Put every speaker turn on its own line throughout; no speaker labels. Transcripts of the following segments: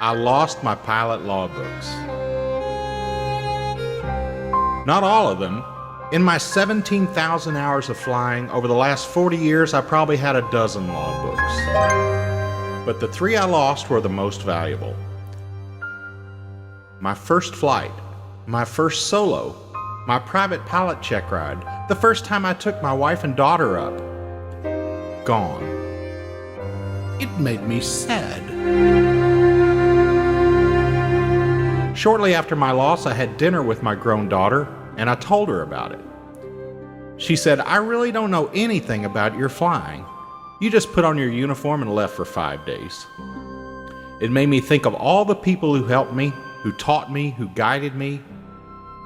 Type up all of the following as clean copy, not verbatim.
I lost my pilot logbooks. Not all of them. In my 17,000 hours of flying, over the last 40 years, I probably had a dozen logbooks. But the three I lost were the most valuable. My first flight, my first solo, my private pilot check ride, the first time I took my wife and daughter up. Gone. It made me sad. Shortly after my loss, I had dinner with my grown daughter, and I told her about it. She said, "I really don't know anything about your flying. You just put on your uniform and left for 5 days." It made me think of all the people who helped me, who taught me, who guided me.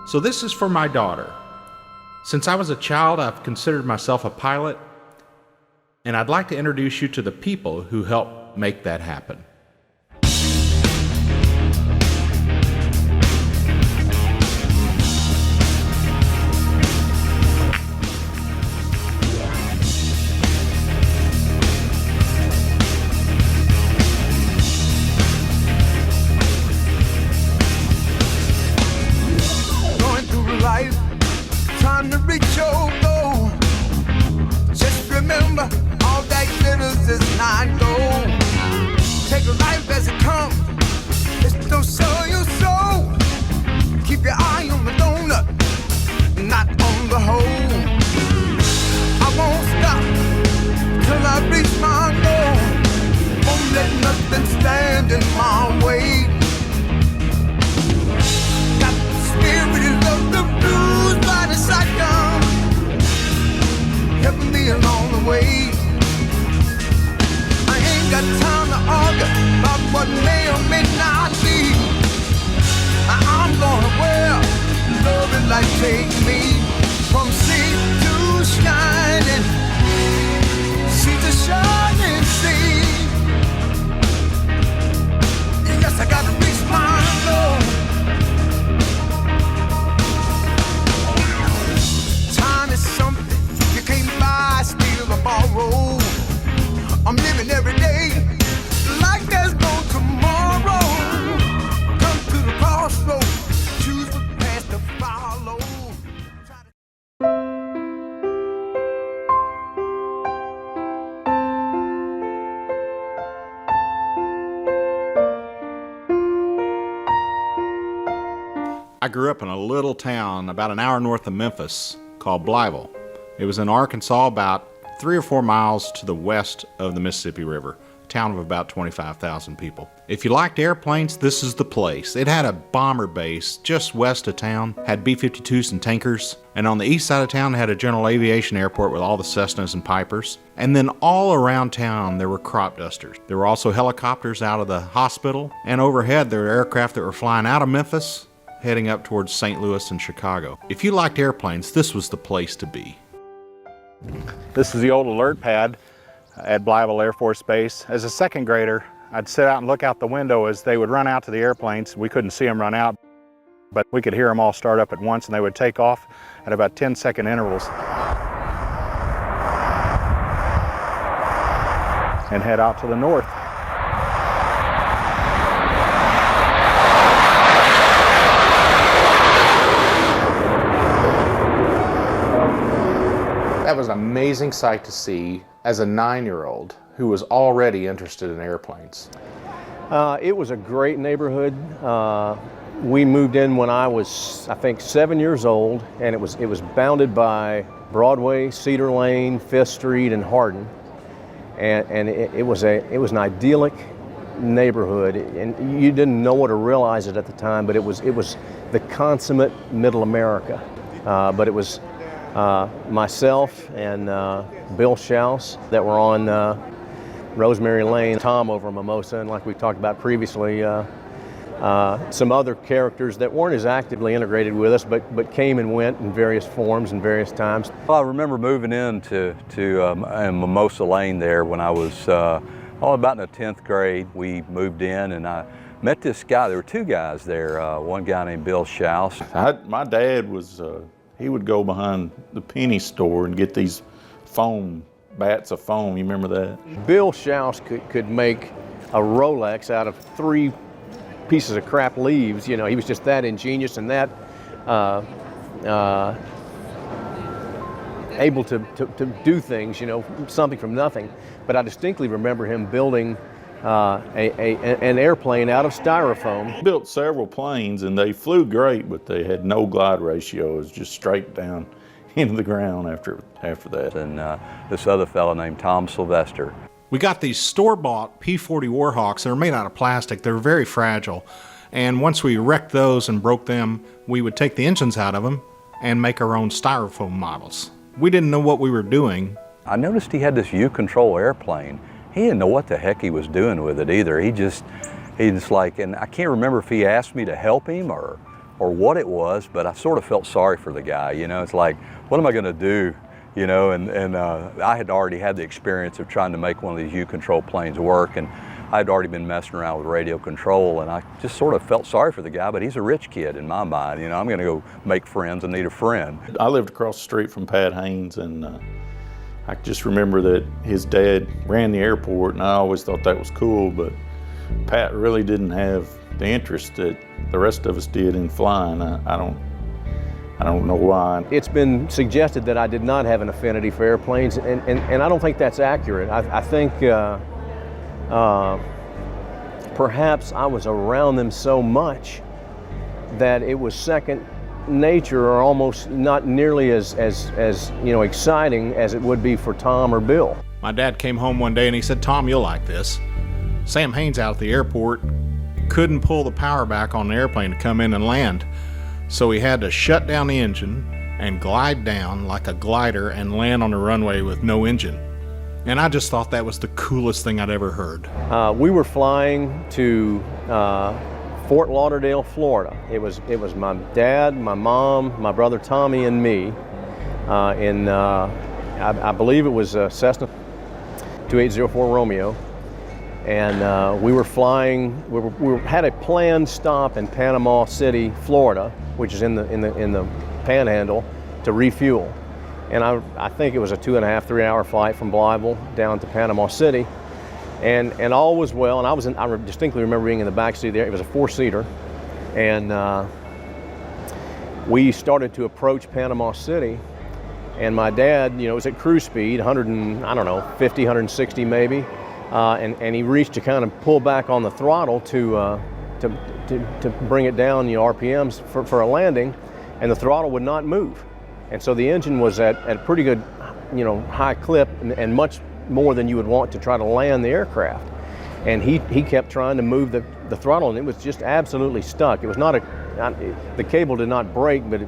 So this is for my daughter. Since I was a child, I've considered myself a pilot, and I'd like to introduce you to the people who helped make that happen.
Time to reach your goal. Just remember, all that glitters is not gold. Take life as it comes. Just don't sell your soul. Keep your eye on the donut, not on the hole. I won't stop till I reach my goal. Won't let nothing stand in my way. Got the spirit of the blues by the shotgun, helping me along the way. I ain't got time to argue about what may or may not be. I'm gonna where love and life take me, from sea to shining, sea to shining sea. Yes, I gotta reach my goal. Something you can't buy, steal or borrow. I'm living every day like there's no tomorrow. Come to the crossroads, choose what path to follow.
I grew up in a little town about an hour north of Memphis called Blytheville. It was in Arkansas, about 3 or 4 miles to the west of the Mississippi River, a town of about 25,000 people. If you liked airplanes, this is the place. It had a bomber base just west of town, had B-52s and tankers, and on the east side of town had a general aviation airport with all the Cessnas and Pipers. And then all around town there were crop dusters. There were also helicopters out of the hospital, and overhead there were aircraft that were flying out of Memphis heading up towards St. Louis and Chicago. If you liked airplanes, this was the place to be. This is the old alert pad at Blytheville Air Force Base. As a second grader, I'd sit out and look out the window as they would run out to the airplanes. We couldn't see them run out, but we could hear them all start up at once, and they would take off at about 10-second intervals and head out to the north. That was an amazing sight to see as a 9-year-old who was already interested in airplanes.
It was a great neighborhood. We moved in when I was, I think, 7 years old, and it was bounded by Broadway, Cedar Lane, Fifth Street, and Hardin. And it was an idyllic neighborhood, and you didn't know it or realize it at the time, but it was the consummate Middle America. But it was myself and Bill Schaus that were on Rosemary Lane, Tom over Mimosa, and like we talked about previously, some other characters that weren't as actively integrated with us, but came and went in various forms and various times.
Well, I remember moving into Mimosa Lane there when I was about in the 10th grade. We moved in, and I met this guy. There were two guys there. One guy named Bill Schaus.
My dad was, he would go behind the penny store and get these foam, bats of foam. You remember that?
Bill Schaus could make a Rolex out of 3 pieces of crap leaves. You know, he was just that ingenious and that able to do things, you know, something from nothing. But I distinctly remember him building an airplane out of styrofoam.
Built several planes, and they flew great, but they had no glide ratio. It was just straight down into the ground after that.
And this other fellow named Tom Sylvester.
We got these store-bought P-40 Warhawks. They're made out of plastic. They're very fragile. And once we wrecked those and broke them, we would take the engines out of them and make our own styrofoam models. We didn't know what we were doing.
I noticed he had this U-control airplane. He didn't know what the heck he was doing with it either. He just like, and I can't remember if he asked me to help him or what it was, but I sort of felt sorry for the guy. You know, it's like, what am I going to do? You know, and I had already had the experience of trying to make one of these U-control planes work, and I'd already been messing around with radio control, and I just sort of felt sorry for the guy, but he's a rich kid in my mind. You know, I'm going to go make friends and need a friend.
I lived across the street from Pat Haynes, and I just remember that his dad ran the airport, and I always thought that was cool, but Pat really didn't have the interest that the rest of us did in flying. I don't know why.
It's been suggested that I did not have an affinity for airplanes, and I don't think that's accurate. I think perhaps I was around them so much that it was second nature, or almost not nearly as you know, exciting as it would be for Tom or Bill.
My dad came home one day and he said, "Tom, you'll like this. Sam Haynes out at the airport couldn't pull the power back on the airplane to come in and land. So he had to shut down the engine and glide down like a glider and land on the runway with no engine." And I just thought that was the coolest thing I'd ever heard.
We were flying to Fort Lauderdale, Florida. It was my dad, my mom, my brother Tommy, and me. I believe it was Cessna 2804 Romeo. And we were flying. We had a planned stop in Panama City, Florida, which is in the Panhandle, to refuel. And I think it was a 2.5-3 hour flight from Blytheville down to Panama City, and all was well. And I distinctly remember being in the back seat there. It was a 4-seater, and we started to approach Panama City. And my dad, you know, was at cruise speed, 50, 160 maybe. And he reached to kind of pull back on the throttle to bring it down, you know, RPMs for a landing, and the throttle would not move. And so the engine was at a pretty good, you know, high clip, and much more than you would want to try to land the aircraft. And he kept trying to move the throttle, and it was just absolutely stuck. It was not the cable did not break, but it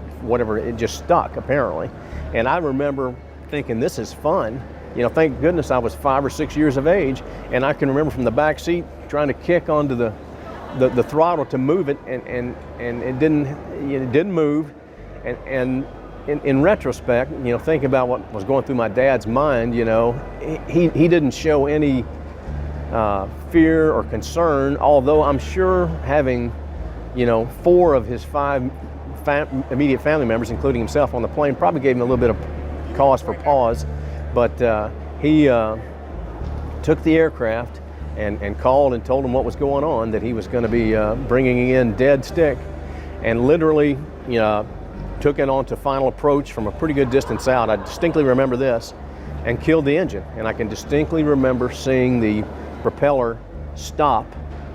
just stuck apparently. And I remember thinking, this is fun. You know, thank goodness I was 5 or 6 years of age, and I can remember from the back seat trying to kick onto the throttle to move it, and it didn't move. And in retrospect, you know, thinking about what was going through my dad's mind, you know, he didn't show any fear or concern. Although I'm sure having, you know, 4 of his 5 immediate family members, including himself, on the plane, probably gave him a little bit of cause for pause. But he took the aircraft and called and told him what was going on, that he was going to be bringing in dead stick, and literally, you know, took it on to final approach from a pretty good distance out. I distinctly remember this, and killed the engine. And I can distinctly remember seeing the propeller stop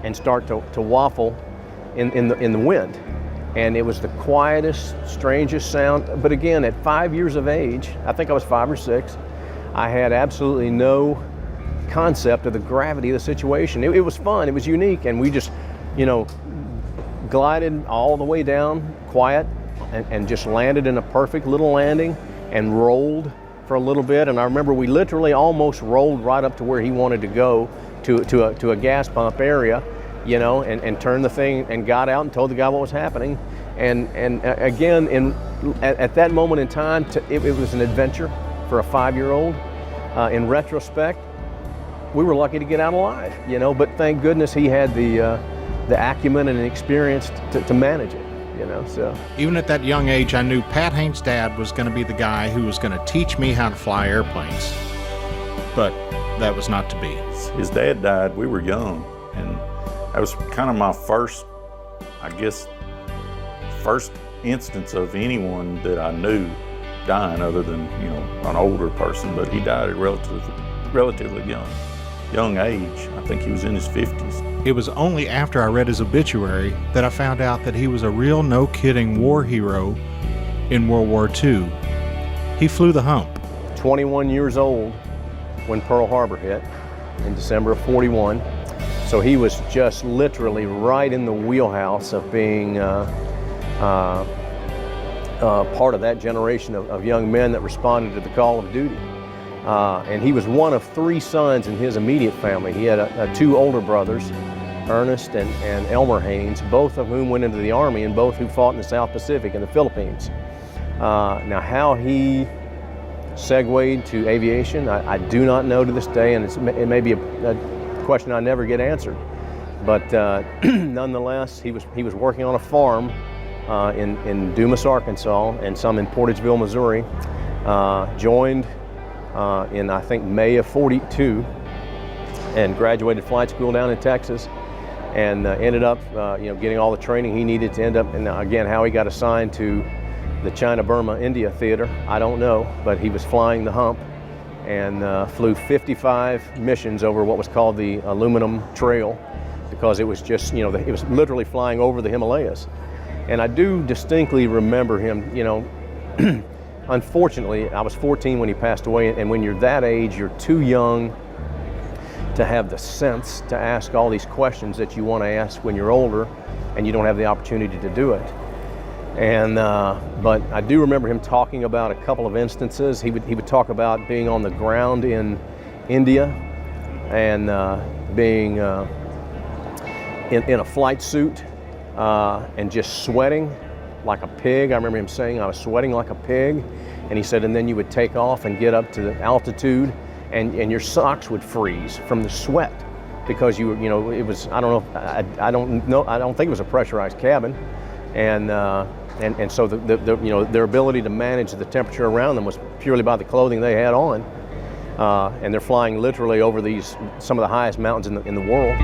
and start to waffle in the wind. And it was the quietest, strangest sound. But again, at 5 years of age, I think I was 5 or 6, I had absolutely no concept of the gravity of the situation. It was fun, it was unique, and we just, you know, glided all the way down, quiet, and just landed in a perfect little landing and rolled for a little bit. And I remember we literally almost rolled right up to where he wanted to go, to a gas pump area, you know, and turned the thing and got out and told the guy what was happening. And again, at that moment in time, it was an adventure for a 5-year-old. In retrospect, we were lucky to get out alive, you know, but thank goodness he had the acumen and experience to manage it, you know. So
even at that young age, I knew Pat Haynes' dad was going to be the guy who was going to teach me how to fly airplanes. But that was not to be.
His dad died, we were young, and that was kind of my first I guess, first instance of anyone that I knew dying other than, an older person, but he died at relatively young age. I think he was in his 50s.
It was only after I read his obituary that I found out that he was a real no-kidding war hero in World War II. He flew the hump.
21 years old when Pearl Harbor hit in December of 41. So he was just literally right in the wheelhouse of being part of that generation of young men that responded to the call of duty. And he was one of 3 sons in his immediate family. He had 2 older brothers, Ernest and Elmer Haynes, both of whom went into the Army and both who fought in the South Pacific in the Philippines. Now, how he segued to aviation, I do not know to this day, and it may be a question I never get answered. But nonetheless, he was working on a farm in Dumas, Arkansas, and some in Portageville, Missouri. Joined in, I think, May of 42, and graduated flight school down in Texas, and ended up, getting all the training he needed to end up. And again, how he got assigned to the China-Burma-India theater, I don't know, but he was flying the hump and flew 55 missions over what was called the Aluminum Trail, because it was just, it was literally flying over the Himalayas. And I do distinctly remember him, unfortunately, I was 14 when he passed away, and when you're that age, you're too young to have the sense to ask all these questions that you want to ask when you're older, and you don't have the opportunity to do it. And but I do remember him talking about a couple of instances. He would talk about being on the ground in India and being in a flight suit and just sweating like a pig. I remember him saying, I was sweating like a pig. And he said, and then you would take off and get up to the altitude, and your socks would freeze from the sweat, because it was, I don't think it was a pressurized cabin. And so their ability to manage the temperature around them was purely by the clothing they had on. And they're flying literally over some of the highest mountains in the world.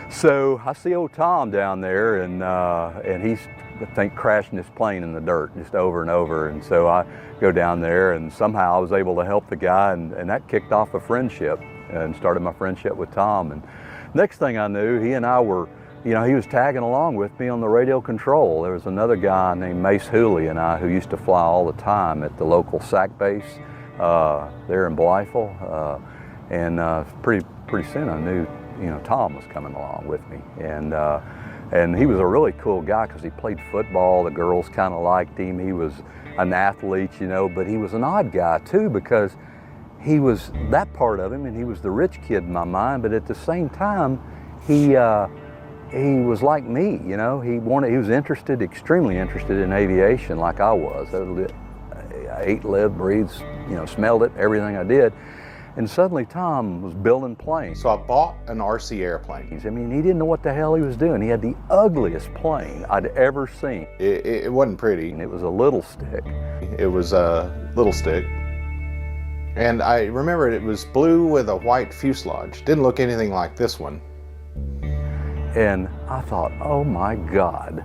So I see old Tom down there, and he's, I think, crashing his plane in the dirt just over and over. And so I go down there, and somehow I was able to help the guy, and that kicked off a friendship and started my friendship with Tom. And next thing I knew, he and I were, he was tagging along with me on the radio control. There was another guy named Mace Hooley and I who used to fly all the time at the local SAC base there in Blytheville. And pretty soon I knew, Tom was coming along with me. And he was a really cool guy because he played football. The girls kind of liked him. He was an athlete, but he was an odd guy too, because he was that part of him, and he was the rich kid in my mind, but at the same time, he was like me, he was extremely interested in aviation like I was. I ate, lived, breathed, smelled it, everything I did. And suddenly Tom was building planes.
So I bought an RC airplane.
I mean, he didn't know what the hell he was doing. He had the ugliest plane I'd ever seen.
It wasn't pretty.
And it was a little stick.
It was a little stick. And I remember it was blue with a white fuselage. Didn't look anything like this one.
And I thought, oh my God,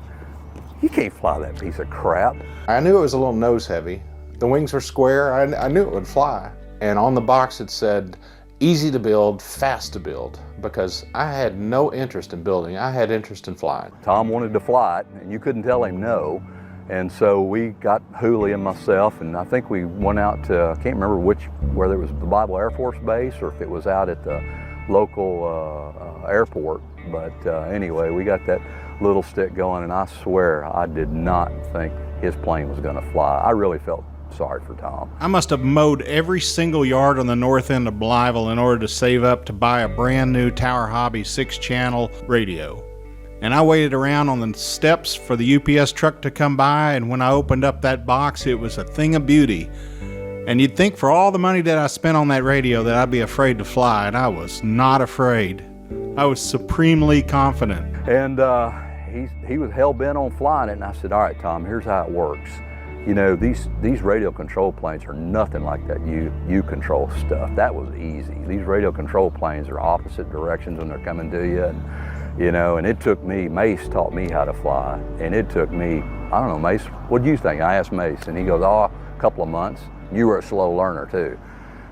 you can't fly that piece of crap.
I knew it was a little nose heavy. The wings were square. I knew it would fly. And on the box it said, easy to build, fast to build, because I had no interest in building. I had interest in flying.
Tom wanted to fly it, and you couldn't tell him no. And so we got Hooley and myself, and I think we went out to, I can't remember whether it was the Bible Air Force Base or if it was out at the local airport. But anyway, we got that little stick going, and I swear I did not think his plane was going to fly. I really felt sorry for Tom.
I must have mowed every single yard on the north end of Blytheville in order to save up to buy a brand new Tower Hobby 6-channel radio. And I waited around on the steps for the UPS truck to come by, and when I opened up that box, it was a thing of beauty. And you'd think for all the money that I spent on that radio that I'd be afraid to fly, and I was not afraid. I was supremely confident.
And he was hell-bent on flying it, and I said, all right, Tom, here's how it works. you know, these radio control planes are nothing like that you control stuff. That was easy. These radio control planes are opposite directions when they're coming to you, and, you know, and it took me, Mace taught me how to fly, and it took me, I don't know, Mace, what do you think? I asked Mace, and he goes, oh, a couple of months. You were a slow learner too.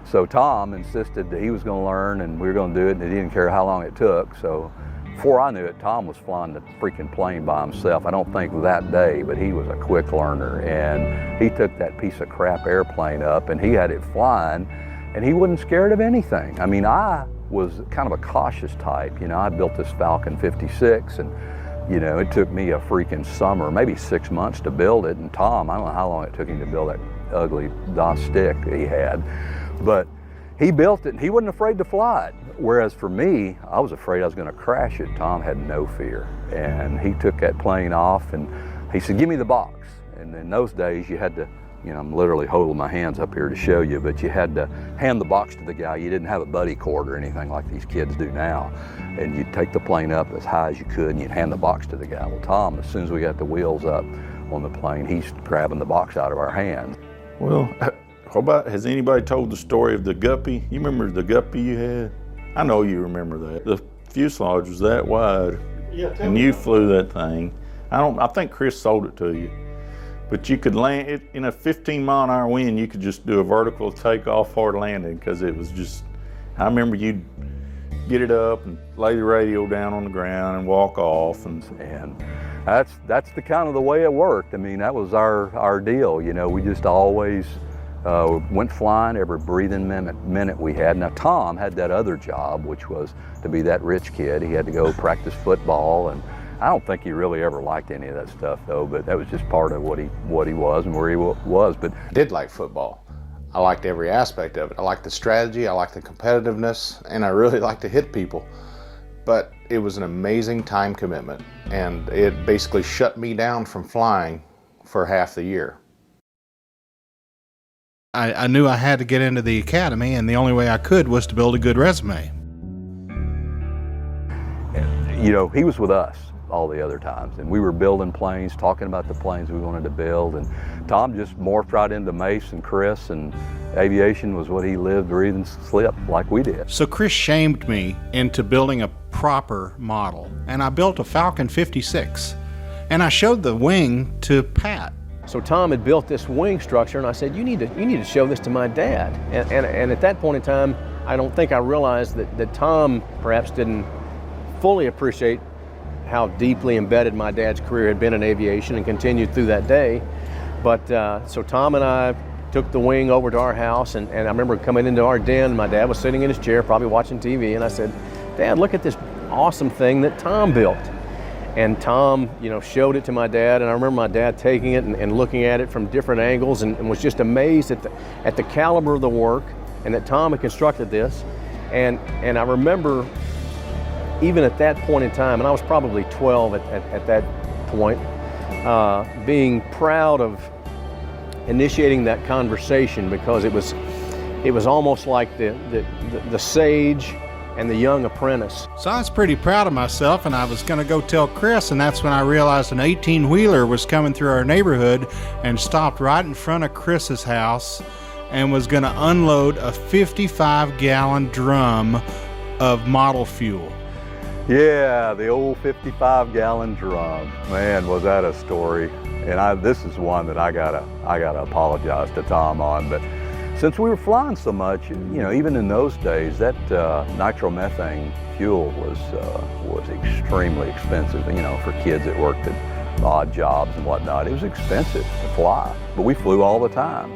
So Tom insisted that he was going to learn and we were going to do it, and he didn't care how long it took. So before I knew it, Tom was flying the freaking plane by himself. I don't think that day, but he was a quick learner, and he took that piece of crap airplane up and he had it flying, and he wasn't scared of anything. I mean, I was kind of a cautious type. You know, I built this Falcon 56, and you know, it took me a freaking summer, maybe 6 months to build it. And Tom, I don't know how long it took him to build that ugly DOS stick that he had, but he built it and he wasn't afraid to fly it. Whereas for me, I was afraid I was going to crash it. Tom had no fear, and he took that plane off and he said, give me the box. And in those days you had to, you know, I'm literally holding my hands up here to show you, but you had to hand the box to the guy. You didn't have a buddy cord or anything like these kids do now. And you'd take the plane up as high as you could and you'd hand the box to the guy. Well, Tom, as soon as we got the wheels up on the plane, he's grabbing the box out of our hands.
Well, how about, has anybody told the story of the guppy? You remember the guppy you had? I know you remember that. The fuselage was that wide, and you flew that thing. I think Chris sold it to you. But you could land it in a 15-mile-an-hour wind. You could just do a vertical takeoff, hard landing, because it was just. I remember you'd get it up and lay the radio down on the ground and walk off, and
that's the kind of the way it worked. I mean, that was our deal. You know, we just always went flying every breathing minute we had. Now Tom had that other job, which was to be that rich kid. He had to go practice football, and I don't think he really ever liked any of that stuff though, but that was just part of what he was and where he was. But
I did like football. I liked every aspect of it. I liked the strategy, I liked the competitiveness, and I really liked to hit people. But it was an amazing time commitment, and it basically shut me down from flying for half the year.
I knew I had to get into the academy, and the only way I could was to build a good resume.
And, you know, he was with us all the other times, and we were building planes, talking about the planes we wanted to build, and Tom just morphed right into Mace and Chris, and aviation was what he lived, breathed, and slept like we did.
So Chris shamed me into building a proper model, and I built a Falcon 56, and I showed the wing to Pat.
So Tom had built this wing structure, and I said, you need to show this to my dad. And at that point in time, I don't think I realized that Tom perhaps didn't fully appreciate how deeply embedded my dad's career had been in aviation and continued through that day. But so Tom and I took the wing over to our house, and I remember coming into our den. My dad was sitting in his chair, probably watching TV, and I said, Dad, look at this awesome thing that Tom built. And Tom, you know, showed it to my dad, and I remember my dad taking it and looking at it from different angles, and was just amazed at the caliber of the work, and that Tom had constructed this. And I remember even at that point in time, and I was probably 12 at that point, being proud of initiating that conversation, because it was almost like the sage and the young apprentice.
So I was pretty proud of myself, and I was going to go tell Chris, and that's when I realized an 18-wheeler was coming through our neighborhood and stopped right in front of Chris's house and was going to unload a 55-gallon drum of model fuel.
Yeah, the old 55-gallon drum. Man, was that a story. And this is one that I gotta apologize to Tom on, but since we were flying so much, you know, even in those days, that nitromethane fuel was extremely expensive. You know, for kids that worked at odd jobs and whatnot, it was expensive to fly. But we flew all the time,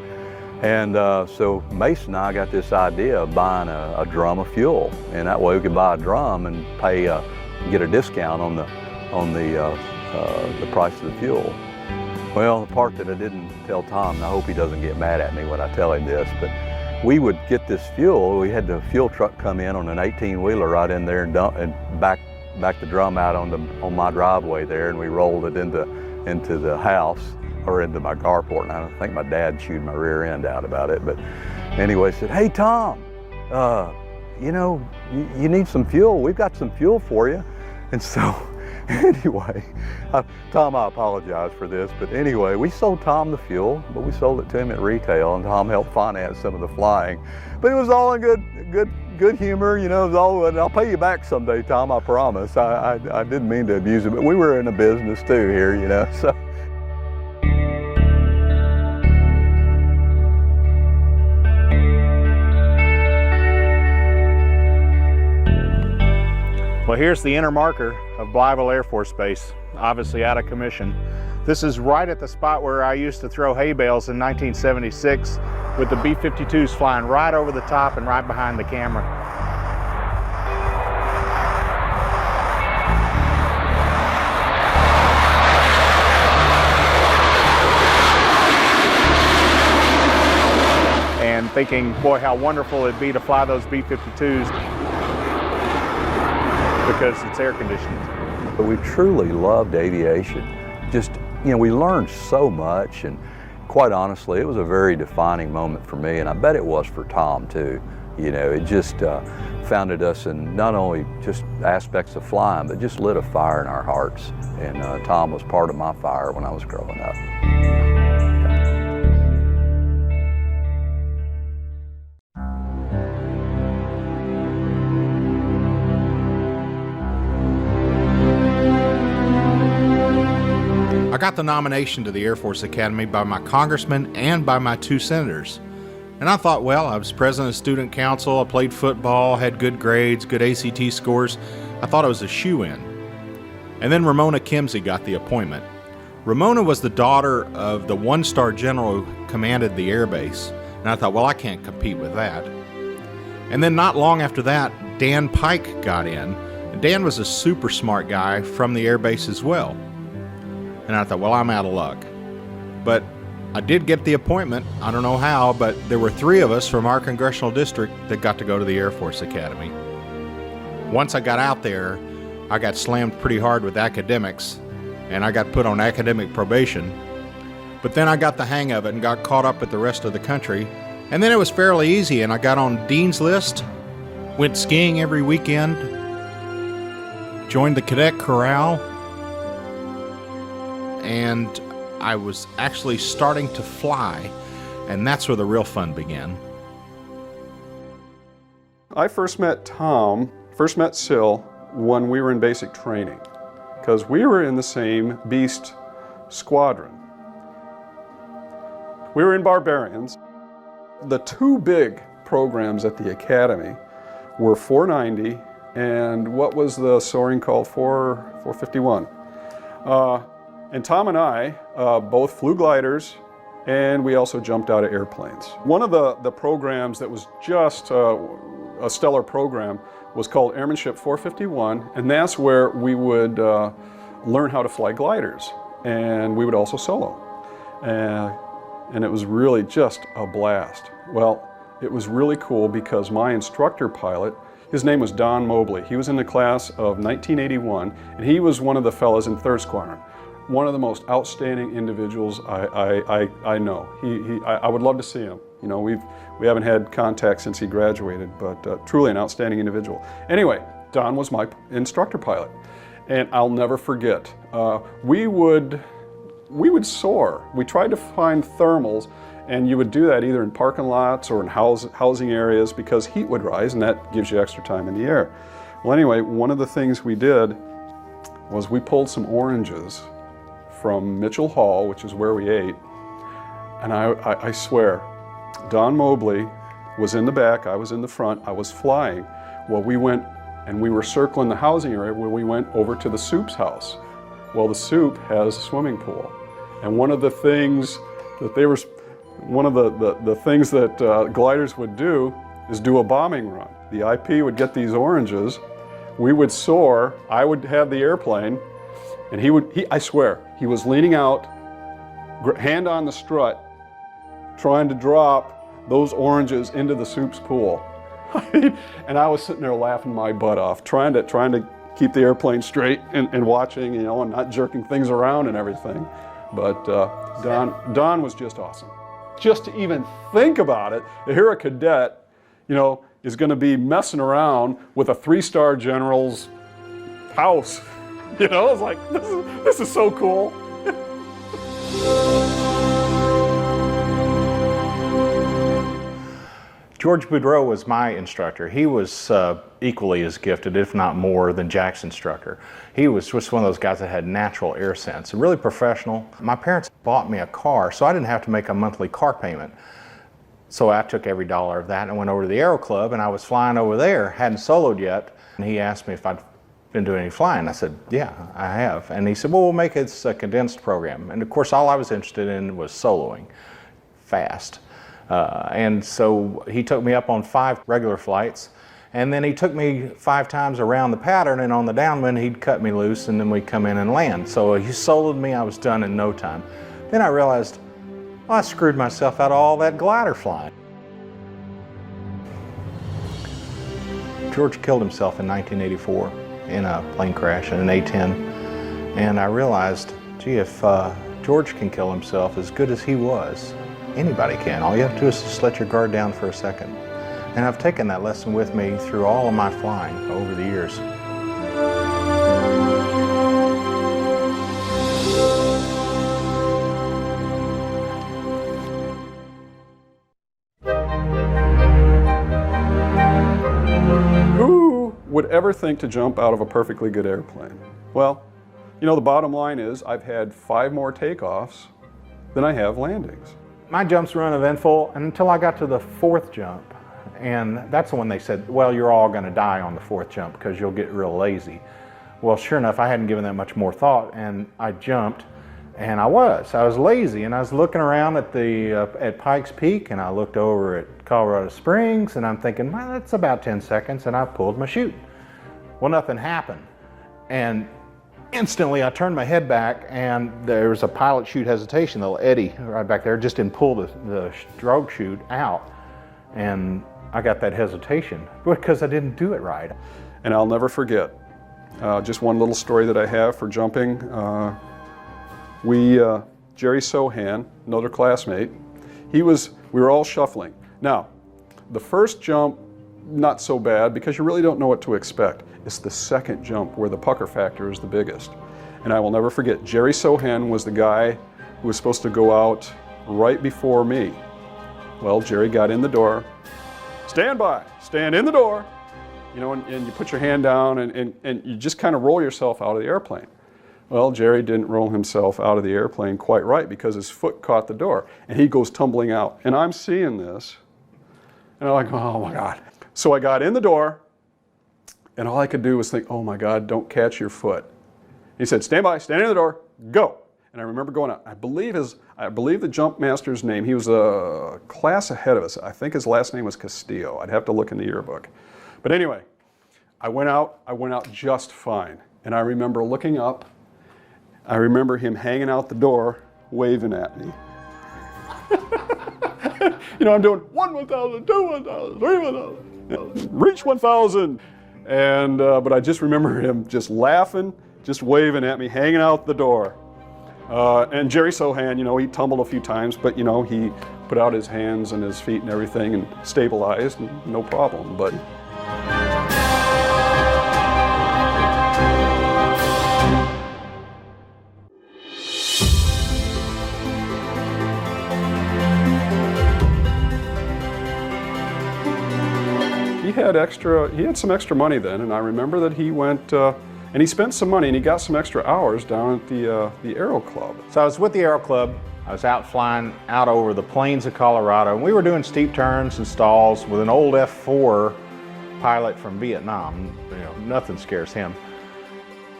and so Mace and I got this idea of buying a drum of fuel, and that way we could buy a drum and get a discount on the price of the fuel. Well, the part that I didn't tell Tom, and I hope he doesn't get mad at me when I tell him this, but we would get this fuel. We had the fuel truck come in on an 18-wheeler right in there and back the drum out on my driveway there, and we rolled it into the house, or into my carport. And I think my dad chewed my rear end out about it. But anyway, said, hey Tom, you know, you need some fuel. We've got some fuel for you. And so Anyway, Tom, I apologize for this, but anyway, we sold Tom the fuel, but we sold it to him at retail, and Tom helped finance some of the flying. But it was all in good humor, you know. It was all, and I'll pay you back someday, Tom, I promise. I didn't mean to abuse it, but we were in a business too here, you know. So.
Well, here's the inner marker of Blytheville Air Force Base, obviously out of commission. This is right at the spot where I used to throw hay bales in 1976 with the B-52s flying right over the top and right behind the camera. And thinking, boy, how wonderful it'd be to fly those B-52s. Because it's air conditioned.
But we truly loved aviation. Just, you know, we learned so much, and quite honestly, it was a very defining moment for me, and I bet it was for Tom too. You know, it just founded us in not only just aspects of flying, but just lit a fire in our hearts. And Tom was part of my fire when I was growing up.
I got the nomination to the Air Force Academy by my congressman and by my 2 senators. And I thought, well, I was president of student council, I played football, had good grades, good ACT scores. I thought I was a shoo-in. And then Ramona Kimsey got the appointment. Ramona was the daughter of the 1-star general who commanded the air base. And I thought, well, I can't compete with that. And then not long after that, Dan Pike got in. And Dan was a super smart guy from the air base as well. And I thought, well, I'm out of luck. But I did get the appointment. I don't know how, but there were 3 of us from our congressional district that got to go to the Air Force Academy. Once I got out there, I got slammed pretty hard with academics, and I got put on academic probation. But then I got the hang of it and got caught up with the rest of the country. And then it was fairly easy, and I got on Dean's List, went skiing every weekend, joined the Cadet Corral, and I was actually starting to fly, and that's where the real fun began.
I first met Sil when we were in basic training, because we were in the same Beast squadron. We were in Barbarians. The 2 big programs at the Academy were 490 and what was the soaring called, 451. And Tom and I both flew gliders, and we also jumped out of airplanes. One of the programs that was just a stellar program was called Airmanship 451, and that's where we would learn how to fly gliders, and we would also solo. And it was really just a blast. Well, it was really cool because my instructor pilot, his name was Don Mobley. He was in the class of 1981, and he was one of the fellas in 3rd Squadron. One of the most outstanding individuals I know. I would love to see him. You know, we haven't had contact since he graduated, but truly an outstanding individual. Anyway, Don was my instructor pilot, and I'll never forget. We would soar. We tried to find thermals, and you would do that either in parking lots or in housing areas because heat would rise, and that gives you extra time in the air. Well, anyway, one of the things we did was we pulled some oranges from Mitchell Hall, which is where we ate, and I swear, Don Mobley was in the back, I was in the front, I was flying. Well, we went and we were circling the housing area where we went over to the soup's house. Well, the soup has a swimming pool, and one of the things that gliders would do is do a bombing run. The IP would get these oranges, we would soar, I would have the airplane, and I swear, he was leaning out, hand on the strut, trying to drop those oranges into the soup's pool. And I was sitting there laughing my butt off, trying to keep the airplane straight and watching, you know, and not jerking things around and everything. But Don was just awesome. Just to even think about it, to hear a cadet, you know, is going to be messing around with a 3-star general's house. You know, I was like, this is so cool.
George Boudreau was my instructor. He was equally as gifted, if not more, than Jack's instructor. He was just one of those guys that had natural air sense, really professional. My parents bought me a car, so I didn't have to make a monthly car payment. So I took every dollar of that and went over to the Aero Club, and I was flying over there, hadn't soloed yet, and he asked me if I'd been doing any flying. I said, yeah, I have. And he said, well, we'll make it a condensed program. And of course, all I was interested in was soloing fast. And so he took me up on 5 regular flights, and then he took me 5 times around the pattern, and on the downwind he'd cut me loose and then we'd come in and land. So he soloed me, I was done in no time. Then I realized, well, I screwed myself out of all that glider flying. George killed himself in 1984 in a plane crash in an A-10, and I realized, gee, if George can kill himself as good as he was, anybody can. All you have to do is just let your guard down for a second. And I've taken that lesson with me through all of my flying over the years.
Who would ever think to jump out of a perfectly good airplane? Well, you know, the bottom line is I've had 5 more takeoffs than I have landings.
My jumps were uneventful until I got to the 4th jump, and that's when they said, well, you're all going to die on the 4th jump because you'll get real lazy. Well, sure enough, I hadn't given that much more thought, and I jumped, and I was lazy, and I was looking around at at Pikes Peak, and I looked over at Colorado Springs, and I'm thinking, well, that's about 10 seconds, and I pulled my chute. Well, nothing happened, and instantly I turned my head back, and there was a pilot chute hesitation, the little eddy right back there, just didn't pull the stroke chute out, and I got that hesitation because I didn't do it right.
And I'll never forget, just one little story that I have for jumping. Jerry Sohan, another classmate, we were all shuffling. Now, the first jump, not so bad because you really don't know what to expect. It's the second jump where the pucker factor is the biggest. And I will never forget, Jerry Sohan was the guy who was supposed to go out right before me. Well, Jerry got in the door, stand in the door, you know, and you put your hand down and you just kind of roll yourself out of the airplane. Well, Jerry didn't roll himself out of the airplane quite right because his foot caught the door and he goes tumbling out. And I'm seeing this and I'm like, oh my God. So I got in the door, and all I could do was think, oh my God, don't catch your foot. He said, stand in the door, go. And I remember going out. I believe the jump master's name, he was a class ahead of us. I think his last name was Castillo. I'd have to look in the yearbook. But anyway, I went out just fine. And I remember looking up, I remember him hanging out the door, waving at me. You know, I'm doing 1, 1,000, 2, 1,000, 3, 1,000, reach 1,000. And, but I just remember him just laughing, just waving at me, hanging out the door. And Jerry Sohan, you know, he tumbled a few times, but, you know, he put out his hands and his feet and everything and stabilized, and no problem. But he had some extra money then, and I remember that he went and he spent some money and he got some extra hours down at the Aero Club.
So I was with the Aero Club. I was out flying out over the plains of Colorado, and we were doing steep turns and stalls with an old F-4 pilot from Vietnam. You know, nothing scares him.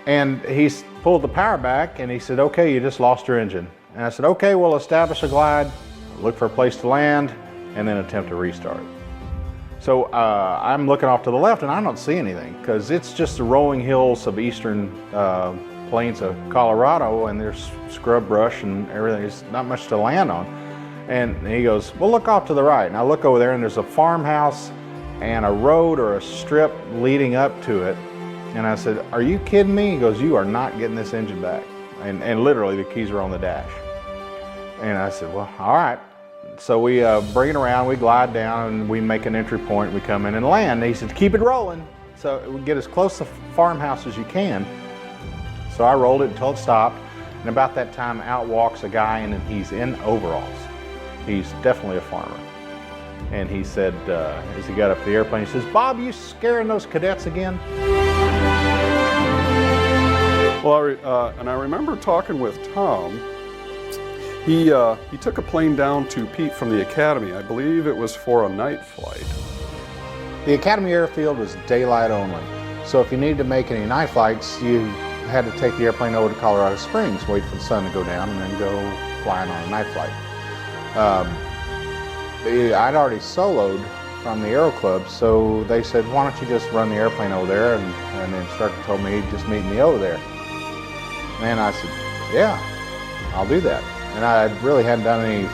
And he pulled the power back and he said, okay, you just lost your engine. And I said, okay, we'll establish a glide, look for a place to land, and then attempt to restart. So I'm looking off to the left and I don't see anything because it's just the rolling hills of eastern plains of Colorado, and there's scrub brush and everything. There's not much to land on. And he goes, well, look off to the right. And I look over there and there's a farmhouse and a road or a strip leading up to it. And I said, are you kidding me? He goes, you are not getting this engine back. And literally the keys were on the dash. And I said, well, all right. So we bring it around, we glide down, and we make an entry point, we come in and land. And he said, keep it rolling. So we get as close to the farmhouse as you can. So I rolled it until it stopped, and about that time out walks a guy and he's in overalls. He's definitely a farmer. And he said, as he got up to the airplane, he says, "Bob, you scaring those cadets again?"
Well, and I remember talking with Tom. He took a plane down to Pete from the Academy. I believe it was for a night flight.
The Academy Airfield was daylight only. So if you needed to make any night flights, you had to take the airplane over to Colorado Springs, wait for the sun to go down, and then go flying on a night flight. I'd already soloed from the Aero Club, so they said, "Why don't you just run the airplane over there?" And the instructor told me he'd just meet me over there. And I said, "Yeah, I'll do that." And I really hadn't done any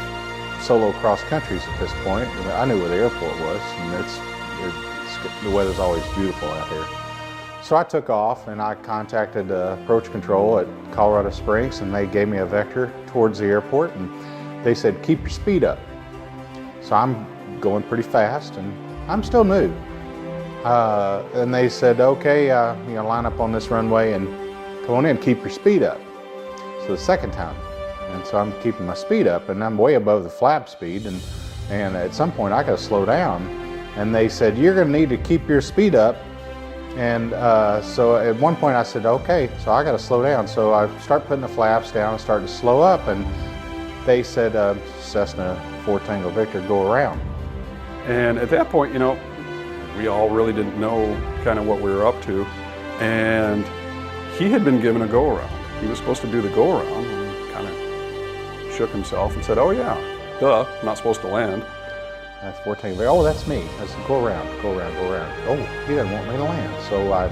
solo cross countries at this point. I knew where the airport was, and the weather's always beautiful out here. So I took off and I contacted approach control at Colorado Springs, and they gave me a vector towards the airport, and they said, "Keep your speed up." So I'm going pretty fast, and I'm still new. And they said, "Okay, line up on this runway and come on in, keep your speed up." So the second time, and so I'm keeping my speed up, and I'm way above the flap speed, and at some point I got to slow down. And they said, "You're going to need to keep your speed up." And so at one point I said, "Okay," so I got to slow down. So I start putting the flaps down and started to slow up, and they said, "Cessna 4 Tango Victor, go around."
And at that point, we all really didn't know kind of what we were up to. And he had been given a go-around. He was supposed to do the go-around, and he kind of shook himself and said, "Oh yeah, duh, I'm not supposed to land."
That's 4 Tango Victor. "Oh, that's me." I said, "Go around, go around, go around." "Oh, he doesn't want me to land." So I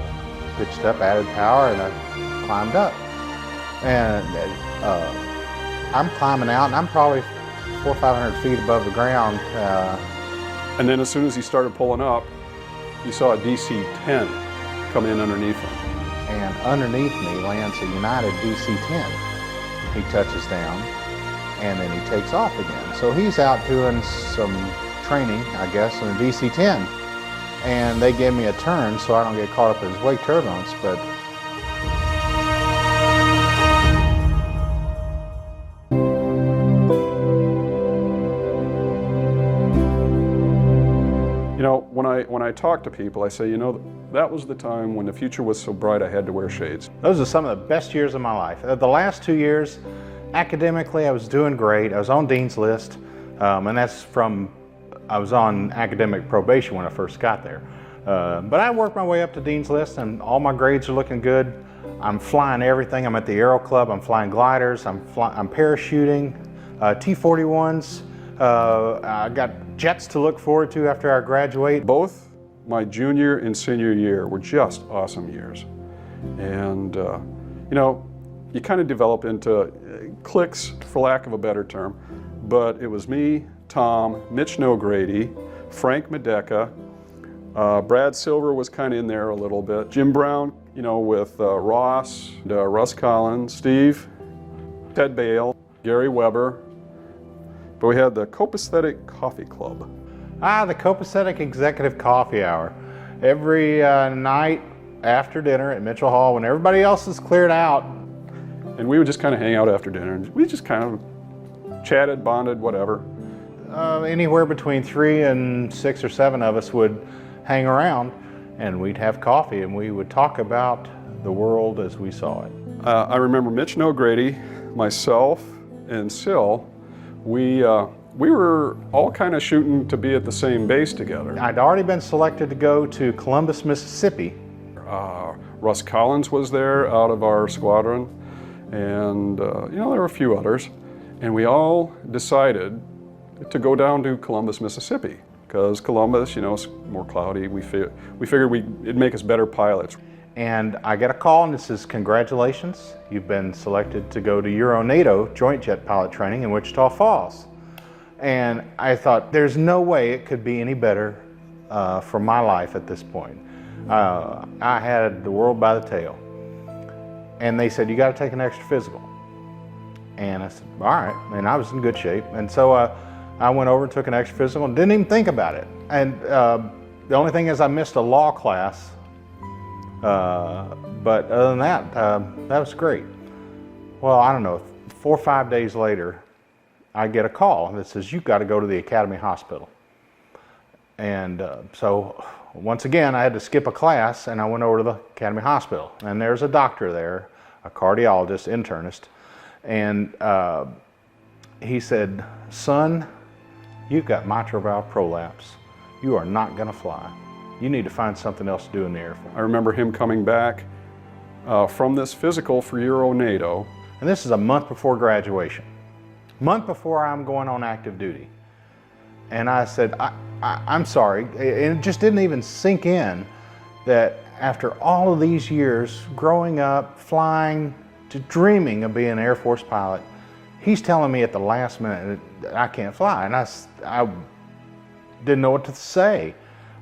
pitched up, added power, and I climbed up. And I'm climbing out, and I'm probably 400 or 500 feet above the ground.
And then as soon as he started pulling up, he saw a DC-10 come in underneath him.
And underneath me lands a United DC-10. He touches down, and then he takes off again. So he's out doing some training, I guess, in a DC-10. And they gave me a turn so I don't get caught up in his wake turbulence, but
when I talk to people, I say, that was the time when the future was so bright I had to wear shades.
those are some of the best years of my life. The last 2 years, academically, I was doing great. I was on Dean's List, and that's I was on academic probation when I first got there. But I worked my way up to Dean's List, and all my grades are looking good. I'm flying everything. I'm at the Aero Club. I'm flying gliders. I'm parachuting, T-41s. I got jets to look forward to after I graduate.
Both my junior and senior year were just awesome years. And, you kind of develop into cliques, for lack of a better term. But it was me, Tom, Mitch Nogrady, Frank Medeka, Brad Silver was kind of in there a little bit, Jim Brown, with Ross, Russ Collins, Steve, Ted Bale, Gary Weber. But we had the Copacetic Coffee Club.
The Copacetic Executive Coffee Hour. Every night after dinner at Mitchell Hall, when everybody else is cleared out.
And we would just kind of hang out after dinner, and we just kind of chatted, bonded, whatever.
Anywhere between 3 and 6 or 7 of us would hang around, and we'd have coffee, and we would talk about the world as we saw it.
I remember Mitch Nogrady, myself, and Sil. We were all kind of shooting to be at the same base together.
I'd already been selected to go to Columbus, Mississippi.
Russ Collins was there out of our squadron, and there were a few others. And we all decided to go down to Columbus, Mississippi, because Columbus, is more cloudy. We figured it'd make us better pilots.
And I get a call, and it says, "Congratulations, you've been selected to go to Euro-NATO Joint Jet Pilot Training in Wichita Falls." And I thought, there's no way it could be any better for my life at this point. I had the world by the tail. And they said, "You got to take an extra physical." And I said, "All right," and I was in good shape. And so I went over and took an extra physical and didn't even think about it. And the only thing is I missed a law class But other than that, that was great. Well, I don't know, 4 or 5 days later, I get a call that says, you've got to go to the Academy Hospital. And so once again, I had to skip a class and I went over to the Academy Hospital. And there's a doctor there, a cardiologist, internist. And he said, son, you've got mitral valve prolapse. You are not going to fly. You need to find something else to do in the Air Force.
I remember him coming back from this physical for Euro-NATO.
And this is a month before graduation. Month before I'm going on active duty. And I said, I'm sorry. It just didn't even sink in that after all of these years, growing up, flying, to dreaming of being an Air Force pilot, he's telling me at the last minute that I can't fly. And I didn't know what to say.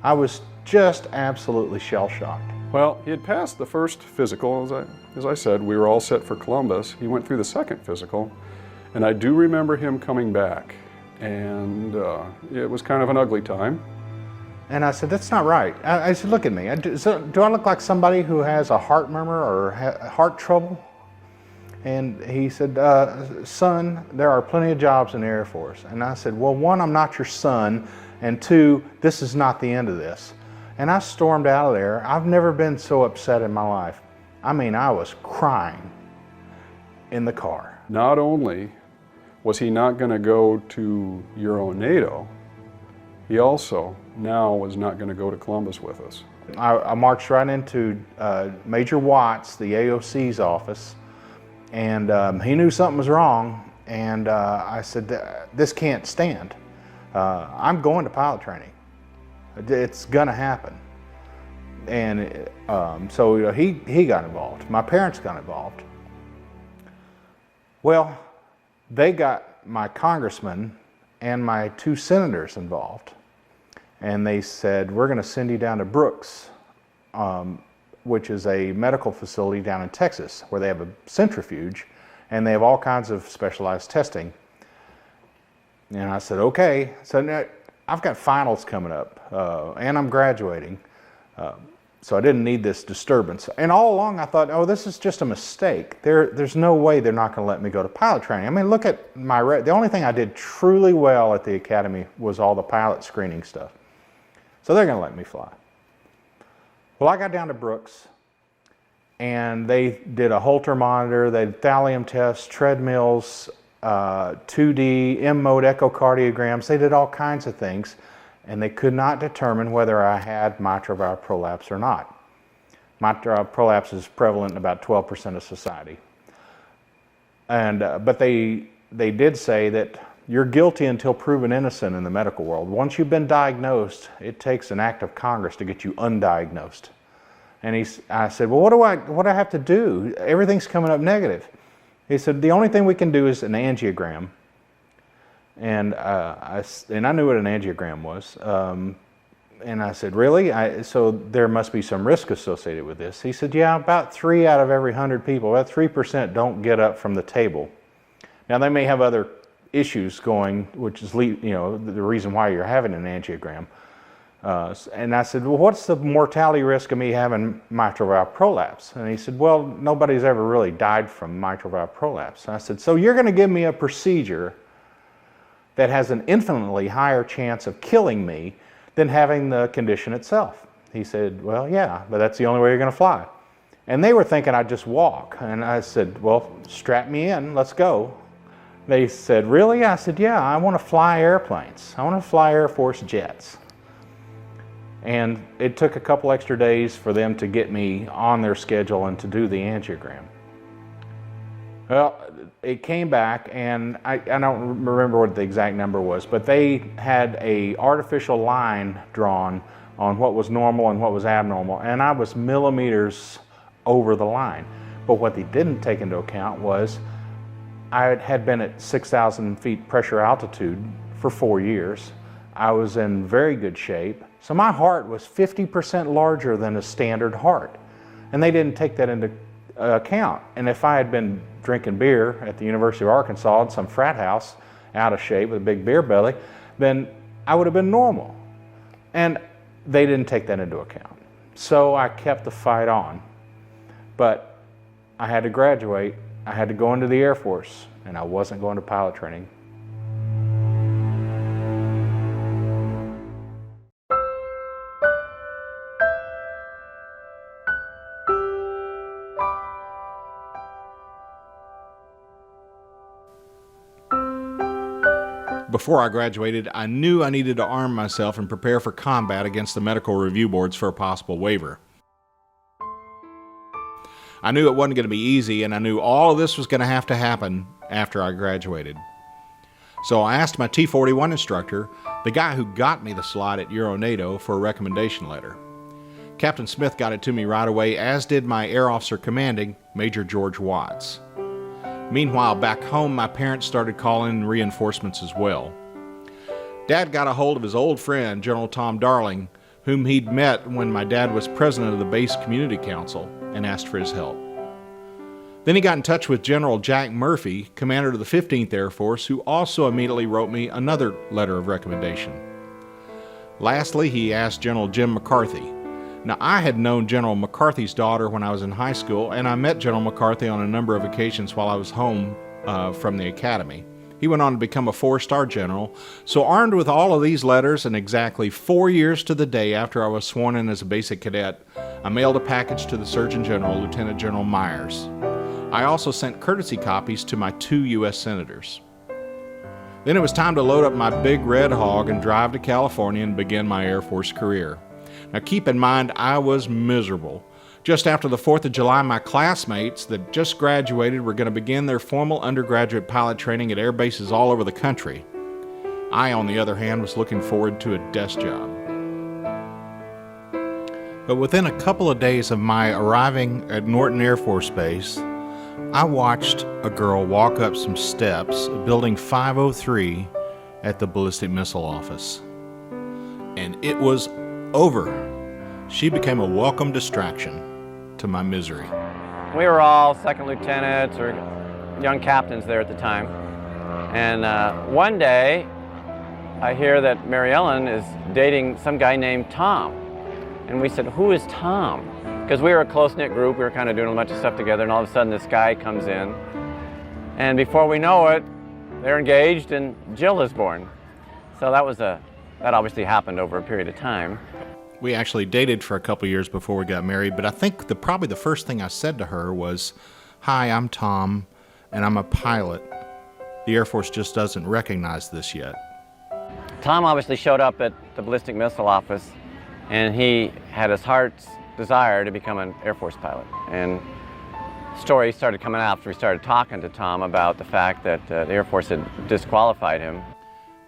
I was just absolutely shell-shocked.
Well, he had passed the first physical. As I said, we were all set for Columbus. He went through the second physical, and I do remember him coming back, and it was kind of an ugly time.
And I said, that's not right. I said, look at me. Do I look like somebody who has a heart murmur or heart trouble? And he said, son, there are plenty of jobs in the Air Force. And I said, well, one, I'm not your son, and two, this is not the end of this. And I stormed out of there. I've never been so upset in my life. I mean, I was crying in the car.
Not only was he not going to go to Euro-NATO, he also now was not going to go to Columbus with us.
I marched right into Major Watts, the AOC's office, and he knew something was wrong, and I said, this can't stand. I'm going to pilot training. It's gonna happen. And so he got involved. My parents got involved. Well, they got my congressman and my 2 senators involved. And they said, we're gonna send you down to Brooks, which is a medical facility down in Texas where they have a centrifuge and they have all kinds of specialized testing. And I said, okay. So now I've got finals coming up and I'm graduating. So I didn't need this disturbance. And all along I thought, oh, this is just a mistake. There's no way they're not going to let me go to pilot training. I mean, look at the only thing I did truly well at the Academy was all the pilot screening stuff. So they're going to let me fly. Well, I got down to Brooks and they did a Holter monitor, they did thallium tests, treadmills, 2D, M-mode echocardiograms. They did all kinds of things, and they could not determine whether I had mitral valve prolapse or not. Mitral valve prolapse is prevalent in about 12% of society. And, but they did say that you're guilty until proven innocent in the medical world. Once you've been diagnosed, it takes an act of Congress to get you undiagnosed. And I said, well, what do I have to do? Everything's coming up negative. He said, the only thing we can do is an angiogram. And I knew what an angiogram was. And I said, really? So there must be some risk associated with this. He said, yeah, about 3 out of every 100 people, about 3% don't get up from the table. Now, they may have other issues going, which is the reason why you're having an angiogram. And I said, well, what's the mortality risk of me having mitral valve prolapse? And he said, well, nobody's ever really died from mitral valve prolapse. And I said, so you're going to give me a procedure that has an infinitely higher chance of killing me than having the condition itself? He said, well, yeah, but that's the only way you're going to fly. And they were thinking I'd just walk. And I said, well, strap me in, let's go. They said, really? I said, yeah, I want to fly airplanes. I want to fly Air Force jets. And it took a couple extra days for them to get me on their schedule and to do the angiogram. Well, it came back, and I don't remember what the exact number was, but they had an artificial line drawn on what was normal and what was abnormal, and I was millimeters over the line. But what they didn't take into account was I had been at 6,000 feet pressure altitude for 4 years. I was in very good shape. So my heart was 50% larger than a standard heart. And they didn't take that into account. And if I had been drinking beer at the University of Arkansas in some frat house, out of shape with a big beer belly, then I would have been normal. And they didn't take that into account.
So I kept the fight on. But I had to graduate, I had to go into the Air Force, and I wasn't going to pilot training. Before I graduated, I knew I needed to arm myself and prepare for combat against the medical review boards for a possible waiver. I knew it wasn't going to be easy, and I knew all of this was going to have to happen after I graduated. So I asked my T-41 instructor, the guy who got me the slot at Euro-NATO, for a recommendation letter. Captain Smith got it to me right away, as did my Air Officer Commanding, Major George Watts. Meanwhile, back home, my parents started calling in reinforcements as well. Dad got a hold of his old friend, General Tom Darling, whom he'd met when my dad was president of the base community council, and asked for his help. Then he got in touch with General Jack Murphy, commander of the 15th Air Force, who also immediately wrote me another letter of recommendation. Lastly, he asked General Jim McCarthy. Now, I had known General McCarthy's daughter when I was in high school, and I met General McCarthy on a number of occasions while I was home from the academy. He went on to become a 4-star general. So armed with all of these letters, and exactly 4 years to the day after I was sworn in as a basic cadet, I mailed a package to the Surgeon General, Lieutenant General Myers. I also sent courtesy copies to my 2 U.S. senators. Then it was time to load up my big red hog and drive to California and begin my Air Force career. Now keep in mind, I was miserable. Just after the 4th of July, my classmates that just graduated were going to begin their formal undergraduate pilot training at air bases all over the country. I, on the other hand, was looking forward to a desk job. But within a couple of days of my arriving at Norton Air Force Base, I watched a girl walk up some steps of Building 503 at the Ballistic Missile Office. And it was over. She became a welcome distraction to my misery.
We were all second lieutenants or young captains there at the time. And one day, I hear that Mary Ellen is dating some guy named Tom. And we said, who is Tom? Because we were a close-knit group, we were kind of doing a bunch of stuff together, and all of a sudden this guy comes in. And before we know it, they're engaged and Jill is born. So that obviously happened over a period of time.
We actually dated for a couple years before we got married, but I think probably the first thing I said to her was, "Hi, I'm Tom, and I'm a pilot. The Air Force just doesn't recognize this yet."
Tom obviously showed up at the Ballistic Missile Office, and he had his heart's desire to become an Air Force pilot. And stories started coming out after we started talking to Tom about the fact that the Air Force had disqualified him.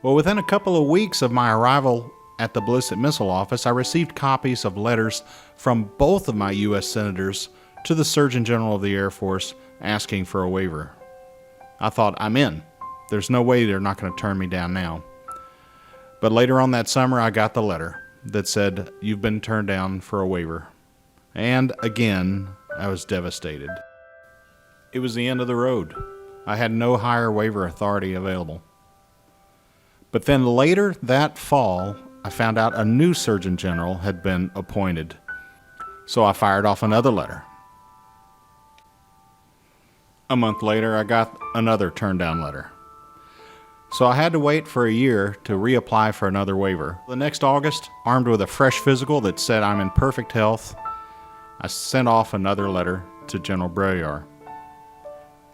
Well, within a couple of weeks of my arrival at the Ballistic Missile Office, I received copies of letters from both of my U.S. senators to the Surgeon General of the Air Force asking for a waiver. I thought, I'm in. There's no way they're not going to turn me down now. But later on that summer, I got the letter that said, "You've been turned down for a waiver." And again, I was devastated. It was the end of the road. I had no higher waiver authority available. But then later that fall, I found out a new Surgeon General had been appointed. So I fired off another letter. A month later, I got another turn-down letter. So I had to wait for a year to reapply for another waiver. The next August, armed with a fresh physical that said I'm in perfect health, I sent off another letter to General Breyer.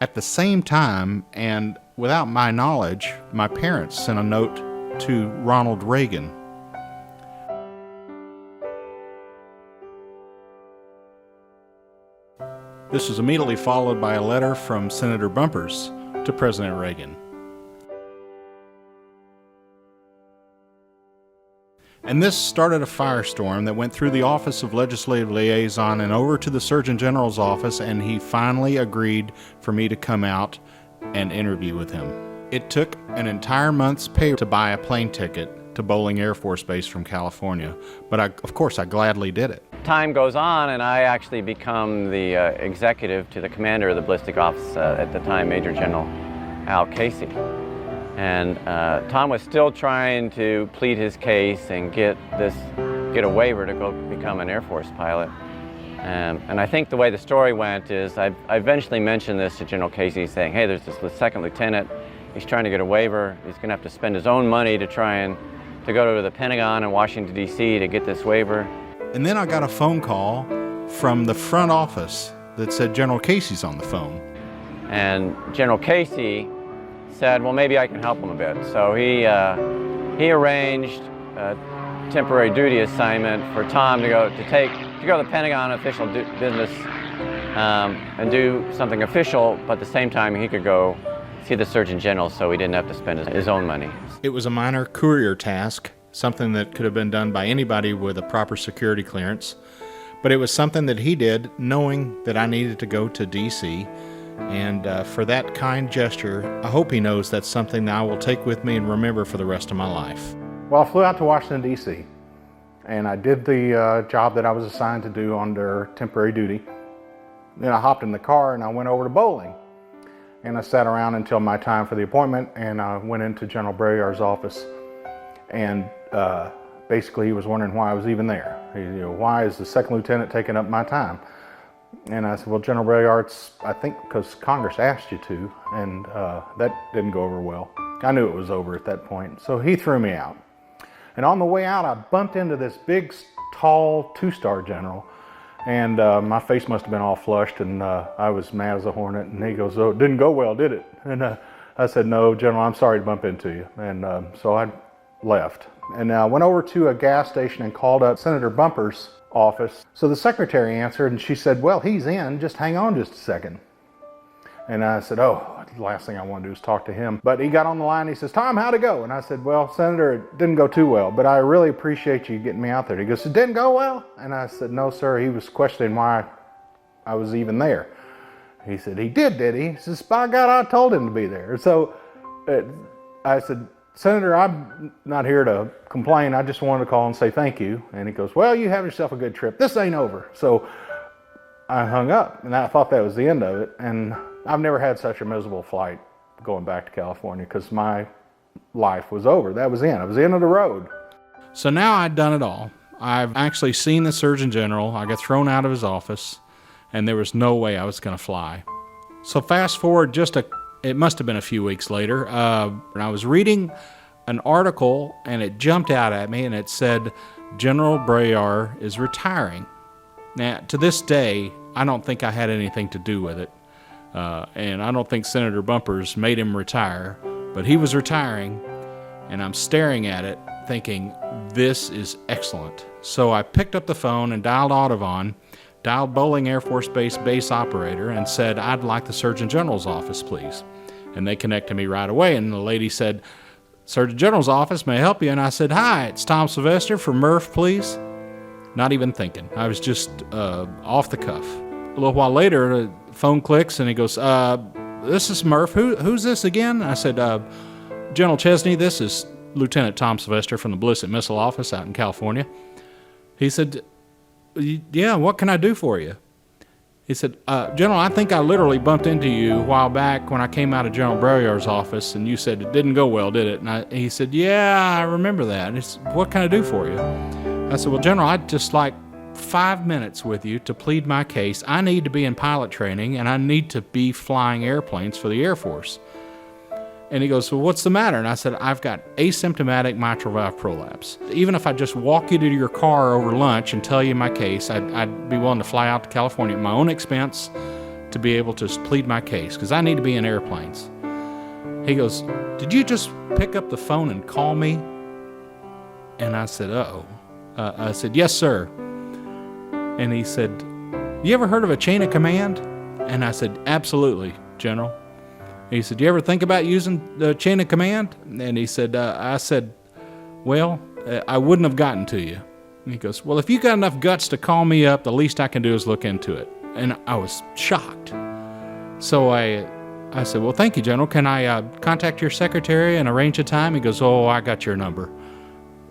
At the same time, and without my knowledge, my parents sent a note to Ronald Reagan. This was immediately followed by a letter from Senator Bumpers to President Reagan. And this started a firestorm that went through the Office of Legislative Liaison and over to the Surgeon General's office, and he finally agreed for me to come out and interview with him. It took an entire month's pay to buy a plane ticket to Bolling Air Force Base from California, but of course I gladly did it.
Time goes on, and I actually become the executive to the commander of the ballistic office at the time, Major General Al Casey. And Tom was still trying to plead his case and get this get a waiver to go become an Air Force pilot. And I think the way the story went is I eventually mentioned this to General Casey, saying, hey, there's this second lieutenant. He's trying to get a waiver. He's going to have to spend his own money to try and to go to the Pentagon in Washington, D.C. to get this waiver.
And then I got a phone call from the front office that said General Casey's on the phone.
And General Casey said, well, maybe I can help him a bit. So he arranged a temporary duty assignment for Tom to go to the Pentagon official business and do something official, but at the same time he could go see the Surgeon General, so he didn't have to spend his own money.
It was a minor courier task, something that could have been done by anybody with a proper security clearance, but it was something that he did knowing that I needed to go to D.C., and for that kind gesture, I hope he knows that's something that I will take with me and remember for the rest of my life. Well, I flew out to Washington, D.C., and I did the job that I was assigned to do under temporary duty. Then I hopped in the car and I went over to bowling. And I sat around until my time for the appointment, and I went into General Braillard's office, and basically he was wondering why I was even there. Why is the second lieutenant taking up my time? And I said, well, General Braillard, I think because Congress asked you to, and that didn't go over well. I knew it was over at that point, so he threw me out. And on the way out, I bumped into this big, tall, two-star general. And my face must have been all flushed, and I was mad as a hornet. And he goes, oh, it didn't go well, did it? And I said, no, General, I'm sorry to bump into you. And so I left. And I went over to a gas station and called up Senator Bumper's office. So the secretary answered, and she said, well, he's in. Just hang on just a second. And I said, oh, the last thing I want to do is talk to him. But he got on the line, and he says, Tom, how'd it go? And I said, well, Senator, it didn't go too well, but I really appreciate you getting me out there. He goes, it didn't go well? And I said, no, sir. He was questioning why I was even there. He said, he did he? He says, by God, I told him to be there. So I said, Senator, I'm not here to complain. I just wanted to call and say thank you. And he goes, well, you have yourself a good trip. This ain't over. So I hung up, and I thought that was the end of it. And I've never had such a miserable flight going back to California, because my life was over. That was it. I was the end of the road. So now I'd done it all. I've actually seen the Surgeon General. I got thrown out of his office, and there was no way I was going to fly. So fast forward it must have been a few weeks later, and I was reading an article, and it jumped out at me, and it said, General Braillard is retiring. Now, to this day, I don't think I had anything to do with it. And I don't think Senator Bumpers made him retire, but he was retiring, and I'm staring at it thinking, this is excellent. So I picked up the phone and dialed Audubon, dialed Bowling Air Force base operator, and said, I'd like the Surgeon General's office, please. And they connected me right away, and the lady said, Surgeon General's office, may I help you? And I said, hi, it's Tom Sylvester from Murph, please. Not even thinking. I was just off the cuff. A little while later, the phone clicks, and he goes, this is Murph. Who's this again? I said, General Chesney, this is Lieutenant Tom Sylvester from the Ballistic Missile Office out in California. He said, yeah, what can I do for you? He said, General, I think I literally bumped into you a while back when I came out of General Braillard's office, and you said it didn't go well, did it? And he said, yeah, I remember that. And he said, what can I do for you? I said, well, General, I'd just like 5 minutes with you to plead my case. I need to be in pilot training, and I need to be flying airplanes for the Air Force. And he goes, well, what's the matter? And I said, I've got asymptomatic mitral valve prolapse. Even if I just walk you to your car over lunch and tell you my case, I'd be willing to fly out to California at my own expense to be able to plead my case, because I need to be in airplanes. He goes, did you just pick up the phone and call me? And I said, uh-oh. I said, yes, sir. And he said, you ever heard of a chain of command? And I said, absolutely, General. He said, you ever think about using the chain of command? And he said, I said, well, I wouldn't have gotten to you. And he goes, well, if you got enough guts to call me up, the least I can do is look into it. And I was shocked. So I said, well, thank you, General. Can I contact your secretary and arrange a time? He goes, oh, I got your number.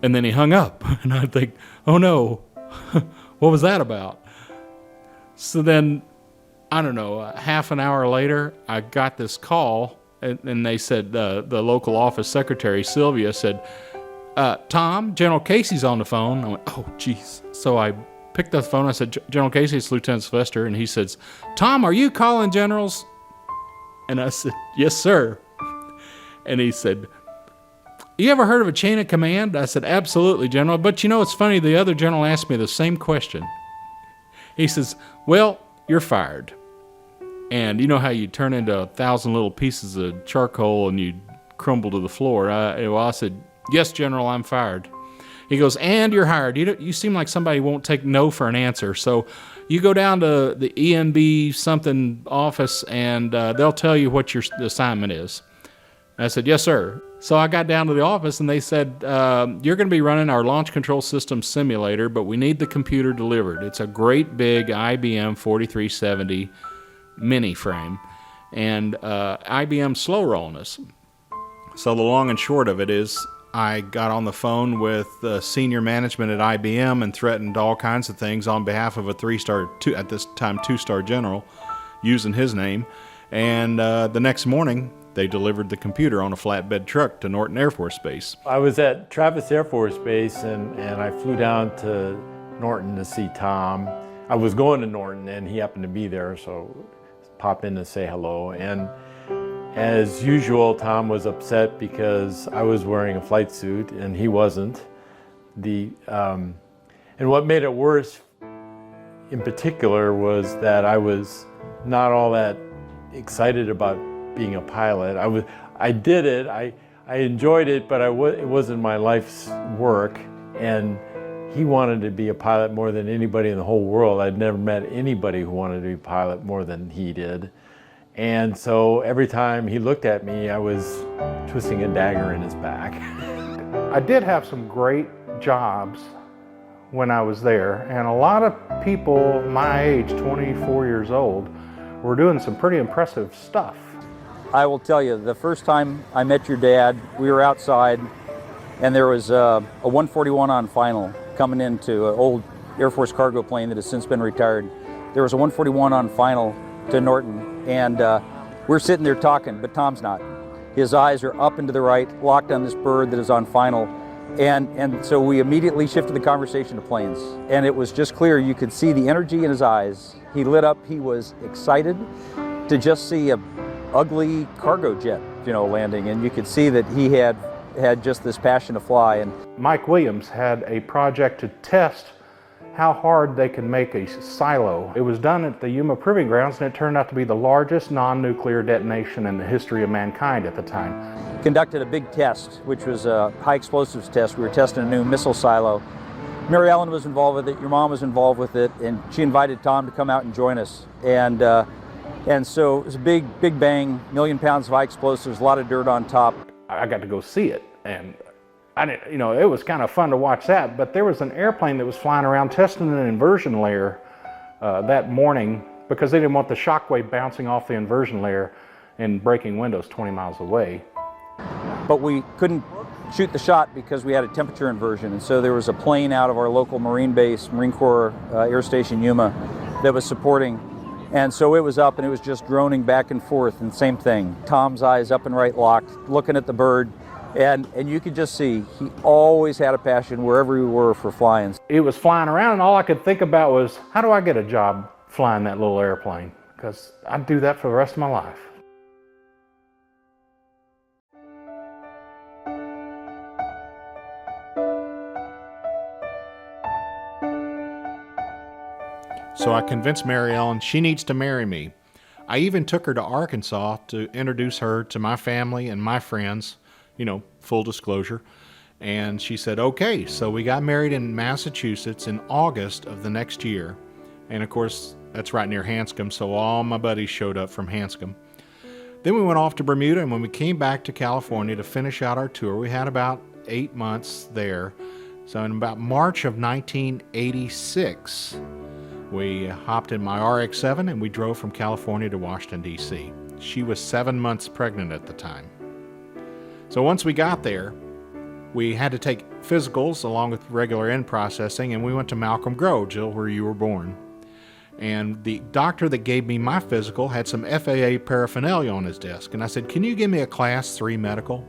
And then he hung up. And I think, oh no, what was that about? So then, I don't know, half an hour later, I got this call, and they said, the local office secretary, Sylvia, said, Tom, General Casey's on the phone. I went, oh, geez. So I picked up the phone. I said, General Casey, it's Lieutenant Sylvester. And he says, Tom, are you calling generals? And I said, yes, sir. And he said, you ever heard of a chain of command? I said, absolutely, General. But you know, it's funny. The other general asked me the same question. He says, well, you're fired. And you know how you turn into 1,000 little pieces of charcoal and you crumble to the floor? I said, yes, General, I'm fired. He goes, and you're hired. You seem like somebody who won't take no for an answer. So you go down to the EMB something office and they'll tell you what your assignment is. I said, yes, sir. So I got down to the office and they said, you're going to be running our launch control system simulator, but we need the computer delivered. It's a great big IBM 4370 mini frame, and IBM slow rolling us. So the long and short of it is I got on the phone with senior management at IBM and threatened all kinds of things on behalf of a at this time, 2-star general, using his name. And the next morning, they delivered the computer on a flatbed truck to Norton Air Force Base.
I was at Travis Air Force Base and I flew down to Norton to see Tom. I was going to Norton and he happened to be there, so pop in to say hello. And as usual, Tom was upset because I was wearing a flight suit and he wasn't. And what made it worse in particular was that I was not all that excited about being a pilot. I did it, I enjoyed it, but it wasn't my life's work. And he wanted to be a pilot more than anybody in the whole world. I'd never met anybody who wanted to be a pilot more than he did. And so every time he looked at me, I was twisting a dagger in his back.
I did have some great jobs when I was there, and a lot of people my age, 24 years old, were doing some pretty impressive stuff.
I will tell you, the first time I met your dad, we were outside and there was a 141 on final coming into an old Air Force cargo plane that has since been retired. There was a 141 on final to Norton and we're sitting there talking, but Tom's not. His eyes are up and to the right, locked on this bird that is on final. And so we immediately shifted the conversation to planes. And it was just clear, you could see the energy in his eyes. He lit up, he was excited to just see a ugly cargo jet, landing, and you could see that he had just this passion to fly. And
Mike Williams had a project to test how hard they can make a silo. It was done at the Yuma Proving Grounds, and it turned out to be the largest non-nuclear detonation in the history of mankind at the time.
Conducted a big test, which was a high explosives test. We were testing a new missile silo. Mary Ellen was involved with it, your mom was involved with it, and she invited Tom to come out and join us. And so it was a big bang, 1,000,000 pounds of high explosives, a lot of dirt on top.
I got to go see it, and I didn't, it was kind of fun to watch that, but there was an airplane that was flying around testing an inversion layer that morning because they didn't want the shockwave bouncing off the inversion layer and breaking windows 20 miles away.
But we couldn't shoot the shot because we had a temperature inversion, and so there was a plane out of our local Marine base, Marine Corps Air Station Yuma, that was supporting. And so it was up and it was just droning back and forth, and same thing. Tom's eyes up and right locked, looking at the bird, and you could just see he always had a passion wherever we were for flying.
It was flying around and all I could think about was, how do I get a job flying that little airplane? Because I'd do that for the rest of my life. So I convinced Mary Ellen she needs to marry me. I even took her to Arkansas to introduce her to my family and my friends, full disclosure. And she said, okay. So we got married in Massachusetts in August of the next year. And of course, that's right near Hanscom, so all my buddies showed up from Hanscom. Then we went off to Bermuda, and when we came back to California to finish out our tour, we had about 8 months there. So in about March of 1986, we hopped in my RX-7 and we drove from California to Washington, D.C. She was 7 months pregnant at the time. So once we got there, we had to take physicals along with regular end processing, and we went to Malcolm Grove, Jill, where you were born. And the doctor that gave me my physical had some FAA paraphernalia on his desk. And I said, can you give me a Class 3 medical?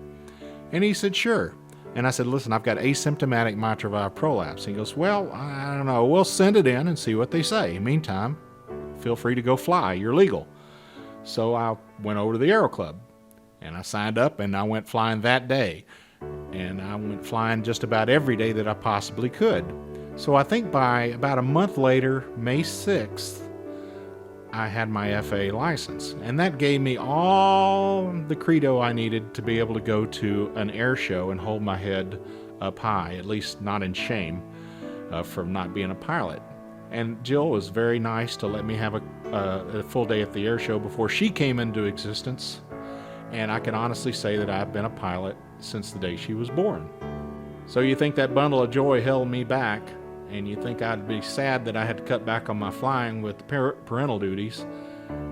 And he said, sure. And I said, listen, I've got asymptomatic mitral valve prolapse. He goes, well, I don't know. We'll send it in and see what they say. Meantime, feel free to go fly. You're legal. So I went over to the Aero Club and I signed up and I went flying that day. And I went flying just about every day that I possibly could. So I think by about a month later, May 6th, I had my FAA license, and that gave me all the credo I needed to be able to go to an air show and hold my head up high, at least not in shame from not being a pilot. And Jill was very nice to let me have a full day at the air show before she came into existence, and I can honestly say that I've been a pilot since the day she was born. So you think that bundle of joy held me back, and you think I'd be sad that I had to cut back on my flying with parental duties,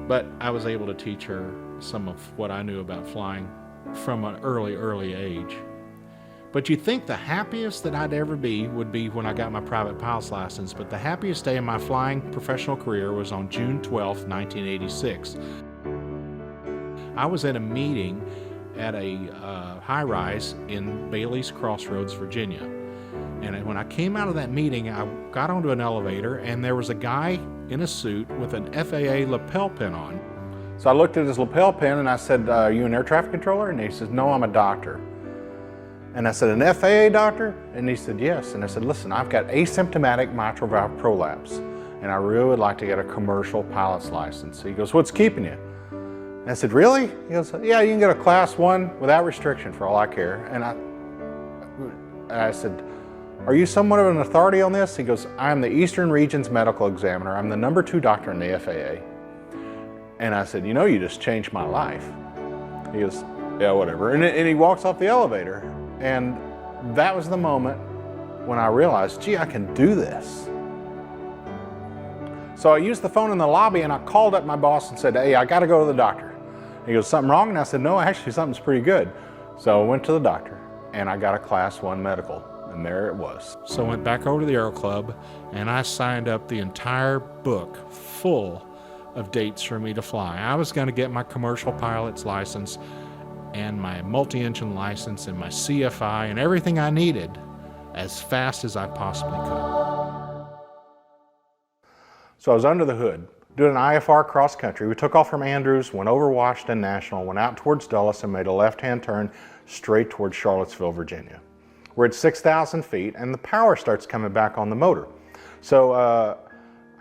but I was able to teach her some of what I knew about flying from an early age. But you think the happiest that I'd ever be would be when I got my private pilot's license, but the happiest day in my flying professional career was on June 12, 1986. I was at a meeting at a high-rise in Bailey's Crossroads, Virginia. And when I came out of that meeting, I got onto an elevator, and there was a guy in a suit with an FAA lapel pin on. So I looked at his lapel pin, and I said, are you an air traffic controller? And he says, no, I'm a doctor. And I said, an FAA doctor? And he said, yes. And I said, listen, I've got asymptomatic mitral valve prolapse, and I really would like to get a commercial pilot's license. He goes, what's keeping you? And I said, really? He goes, yeah, you can get a class 1 without restriction for all I care. And I said, are you somewhat of an authority on this? He goes, I'm the Eastern Region's medical examiner. I'm the number 2 doctor in the FAA. And I said, you know, you just changed my life. He goes, yeah, whatever. And he walks off the elevator. And that was the moment when I realized, gee, I can do this. So I used the phone in the lobby and I called up my boss and said, hey, I got to go to the doctor. He goes, something wrong? And I said, no, actually something's pretty good. So I went to the doctor and I got a class 1 medical. And there it was. So I went back over to the Aero Club and I signed up the entire book full of dates for me to fly. I was going to get my commercial pilot's license and my multi-engine license and my CFI and everything I needed as fast as I possibly could. So I was under the hood doing an IFR cross country. We took off from Andrews, went over Washington National, went out towards Dulles and made a left-hand turn straight towards Charlottesville, Virginia. We're at 6,000 feet and the power starts coming back on the motor. So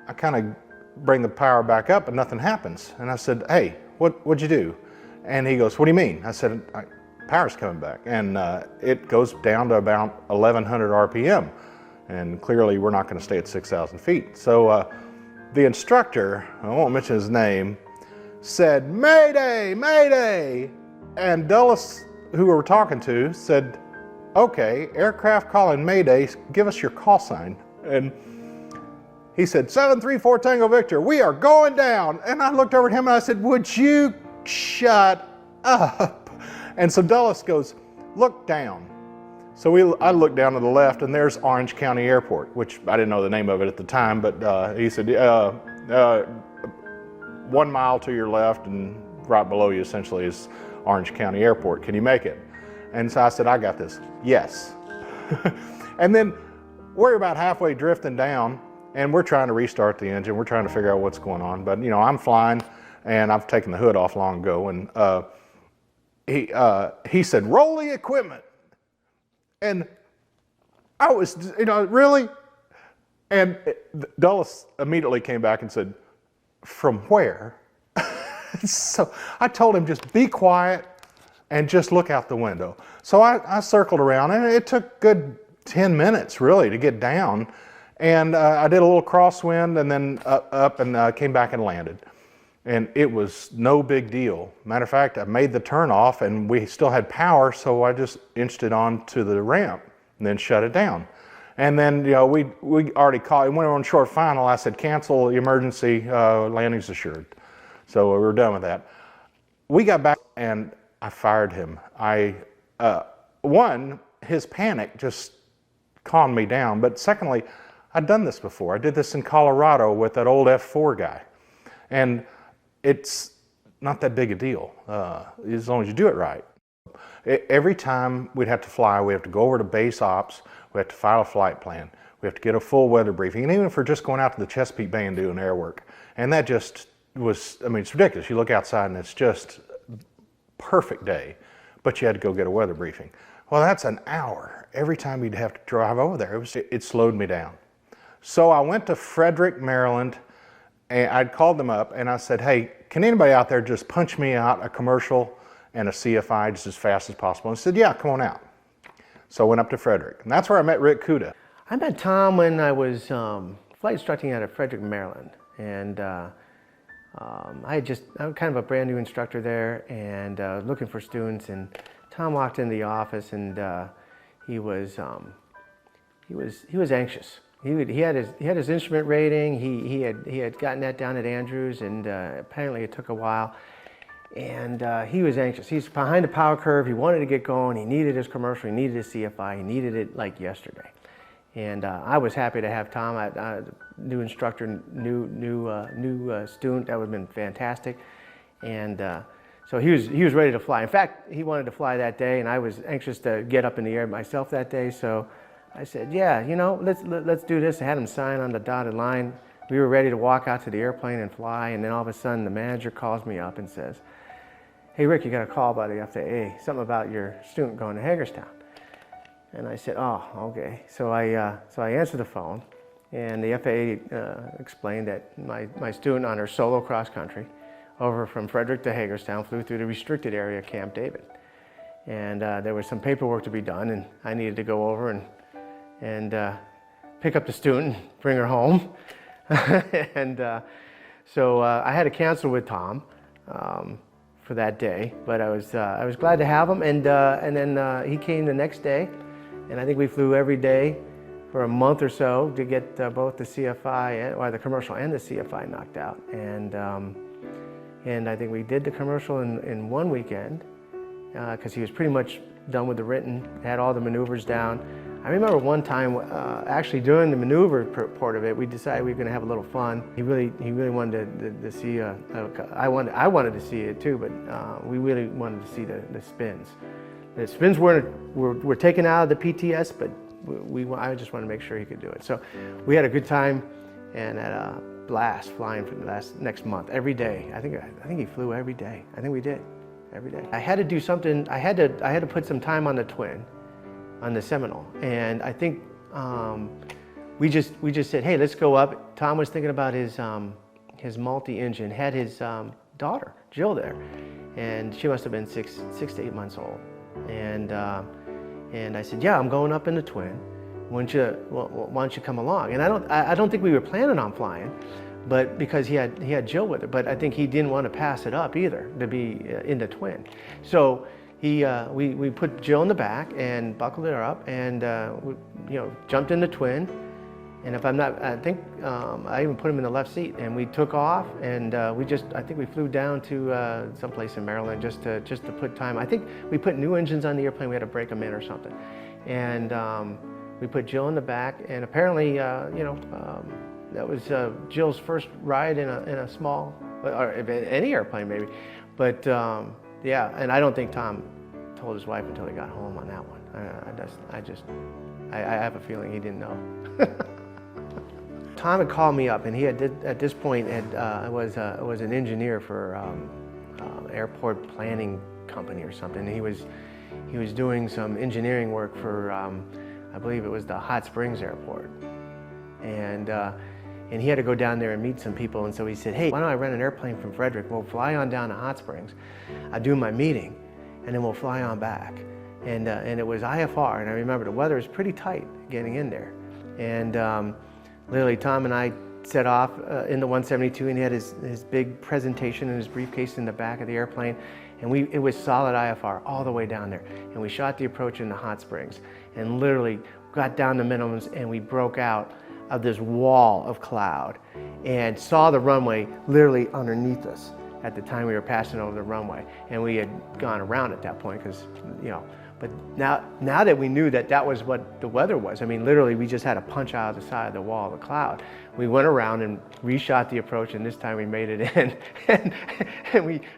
I kind of bring the power back up, but nothing happens. And I said, hey, what'd you do? And he goes, what do you mean? I said, power's coming back. And it goes down to about 1,100 RPM. And clearly we're not going to stay at 6,000 feet. So the instructor, I won't mention his name, said, Mayday, Mayday. And Dulles, who we were talking to, said, okay, aircraft calling Mayday, give us your call sign. And he said, 734 Tango Victor, we are going down. And I looked over at him and I said, would you shut up? And so Dulles goes, look down. So I looked down to the left and there's Orange County Airport, which I didn't know the name of it at the time, but he said, 1 mile to your left and right below you essentially is Orange County Airport. Can you make it? And so I said, I got this. Yes. And then we're about halfway drifting down and we're trying to restart the engine. We're trying to figure out what's going on. But, you know, I'm flying and I've taken the hood off long ago. And he said, roll the equipment. And I was, you know, really? And Dulles immediately came back and said, from where? So I told him, just be quiet and just look out the window. So I circled around and it took good 10 minutes really to get down. And I did a little crosswind and then up and came back and landed. And it was no big deal. Matter of fact, I made the turn off and we still had power, so I just inched it onto the ramp and then shut it down. And then, you know, we already called, when we were on short final, I said, cancel the emergency, landing's assured. So we were done with that. We got back and I fired him. One, his panic just calmed me down, but secondly, I'd done this before. I did this in Colorado with that old F4 guy. And it's not that big a deal, as long as you do it right. Every time we'd have to fly, we have to go over to base ops, we have to file a flight plan, we have to get a full weather briefing, and even if we're just going out to the Chesapeake Bay and doing air work. And that just was, I mean, it's ridiculous. You look outside and it's just perfect day, but you had to go get a weather briefing. Well, that's an hour every time you'd have to drive over there. It slowed me down. So I went to Frederick, Maryland, and I'd called them up and I said, hey, can anybody out there just punch me out a commercial and a CFI just as fast as possible? And he said, yeah, come on out. So I went up to Frederick, and that's where I met Rick Kuda.
I met Tom when I was flight instructing out of Frederick, Maryland, and I'm kind of a brand new instructor there, and looking for students. And Tom walked in the office, and he was anxious. He had his instrument rating. He had gotten that down at Andrews, and apparently it took a while. And he was anxious. He's behind the power curve. He wanted to get going. He needed his commercial. He needed his CFI. He needed it like yesterday. And I was happy to have Tom, new instructor, new student. That would have been fantastic. And so he was ready to fly. In fact, he wanted to fly that day, and I was anxious to get up in the air myself that day. So I said, yeah, you know, let's do this. I had him sign on the dotted line. We were ready to walk out to the airplane and fly. And then all of a sudden, the manager calls me up and says, hey, Rick, you got a call by the FAA, something about your student going to Hagerstown. And I said, oh, okay. So I answered the phone, and the FAA explained that my student on her solo cross country over from Frederick to Hagerstown flew through the restricted area of Camp David. And there was some paperwork to be done, and I needed to go over and pick up the student, bring her home. And so I had to cancel with Tom for that day, but I was glad to have him. And then he came the next day, and I think we flew every day for a month or so to get both the CFI or the commercial and the CFI knocked out. And I think we did the commercial in one weekend because he was pretty much done with the written, had all the maneuvers down. I remember one time, actually during the maneuver part of it, we decided we were going to have a little fun. He really wanted to see. I wanted to see it too, but we really wanted to see the spins. The spins were taken out of the PTS, but I just wanted to make sure he could do it. So we had a good time and had a blast flying for the next month, every day. I think he flew every day. I think we did every day. I had to do something. I had to put some time on the twin, on the Seminole, and I think we just said, hey, let's go up. Tom was thinking about his multi-engine, had his daughter Jill there, and she must have been six to 8 months old, and I said, yeah, I'm going up in the twin. Why don't you come along? And I don't think we were planning on flying, but because he had Jill with her, but I think he didn't want to pass it up either to be in the twin, so. We put Jill in the back and buckled her up, and we jumped in the twin. And if I'm not, I think I even put him in the left seat, and we took off. And I think we flew down to someplace in Maryland just to put time. I think we put new engines on the airplane. We had to break them in or something. And we put Jill in the back, and apparently, that was Jill's first ride in a small, or any airplane maybe, but. Yeah, and I don't think Tom told his wife until he got home on that one. I have a feeling he didn't know. Tom had called me up, and he at this point was an engineer for airport planning company or something. He was doing some engineering work for I believe it was the Hot Springs Airport, and he had to go down there and meet some people, and so he said, hey, why don't I rent an airplane from Frederick? We'll fly on down to Hot Springs. I'll do my meeting, and then we'll fly on back. And it was IFR, and I remember the weather was pretty tight getting in there. And literally Tom and I set off in the 172, and he had his big presentation in his briefcase in the back of the airplane, and it was solid IFR all the way down there. And we shot the approach into Hot Springs, and literally got down to minimums, and we broke out of this wall of cloud and saw the runway literally underneath us at the time we were passing over the runway. And we had gone around at that point because, but now that we knew that was what the weather was, I mean, literally we just had to punch out of the side of the wall of the cloud. We went around and reshot the approach, and this time we made it in. and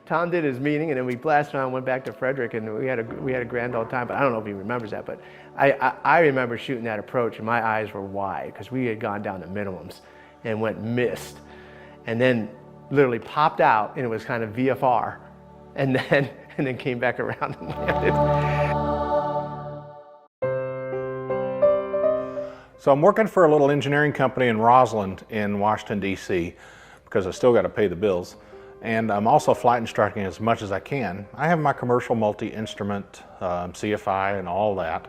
Tom did his meeting, and then we blasted around, went back to Frederick, and we had a grand old time. But I don't know if he remembers that, but I remember shooting that approach, and my eyes were wide because we had gone down to minimums and went missed, and then literally popped out, and it was kind of VFR, and then came back around and landed.
So I'm working for a little engineering company in Roslyn in Washington, D.C. because I still got to pay the bills. And I'm also flight instructing as much as I can. I have my commercial multi-instrument, CFI and all that.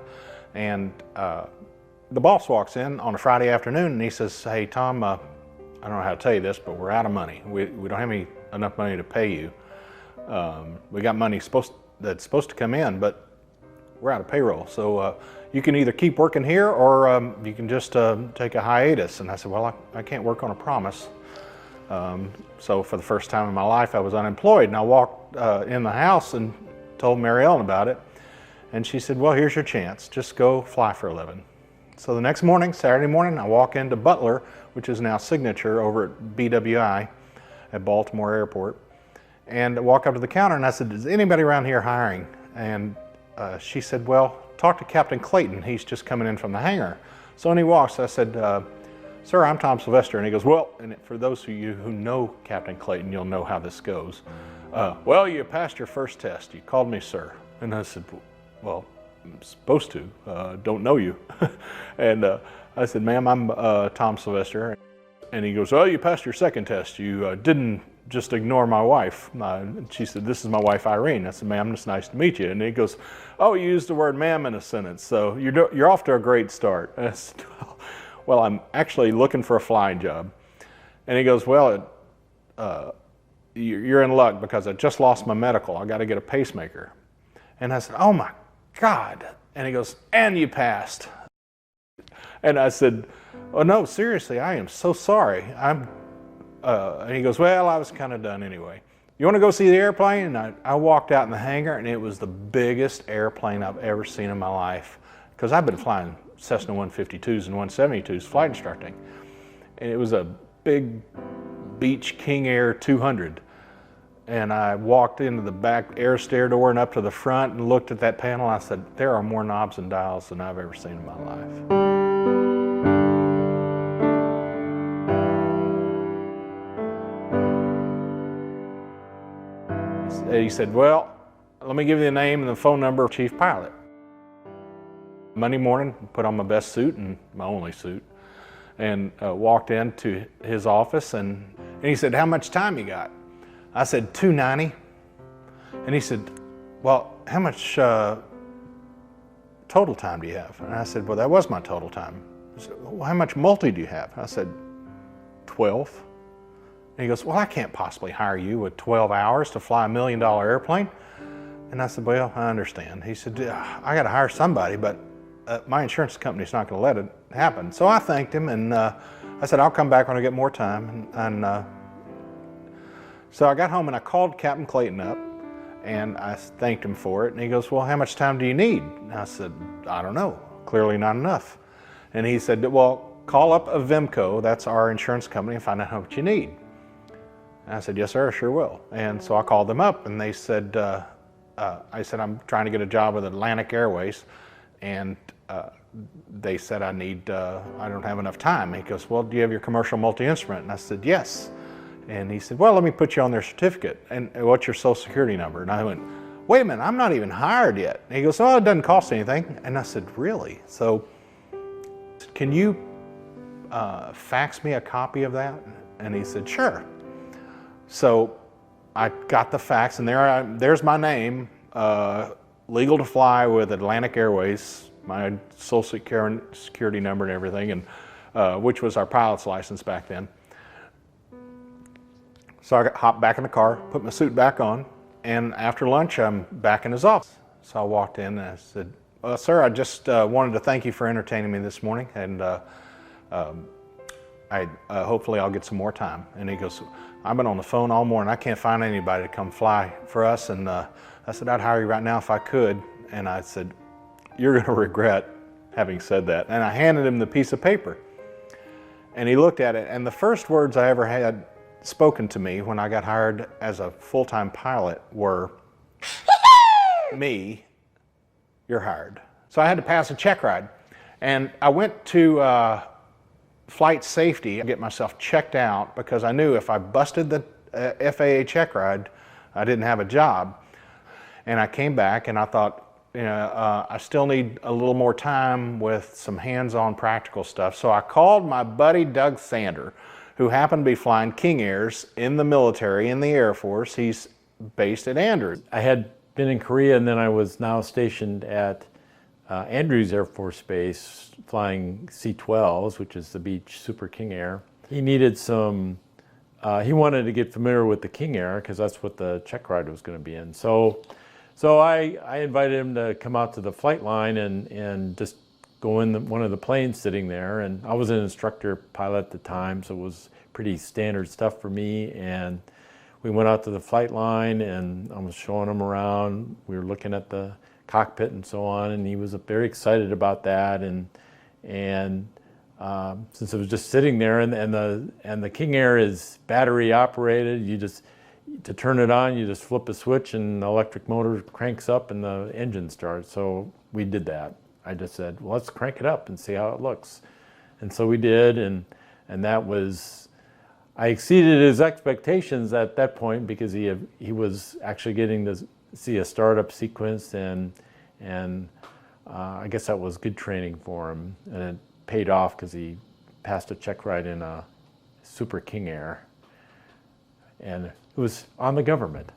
And the boss walks in on a Friday afternoon and he says, "Hey, Tom, I don't know how to tell you this, but we're out of money. We don't have enough money to pay you. We got money that's supposed to come in, but we're out of payroll. So you can either keep working here or you can just take a hiatus." And I said, "Well, I can't work on a promise." So for the first time in my life, I was unemployed. And I walked in the house and told Mary Ellen about it. And she said, "Well, here's your chance. Just go fly for a living." So the next morning, Saturday morning, I walk into Butler, which is now Signature over at BWI at Baltimore Airport. And I walk up to the counter and I said, "Is anybody around here hiring?" And she said, "Well, talk to Captain Clayton. He's just coming in from the hangar." So when he walks, I said, "Sir, I'm Tom Sylvester." And he goes, "Well," and for those of you who know Captain Clayton, you'll know how this goes. "Well, you passed your first test. You called me sir." And I said, "Well, I'm supposed to. Don't know you." And I said, "Ma'am, I'm Tom Sylvester." And he goes, "Well, you passed your second test. You didn't just ignore my wife." She said, "This is my wife, Irene." I said, "Ma'am, it's nice to meet you." And he goes, "Oh, you used the word ma'am in a sentence, so you're off to a great start." And I said, "Well, I'm actually looking for a flying job." And he goes, "Well, you're in luck because I just lost my medical. I got to get a pacemaker." And I said, "Oh my God." And he goes, "And you passed." And I said, "Oh no, seriously, I am so sorry. And he goes, "Well, I was kind of done anyway. You want to go see the airplane?" And I walked out in the hangar, and it was the biggest airplane I've ever seen in my life, because I've been flying Cessna 152s and 172s flight instructing. And it was a big Beech King Air 200. And I walked into the back air stair door and up to the front and looked at that panel. I said, "There are more knobs and dials than I've ever seen in my life." He said, "Well, let me give you the name and the phone number of Chief Pilot." Monday morning, put on my best suit and my only suit, and walked into his office, and he said, "How much time you got?" I said, 290. And he said, "Well, how much total time do you have?" And I said, "Well, that was my total time." He said, "Well, how much multi do you have?" I said, 12. And he goes, "Well, I can't possibly hire you with 12 hours to fly $1 million airplane." And I said, "Well, I understand." He said, "I got to hire somebody, but my insurance company's not going to let it happen." So I thanked him, and I said, "I'll come back when I get more time." So I got home and I called Captain Clayton up and I thanked him for it. And he goes, "Well, how much time do you need?" And I said, "I don't know, clearly not enough." And he said, "Well, call up Avimco, that's our insurance company, and find out how much you need." And I said, "Yes, sir, I sure will." And so I called them up and they said, I said, "I'm trying to get a job with Atlantic Airways." And they said, I don't have enough time. He goes, "Well, do you have your commercial multi-instrument?" And I said, "Yes." And he said, "Well, let me put you on their certificate. And what's your social security number?" And I went, "Wait a minute, I'm not even hired yet." And he goes, "Oh, it doesn't cost anything." And I said, "Really?" So, "Can you fax me a copy of that?" And he said, "Sure." So I got the fax, and there's my name, legal to fly with Atlantic Airways, my social security number and everything, and which was our pilot's license back then. So I hopped back in the car, put my suit back on, and after lunch, I'm back in his office. So I walked in and I said, "Well, sir, I just wanted to thank you for entertaining me this morning, and hopefully I'll get some more time." And he goes, "I've been on the phone all morning. I can't find anybody to come fly for us." And I said, "I'd hire you right now if I could." And I said, "You're going to regret having said that." And I handed him the piece of paper.
And he looked at it, and the first words I ever had spoken to me when I got hired as a full-time pilot were, me, you're hired. So I had to pass a check ride. And I went to flight safety to get myself checked out because I knew if I busted the FAA check ride, I didn't have a job. And I came back and I thought, I still need a little more time with some hands-on practical stuff. So I called my buddy Doug Sander, who happened to be flying King Airs in the military, in the Air Force. He's based at Andrews.
I had been in Korea, and then I was now stationed at Andrews Air Force Base flying C-12s, which is the Beech Super King Air. He needed some, he wanted to get familiar with the King Air because that's what the check ride was going to be in. So I invited him to come out to the flight line and just go in one of the planes sitting there. And I was an instructor pilot at the time, so it was pretty standard stuff for me. And we went out to the flight line and I was showing him around. We were looking at the cockpit and so on, and he was very excited about that. And since it was just sitting there, and the King Air is battery operated, to turn it on, you just flip a switch and the electric motor cranks up and the engine starts. So we did that. I just said, well, let's crank it up and see how it looks. And so we did, and that was, I exceeded his expectations at that point because he was actually getting to see a startup sequence, and I guess that was good training for him, and it paid off because he passed a check ride in a Super King Air, and it was on the government.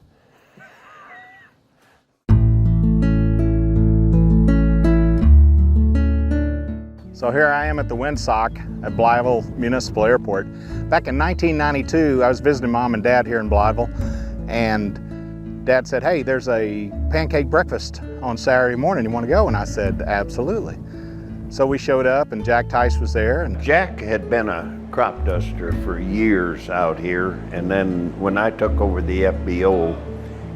So here I am at the windsock at Blytheville Municipal Airport. Back in 1992, I was visiting Mom and Dad here in Blytheville, and Dad said, hey, there's a pancake breakfast on Saturday morning. You want to go? And I said, absolutely. So we showed up, and Jack Tice was there. And
Jack had been a crop duster for years out here, and then when I took over the FBO,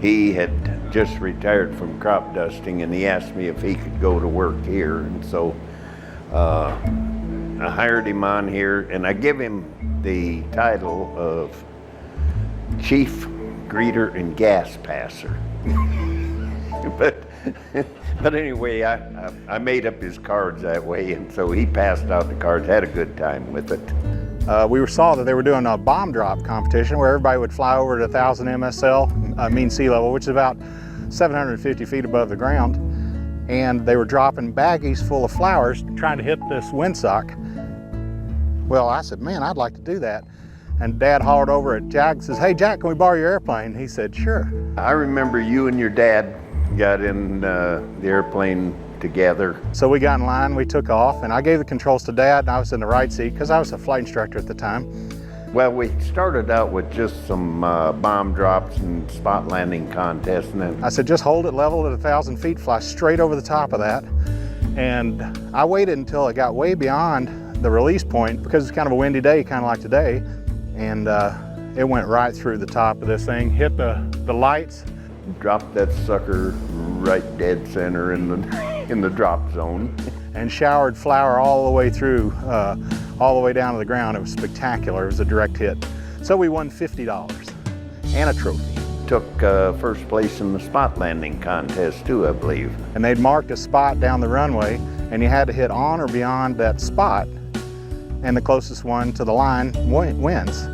he had just retired from crop dusting, and he asked me if he could go to work here. And so I hired him on here, and I give him the title of Chief Greeter and Gas Passer. But anyway, I made up his cards that way, and so he passed out the cards, had a good time with it.
We saw that they were doing a bomb drop competition where everybody would fly over to 1,000 MSL, mean sea level, which is about 750 feet above the ground. And they were dropping baggies full of flowers trying to hit this windsock. Well, I said, man, I'd like to do that. And Dad hollered over at Jack and says, hey, Jack, can we borrow your airplane? He said, sure.
I remember you and your dad got in the airplane together.
So we got in line, we took off, and I gave the controls to Dad, and I was in the right seat because I was a flight instructor at the time.
Well, we started out with just some bomb drops and spot landing contests, and then
I said, just hold it level at 1,000 feet, fly straight over the top of that. And I waited until it got way beyond the release point because it's kind of a windy day, kind of like today. And it went right through the top of this thing, hit the lights.
Dropped that sucker right dead center in the drop zone.
And showered flour all the way through, all the way down to the ground. It was spectacular. It was a direct hit. So we won $50 and a trophy.
Took first place in the spot landing contest too, I believe.
And they'd marked a spot down the runway, and you had to hit on or beyond that spot, and the closest one to the line wins.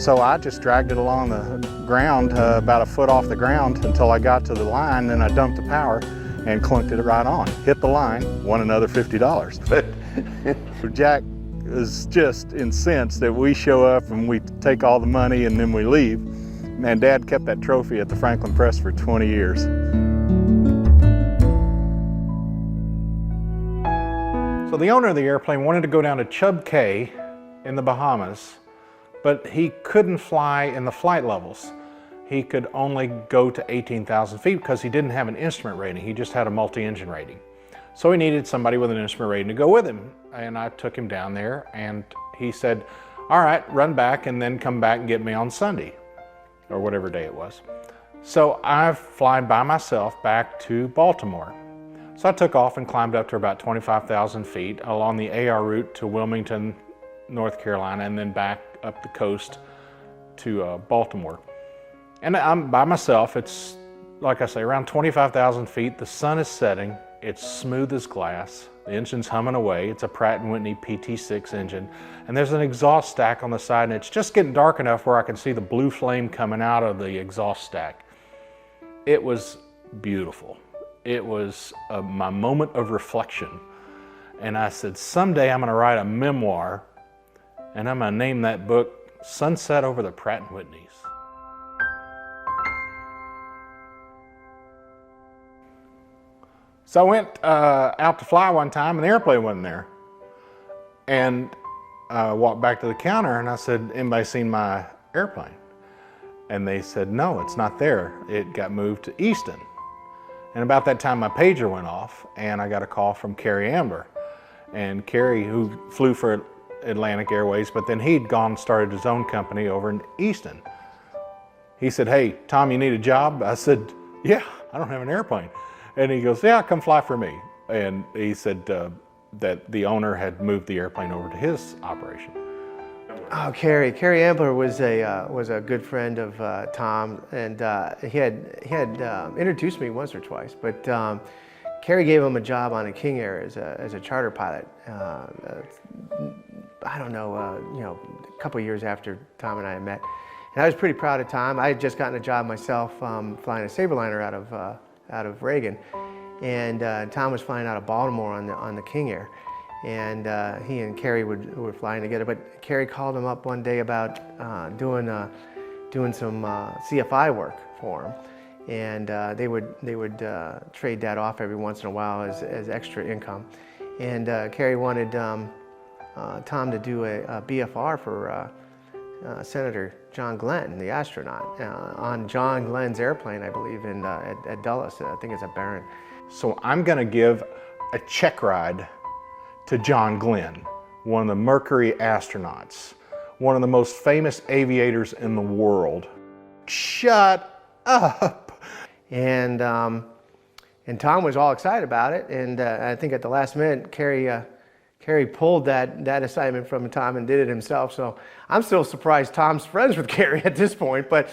So I just dragged it along the ground, about a foot off the ground until I got to the line, then I dumped the power and clunked it right on. Hit the line, won another $50. But Jack is just incensed that we show up and we take all the money and then we leave. And Dad kept that trophy at the Franklin Press for 20 years. So the owner of the airplane wanted to go down to Chub Cay in the Bahamas, but he couldn't fly in the flight levels. He could only go to 18,000 feet because he didn't have an instrument rating. He just had a multi-engine rating. So he needed somebody with an instrument rating to go with him. And I took him down there, and he said, all right, run back and then come back and get me on Sunday, or whatever day it was. So I fly by myself back to Baltimore. So I took off and climbed up to about 25,000 feet along the AR route to Wilmington,
North Carolina, and then back up the coast to Baltimore. And I'm by myself. It's, like I say, around 25,000 feet. The sun is setting. It's smooth as glass. The engine's humming away. It's a Pratt & Whitney PT6 engine. And there's an exhaust stack on the side, and it's just getting dark enough where I can see the blue flame coming out of the exhaust stack. It was beautiful. It was my moment of reflection. And I said, someday I'm going to write a memoir, and I'm going to name that book Sunset Over the Pratt & Whitneys. So I went out to fly one time, and the airplane wasn't there. And I walked back to the counter, and I said, anybody seen my airplane? And they said, no, it's not there. It got moved to Easton. And about that time, my pager went off, and I got a call from Kerry Amber. And Kerry, who flew for Atlantic Airways, but then he'd gone and started his own company over in Easton. He said, hey, Tom, you need a job? I said, yeah, I don't have an airplane. And he goes, yeah, come fly for me. And he said that the owner had moved the airplane over to his operation.
Oh, Kerry Ambler was a good friend of Tom, and he had introduced me once or twice. But Kerry gave him a job on a King Air as a charter pilot. I don't know, a couple years after Tom and I had met, and I was pretty proud of Tom. I had just gotten a job myself flying a Saberliner out of Reagan, and Tom was flying out of Baltimore on the King Air. And he and Kerry were flying together. But Kerry called him up one day about doing some CFI work for him, and they would trade that off every once in a while as extra income. And Kerry wanted Tom to do a BFR for Senator John Glenn, the astronaut, on John Glenn's airplane, I believe, at Dulles. I think it's a Baron.
So I'm going to give a check ride to John Glenn, one of the Mercury astronauts, one of the most famous aviators in the world. Shut up!
And Tom was all excited about it, and I think at the last minute, Kerry pulled that assignment from Tom and did it himself. So I'm still surprised Tom's friends with Kerry at this point, but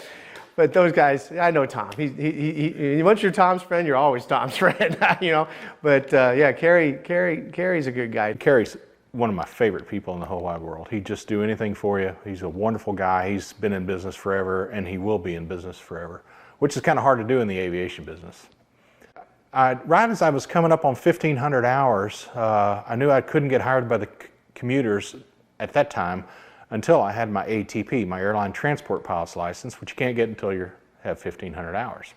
those guys, I know Tom. He once you're Tom's friend, you're always Tom's friend, you know. But yeah, Kerry's a good guy.
Kerry's one of my favorite people in the whole wide world. He'd just do anything for you. He's a wonderful guy. He's been in business forever, and he will be in business forever, which is kind of hard to do in the aviation business. Right as I was coming up on 1,500 hours, I knew I couldn't get hired by the commuters at that time until I had my ATP, my Airline Transport Pilot's License, which you can't get until you have 1,500 hours.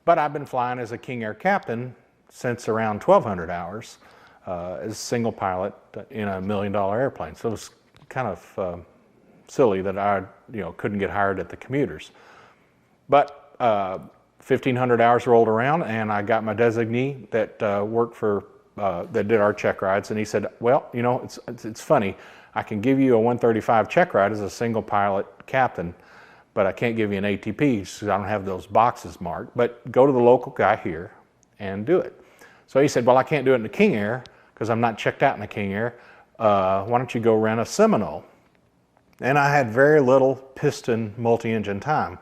But I've been flying as a King Air captain since around 1,200 hours as a single pilot in a $1 million airplane. So it was kind of silly that I couldn't get hired at the commuters. But 1,500 hours rolled around, and I got my designee that worked for, that did our check rides, and he said, well, it's funny. I can give you a 135 check ride as a single pilot captain, but I can't give you an ATP because I don't have those boxes marked. But go to the local guy here and do it. So he said, well, I can't do it in the King Air because I'm not checked out in the King Air. Why don't you go rent a Seminole? And I had very little piston multi-engine time.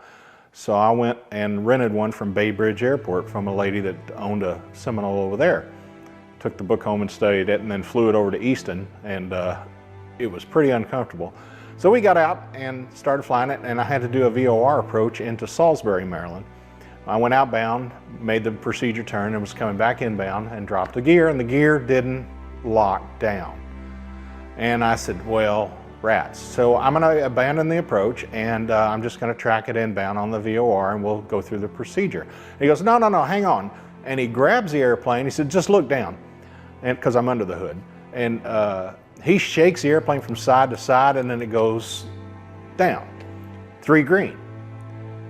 So I went and rented one from Bay Bridge Airport from a lady that owned a Seminole over there. Took the book home and studied it, and then flew it over to Easton, and it was pretty uncomfortable. So we got out and started flying it, and I had to do a VOR approach into Salisbury, Maryland. I went outbound, made the procedure turn, and was coming back inbound and dropped the gear, and the gear didn't lock down. And I said, well, rats. So I'm going to abandon the approach, and I'm just going to track it inbound on the VOR, and we'll go through the procedure. And he goes, no, hang on. And he grabs the airplane. He said, just look down, and because I'm under the hood. And he shakes the airplane from side to side, and then it goes down, 3 green.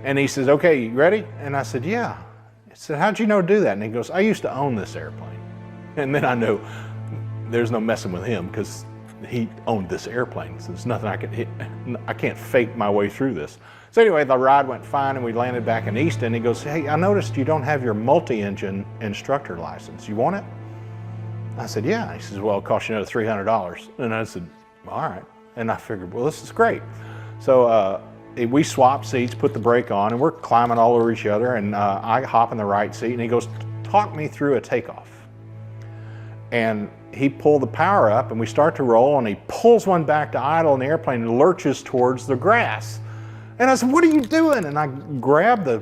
And he says, okay, you ready? And I said, yeah. I said, how'd you know to do that? And he goes, I used to own this airplane. And then I knew there's no messing with him because he owned this airplane. So there's nothing I can't fake my way through this. So anyway, the ride went fine, and we landed back in Easton. He goes, hey, I noticed you don't have your multi-engine instructor license. You want it? I said, yeah. He says, well, it costs you another $300. And I said, All right. And I figured, well, this is great. So we swapped seats, put the brake on, and we're climbing all over each other, and I hop in the right seat, and he goes, talk me through a takeoff. And he pulled the power up, and we start to roll, and he pulls one back to idle, and the airplane lurches towards the grass. And I said, what are you doing? And I grabbed the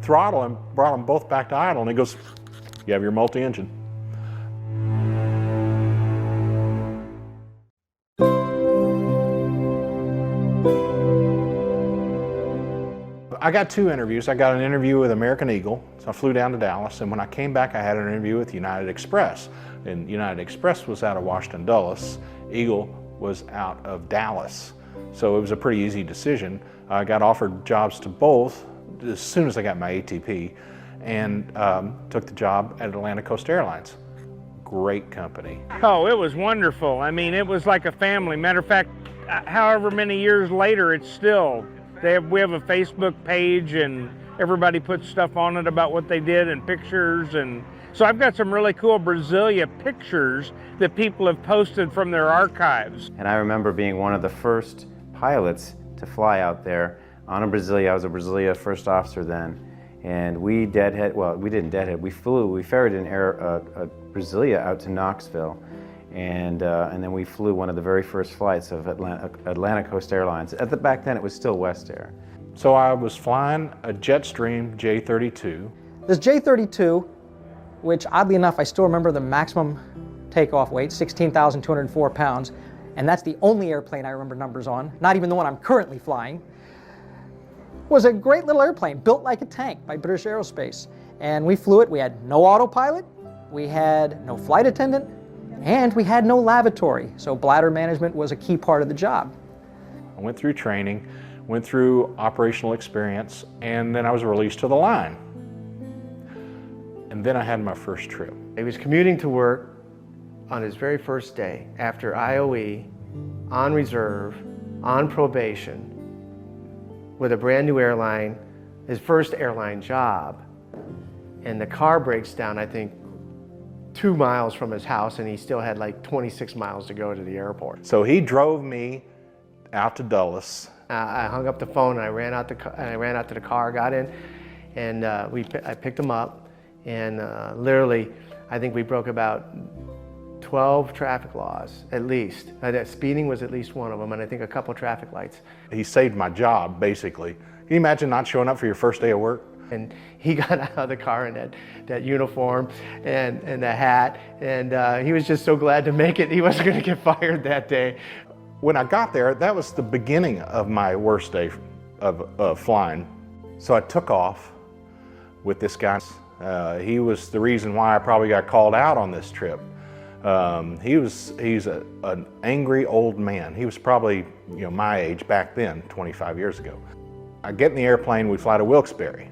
throttle and brought them both back to idle, and he goes, you have your multi-engine. I got 2 interviews. I got an interview with American Eagle, so I flew down to Dallas, and when I came back, I had an interview with United Express. And United Express was out of Washington Dulles. Eagle was out of Dallas. So it was a pretty easy decision. I got offered jobs to both as soon as I got my ATP, and took the job at Atlantic Coast Airlines. Great company.
Oh, it was wonderful. I mean, it was like a family. Matter of fact, however many years later, it's still, we have a Facebook page, and everybody puts stuff on it about what they did and pictures. And so I've got some really cool Brasilia pictures that people have posted from their archives.
And I remember being one of the first pilots to fly out there on a Brasilia. I was a Brasilia first officer then. And we deadhead, well, we didn't deadhead, we ferried an Brasilia out to Knoxville. And then we flew one of the very first flights of Atlantic Coast Airlines. Back then it was still West Air.
So I was flying a Jetstream J32.
This J32, which oddly enough I still remember the maximum takeoff weight, 16,204 pounds, and that's the only airplane I remember numbers on, not even the one I'm currently flying, was a great little airplane built like a tank by British Aerospace. And we flew it. We had no autopilot, we had no flight attendant, and we had no lavatory, so bladder management was a key part of the job.
I went through training, went through operational experience, and then I was released to the line. And then I had my first trip.
He was commuting to work on his very first day after IOE, on reserve, on probation, with a brand new airline, his first airline job. And the car breaks down, I think, 2 miles from his house, and he still had like 26 miles to go to the airport.
So he drove me out to Dulles.
I hung up the phone and I ran out to the car, got in, and I picked him up, and literally, I think we broke about 12 traffic laws, at least. Speeding was at least one of them, and I think a couple traffic lights.
He saved my job, basically. Can you imagine not showing up for your first day of work?
And he got out of the car in that uniform and the hat, and he was just so glad to make it. He wasn't going to get fired that day.
When I got there, that was the beginning of my worst day of flying. So I took off with this guy. He was the reason why I probably got called out on this trip. He's an angry old man. He was probably my age back then, 25 years ago. I get in the airplane, we fly to Wilkes-Barre.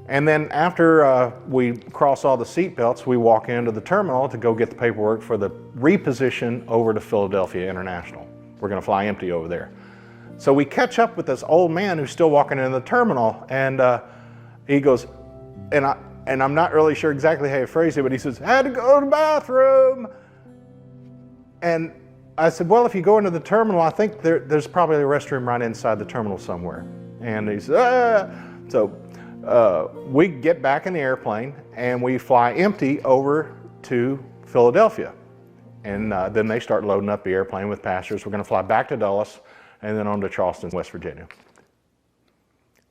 And then after we cross all the seat belts, we walk into the terminal to go get the paperwork for the reposition over to Philadelphia International. We're going to fly empty over there. So we catch up with this old man who's still walking into the terminal, and he goes, and I'm not really sure exactly how he phrased it, but he says, "Had to go to the bathroom." And I said, "Well, if you go into the terminal, I think there's probably a restroom right inside the terminal somewhere." And he said, "Ah." So we get back in the airplane and we fly empty over to Philadelphia. And then they start loading up the airplane with passengers. We're going to fly back to Dulles and then on to Charleston, West Virginia.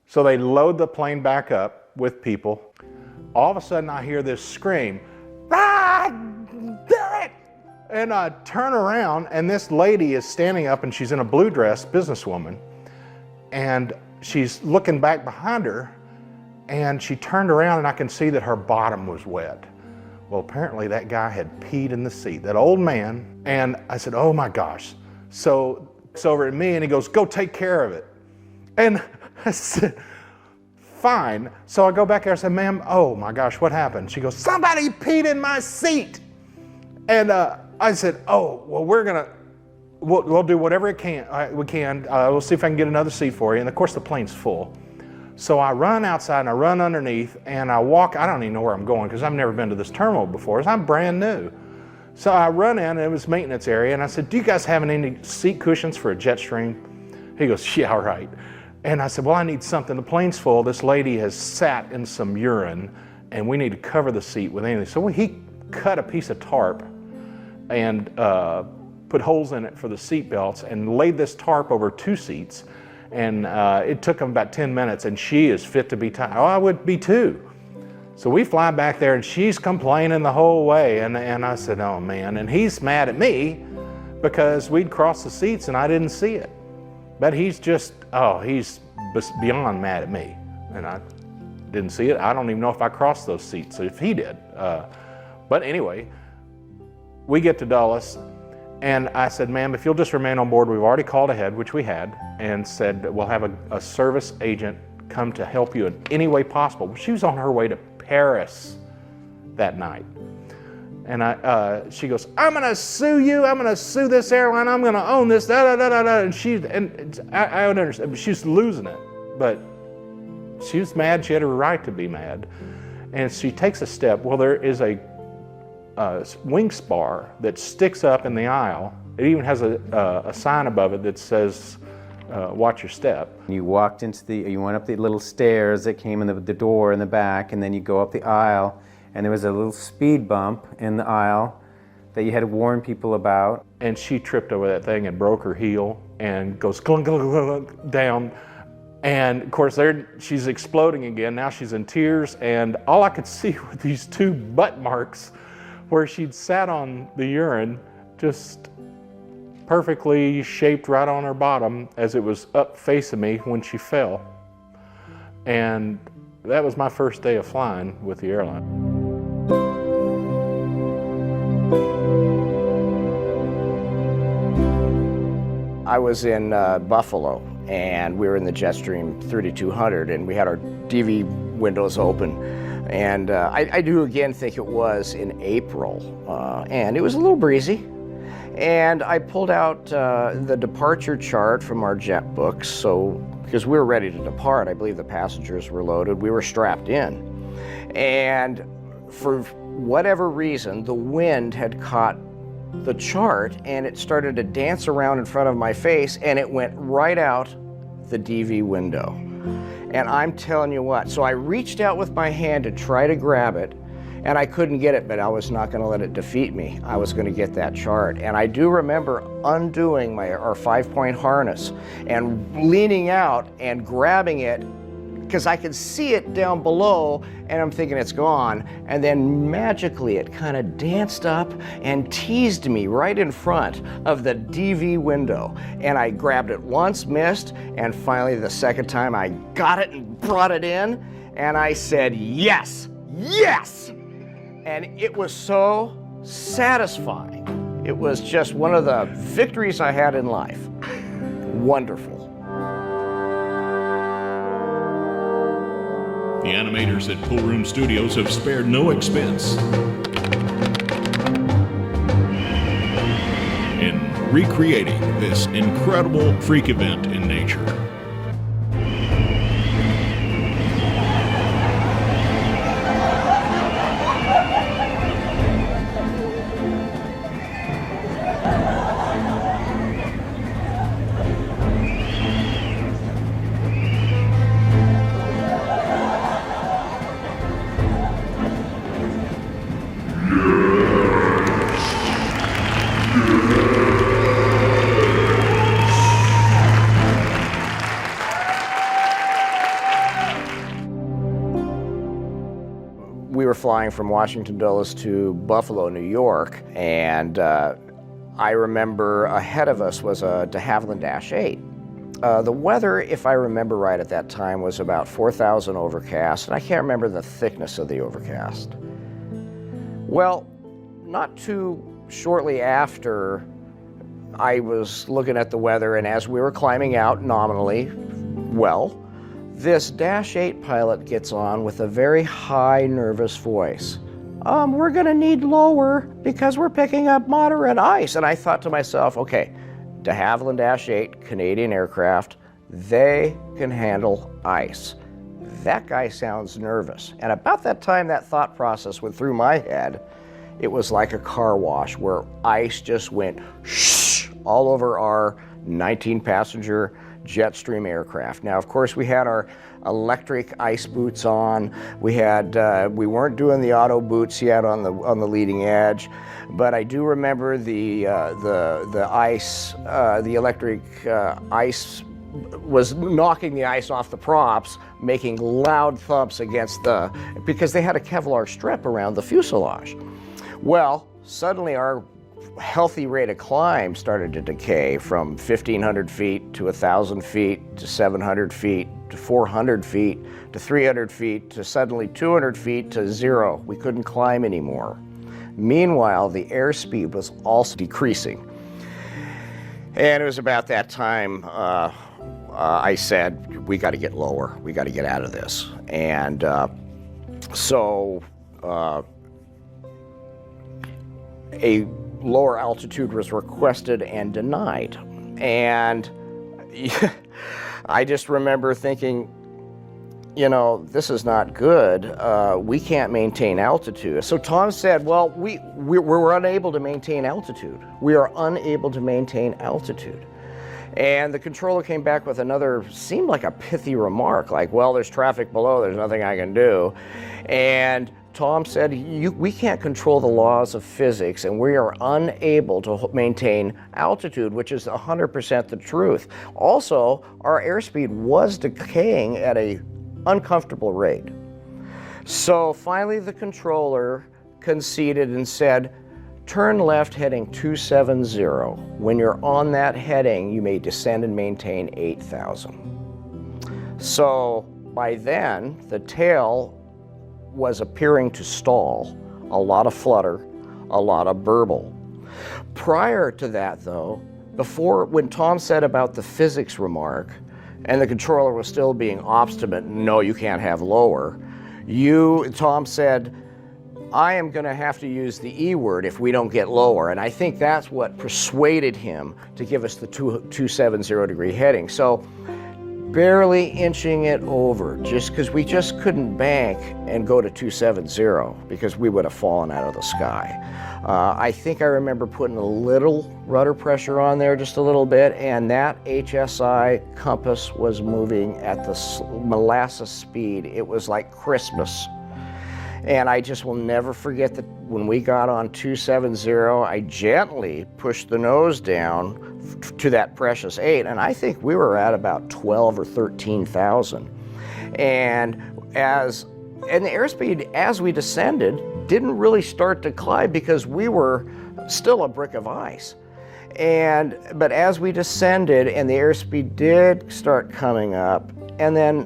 So they load the plane back up with people. All of a sudden I hear this scream, "Ah, damn it!" And I turn around and this lady is standing up and she's in a blue dress, businesswoman, and she's looking back behind her, and she turned around and I can see that her bottom was wet. Well, apparently that guy had peed in the seat, that old man. And I said, "Oh my gosh." So it's over at me and he goes, "Go take care of it." And I said, "Fine." So I go back there and said, "Ma'am, oh my gosh, what happened?" She goes, "Somebody peed in my seat." And I said, "Oh, well, we'll do whatever we can. We'll see if I can get another seat for you." And of course the plane's full. So I run outside and I run underneath and I walk. I don't even know where I'm going because I've never been to this terminal before. I'm brand new.
So I run in, and it was maintenance area, and I said, do you guys have any seat cushions for a Jetstream? He goes, yeah, right. And I said, well, I need something. The plane's full. This lady has sat in some urine, and we need to cover the seat with anything. So he cut a piece of tarp and put holes in it for the seat belts and laid this tarp over 2 seats. And it took him about 10 minutes, and she is fit to be tied. Oh, I would be too. So we fly back there, and she's complaining the whole way. And I said, oh man. And he's mad at me because we'd crossed the seats and I didn't see it. But he's just, he's beyond mad at me. And I didn't see it. I don't even know if I crossed those seats, if he did. But anyway, we get to Dulles, and I said, ma'am, if you'll just remain on board, we've already called ahead, which we had, and said we'll have a service agent come to help you in any way possible. Well, she was on her way to Paris that night. And she goes, I'm gonna sue you, I'm gonna sue this airline, I'm gonna own this, da da da da da. And I don't understand, she's losing it, but she was mad, she had a right to be mad. And she takes a step. Well, there is a wing spar that sticks up in the aisle. It even has a sign above it that says, watch your step.
You walked you went up the little stairs that came in the door in the back, and then you go up the aisle, and there was a little speed bump in the aisle that you had to warn people about.
And she tripped over that thing and broke her heel and goes clunk, clunk, clunk, down. And of course, she's exploding again. Now she's in tears, and all I could see were these 2 butt marks where she'd sat on the urine, just perfectly shaped right on her bottom as it was up facing me when she fell. And that was my first day of flying with the airline.
I was in Buffalo, and we were in the Jetstream 3200, and we had our DV windows open. And I do again think it was in April, and it was a little breezy. And I pulled out the departure chart from our jet books, because we were ready to depart. I believe the passengers were loaded. We were strapped in. And for whatever reason, the wind had caught the chart, and it started to dance around in front of my face, and it went right out the DV window. And I'm telling you what, so I reached out with my hand to try to grab it, and I couldn't get it, but I was not going to let it defeat me. I was going to get that chart. And I do remember undoing our 5-point harness and leaning out and grabbing it, because I could see it down below, and I'm thinking it's gone. And then magically it kind of danced up and teased me right in front of the DV window. And I grabbed it once, missed, and finally the second time I got it and brought it in, and I said, yes, yes! And it was so satisfying. It was just one of the victories I had in life. Wonderful.
The animators at Pool Room Studios have spared no expense in recreating this incredible freak event in nature.
We were flying from Washington Dulles to Buffalo, New York, and I remember ahead of us was a de Havilland Dash 8. The weather, if I remember right at that time, was about 4,000 overcast, and I can't remember the thickness of the overcast. Well, not too shortly after, I was looking at the weather, and as we were climbing out nominally, well, this Dash 8 pilot gets on with a very high, nervous voice. We're gonna need lower because we're picking up moderate ice. And I thought to myself, okay, de Havilland Dash 8, Canadian aircraft, they can handle ice. That guy sounds nervous. And about that time that thought process went through my head, it was like a car wash where ice just went shh all over our 19-passenger Jetstream aircraft. Now, of course, we had our electric ice boots on. We weren't doing the auto boots yet on the leading edge, but I do remember the electric ice was knocking the ice off the props, making loud thumps because they had a Kevlar strip around the fuselage. Well, suddenly our healthy rate of climb started to decay from 1,500 feet to 1,000 feet to 700 feet to 400 feet to 300 feet to suddenly 200 feet to 0. We couldn't climb anymore. Meanwhile, the airspeed was also decreasing. And it was about that time I said, we got to get lower. We got to get out of this. And so a lower altitude was requested and denied. And I just remember thinking, you know, this is not good. We can't maintain altitude. So Tom said, well, we're unable to maintain altitude. We are unable to maintain altitude. And the controller came back with another, seemed like a pithy remark, like, well, there's traffic below, there's nothing I can do. And Tom said, we can't control the laws of physics, and we are unable to maintain altitude, which is 100% the truth. Also, our airspeed was decaying at an uncomfortable rate. So finally the controller conceded and said, turn left heading 270. When you're on that heading, you may descend and maintain 8,000. So by then, the tail was appearing to stall, a lot of flutter, a lot of burble. Prior to that though, when Tom said about the physics remark, and the controller was still being obstinate, no, you can't have lower, Tom said, I am going to have to use the E word if we don't get lower. And I think that's what persuaded him to give us the 270 degree heading. So barely inching it over, just because we just couldn't bank and go to 270 because we would have fallen out of the sky. I think I remember putting a little rudder pressure on there, just a little bit, and that HSI compass was moving at the molasses speed. It was like Christmas. And I just will never forget that when we got on 270, I gently pushed the nose down to that precious 8, and I think we were at about 12 or 13,000. And the airspeed as we descended didn't really start to climb because we were still a brick of ice. But as we descended and the airspeed did start coming up, and then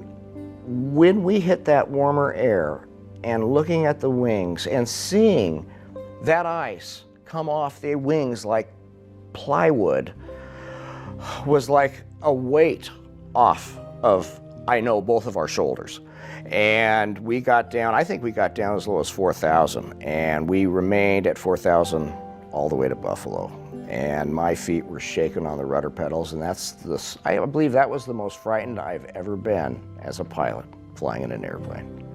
when we hit that warmer air, and looking at the wings and seeing that ice come off the wings like plywood was like a weight off of, I know, both of our shoulders. And we got down, I think we got down as low as 4,000, and we remained at 4,000 all the way to Buffalo. And my feet were shaking on the rudder pedals, and I believe that was the most frightened I've ever been as a pilot flying in an airplane.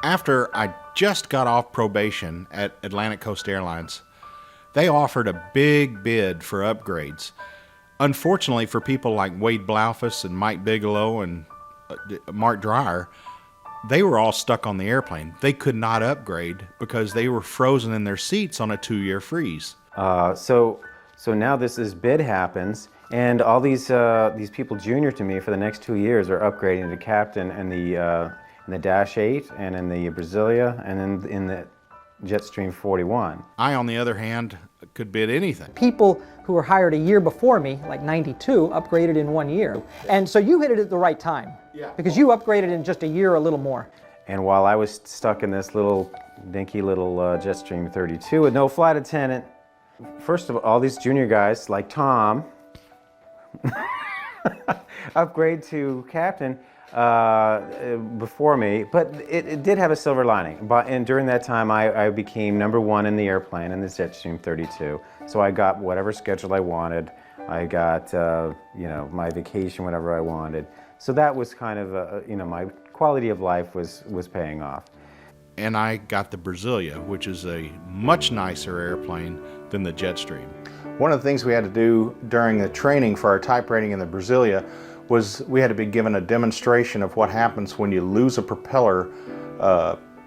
After I just got off probation at Atlantic Coast Airlines, they offered a big bid for upgrades. Unfortunately for people like Wade Blaufus and Mike Bigelow and Mark Dreyer, they were all stuck on the airplane. They could not upgrade because they were frozen in their seats on a 2-year freeze.
So now this bid happens, and all these people junior to me for the next 2 years are upgrading to captain and in the Dash 8 and in the Brasilia and in the Jetstream 41.
I, on the other hand, could bid anything.
People who were hired a year before me, like 92, upgraded in 1 year. And so you hit it at the right time. Yeah. Because you upgraded in just a year or a little more.
And while I was stuck in this little dinky little Jetstream 32 with no flight attendant, first of all these junior guys like Tom upgrade to captain before me, but it did have a silver lining. And during that time, I became #1 in the airplane in the Jetstream 32. So I got whatever schedule I wanted. I got, you know, my vacation whenever I wanted. So that was kind of, you know, my quality of life was paying off.
And I got the Brasilia, which is a much nicer airplane than the Jetstream. One of the things we had to do during the training for our type rating in the Brasilia was we had to be given a demonstration of what happens when you lose a propeller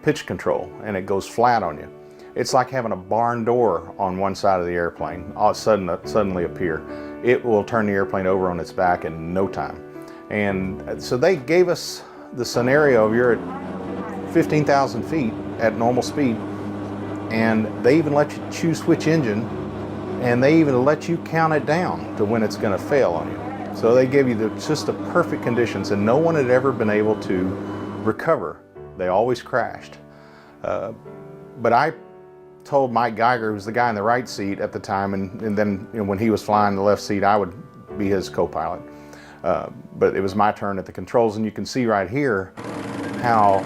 pitch control and it goes flat on you. It's like having a barn door on one side of the airplane all suddenly appear. It will turn the airplane over on its back in no time. And so they gave us the scenario of you're at 15,000 feet at normal speed, and they even let you choose which engine, and they even let you count it down to when it's going to fail on you. So they gave you just the perfect conditions, and no one had ever been able to recover. They always crashed. But I told Mike Geiger, who was the guy in the right seat at the time, and then when he was flying the left seat, I would be his co-pilot. But it was my turn at the controls, and you can see right here how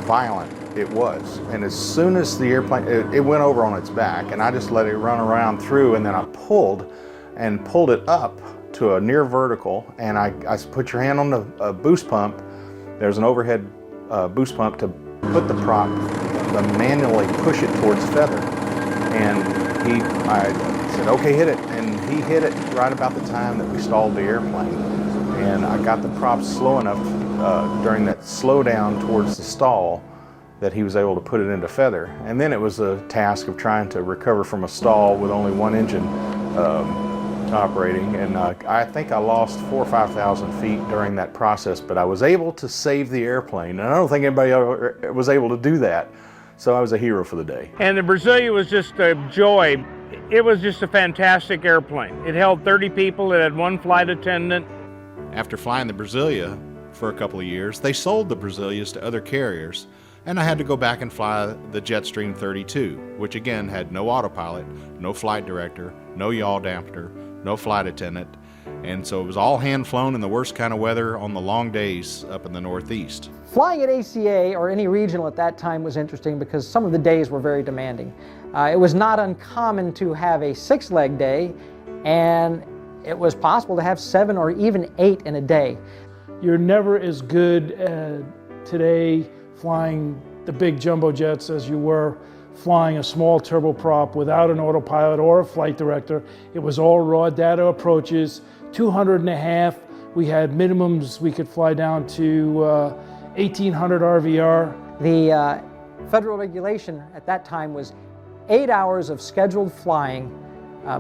violent it was. And as soon as the airplane, it went over on its back, and I just let it run around through, and then I pulled it up to a near vertical, and I put your hand on the boost pump. There's an overhead boost pump to put the prop, manually push it towards feather. And I said, okay, hit it. And he hit it right about the time that we stalled the airplane. And I got the prop slow enough during that slow down towards the stall that he was able to put it into feather. And then it was a task of trying to recover from a stall with only one engine operating. And I think I lost 4,000 or 5,000 feet during that process, but I was able to save the airplane. And I don't think anybody ever was able to do that. So I was a hero for the day.
And the Brasilia was just a joy. It was just a fantastic airplane. It held 30 people. It had one flight attendant.
After flying the Brasilia for a couple of years, they sold the Brasilias to other carriers, and I had to go back and fly the Jetstream 32, which again had no autopilot, no flight director, no yaw dampener, no flight attendant, and so it was all hand flown in the worst kind of weather on the long days up in the Northeast.
Flying at ACA or any regional at that time was interesting because some of the days were very demanding. It was not uncommon to have a 6-leg day, and it was possible to have 7 or even 8 in a day.
You're never as good today flying the big jumbo jets as you were flying a small turboprop without an autopilot or a flight director. It was all raw data approaches, 200.5. We had minimums we could fly down to 1,800 RVR.
The federal regulation at that time was 8 hours of scheduled flying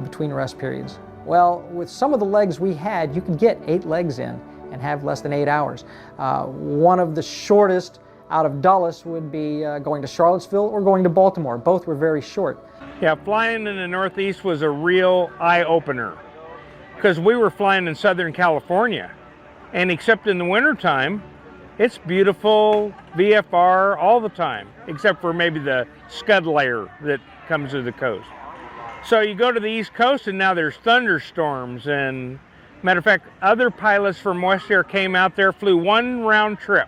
between rest periods. Well, with some of the legs we had, you could get 8 legs in and have less than 8 hours. One of the shortest out of Dulles would be going to Charlottesville or going to Baltimore. Both were very short.
Yeah, flying in the Northeast was a real eye-opener because we were flying in Southern California, and except in the wintertime, it's beautiful VFR all the time, except for maybe the scud layer that comes to the coast. So you go to the East Coast and now there's thunderstorms, and matter of fact, other pilots from West Air came out there, flew one round trip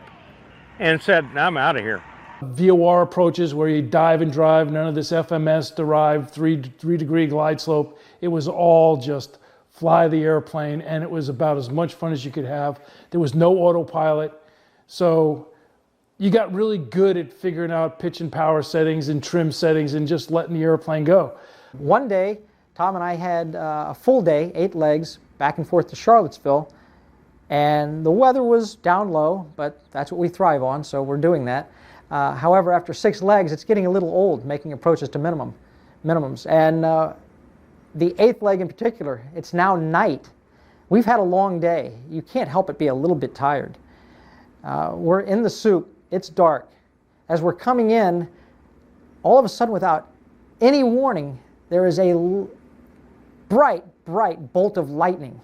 and said, I'm out of here.
VOR approaches where you dive and drive, none of this FMS derived 3-degree glide slope. It was all just fly the airplane, and it was about as much fun as you could have. There was no autopilot, so you got really good at figuring out pitch and power settings and trim settings and just letting the airplane go.
One day, Tom and I had a full day, 8 legs, back and forth to Charlottesville, and the weather was down low, but that's what we thrive on, so we're doing that. However, after 6 legs, it's getting a little old, making approaches to minimums. And the 8th leg in particular, it's now night. We've had a long day. You can't help but be a little bit tired. We're in the soup, it's dark. As we're coming in, all of a sudden, without any warning, there is a bright bolt of lightning.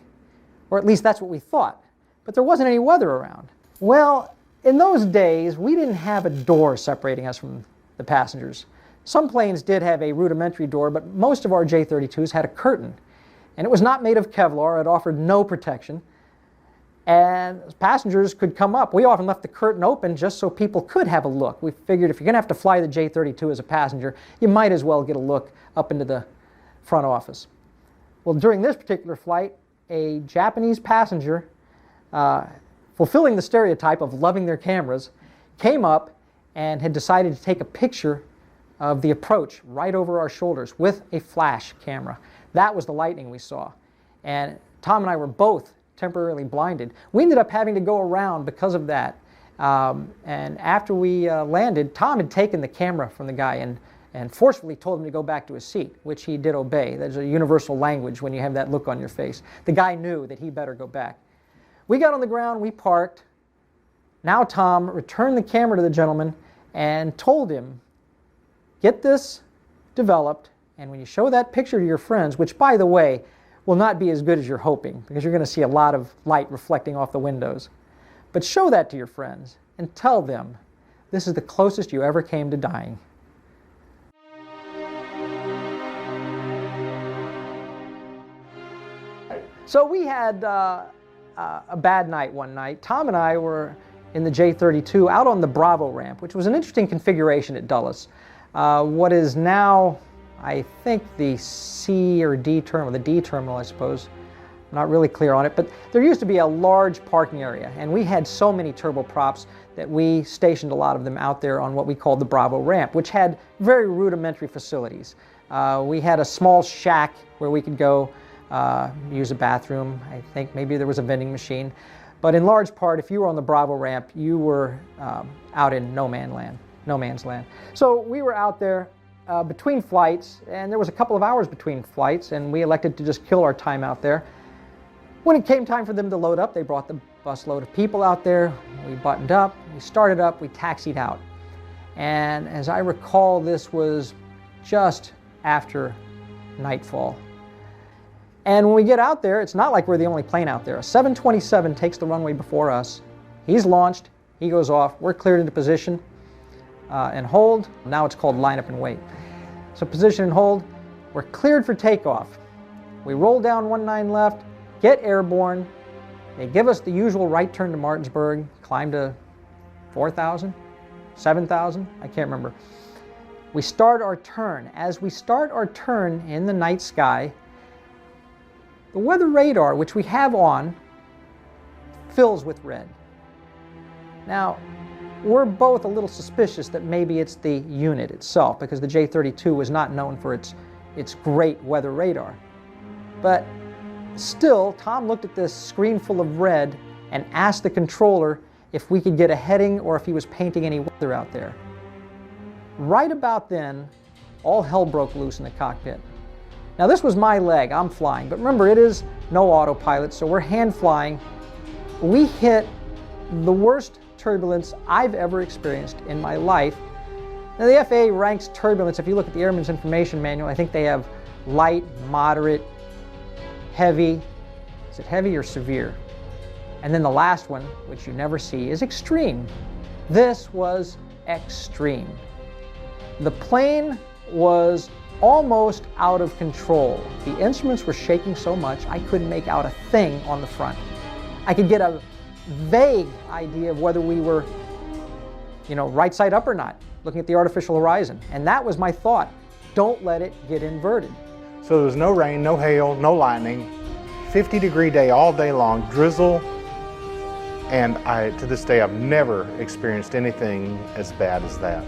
Or at least that's what we thought. But there wasn't any weather around. Well, in those days, we didn't have a door separating us from the passengers. Some planes did have a rudimentary door, but most of our J-32s had a curtain. And it was not made of Kevlar. It offered no protection. And passengers could come up. We often left the curtain open just so people could have a look. We figured if you're going to have to fly the J-32 as a passenger, you might as well get a look up into the front office. Well, during this particular flight, a Japanese passenger, fulfilling the stereotype of loving their cameras, came up and had decided to take a picture of the approach right over our shoulders with a flash camera. That was the lightning we saw. And Tom and I were both temporarily blinded. We ended up having to go around because of that. And after we landed, Tom had taken the camera from the guy and forcefully told him to go back to his seat, which he did obey. There's a universal language when you have that look on your face. The guy knew that he better go back. We got on the ground, we parked. Now Tom returned the camera to the gentleman and told him, get this developed, and when you show that picture to your friends, which by the way, will not be as good as you're hoping, because you're going to see a lot of light reflecting off the windows. But show that to your friends and tell them this is the closest you ever came to dying. So we had a bad night one night. Tom and I were in the J-32 out on the Bravo ramp, which was an interesting configuration at Dulles. What is now, I think, the C or D terminal, the D terminal, I suppose. I'm not really clear on it, but there used to be a large parking area, and we had so many turboprops that we stationed a lot of them out there on what we called the Bravo ramp, which had very rudimentary facilities. We had a small shack where we could go use a bathroom. I think maybe there was a vending machine. But in large part, if you were on the Bravo ramp, you were out in no man's land. So we were out there between flights, and there was a couple of hours between flights, and we elected to just kill our time out there. When it came time for them to load up, they brought the busload of people out there. We buttoned up, we started up, we taxied out. And as I recall, this was just after nightfall. And when we get out there, it's not like we're the only plane out there. A 727 takes the runway before us. He's launched, he goes off, we're cleared into position and hold. Now it's called line up and wait. So position and hold, we're cleared for takeoff. We roll down 19 left, get airborne. They give us the usual right turn to Martinsburg, climb to 4,000, 7,000, I can't remember. We start our turn. As we start our turn in the night sky, the weather radar, which we have on, fills with red. Now, we're both a little suspicious that maybe it's the unit itself, because the J-32 was not known for its great weather radar. But still, Tom looked at this screen full of red and asked the controller if we could get a heading or if he was painting any weather out there. Right about then, all hell broke loose in the cockpit. Now this was my leg, I'm flying, but remember it is no autopilot, so we're hand flying. We hit the worst turbulence I've ever experienced in my life. Now the FAA ranks turbulence, if you look at the Airman's Information Manual, I think they have light, moderate, heavy. Is it heavy or severe? And then the last one, which you never see, is extreme. This was extreme. The plane was almost out of control. The instruments were shaking so much I couldn't make out a thing on the front. I could get a vague idea of whether we were, right side up or not, looking at the artificial horizon. And that was my thought. Don't let it get inverted.
So there was no rain, no hail, no lightning, 50-degree day all day long, drizzle, and to this day I've never experienced anything as bad as that.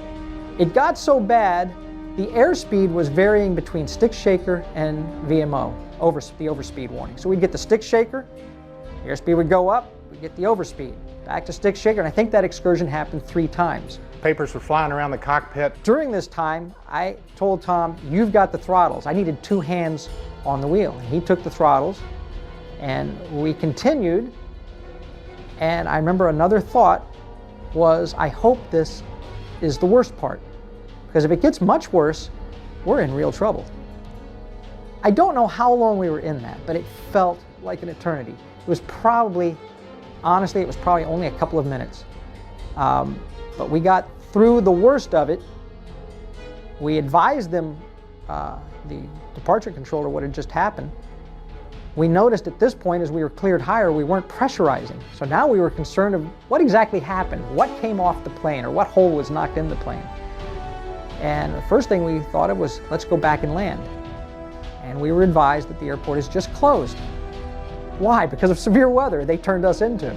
It got so bad, the airspeed was varying between stick shaker and VMO, the overspeed warning. So we'd get the stick shaker, the airspeed would go up, we'd get the overspeed, back to stick shaker, and I think that excursion happened 3 times.
Papers were flying around the cockpit.
During this time, I told Tom, you've got the throttles. I needed 2 hands on the wheel. And he took the throttles, and we continued. And I remember another thought was, I hope this is the worst part. Because if it gets much worse, we're in real trouble. I don't know how long we were in that, but it felt like an eternity. It was probably, honestly, it was probably only a couple of minutes. But we got through the worst of it. We advised them, the departure controller, what had just happened. We noticed at this point, as we were cleared higher, we weren't pressurizing. So now we were concerned of what exactly happened, what came off the plane, or what hole was knocked in the plane. And the first thing we thought of was, let's go back and land. and we were advised that the airport is just closed. Why? Because of severe weather. They turned us into,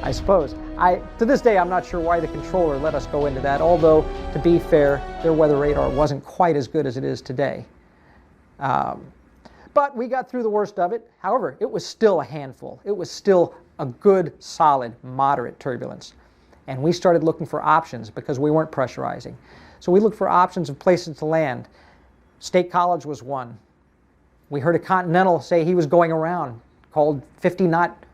I suppose. To this day, I'm not sure why the controller let us go into that, although, to be fair, their weather radar wasn't quite as good as it is today. But we got through the worst of it. However, it was still a handful. It was still a good, solid, moderate turbulence. And we started looking for options because we weren't pressurizing. So we looked for options of places to land. State College was one. We heard a Continental say he was going around, called 50-knot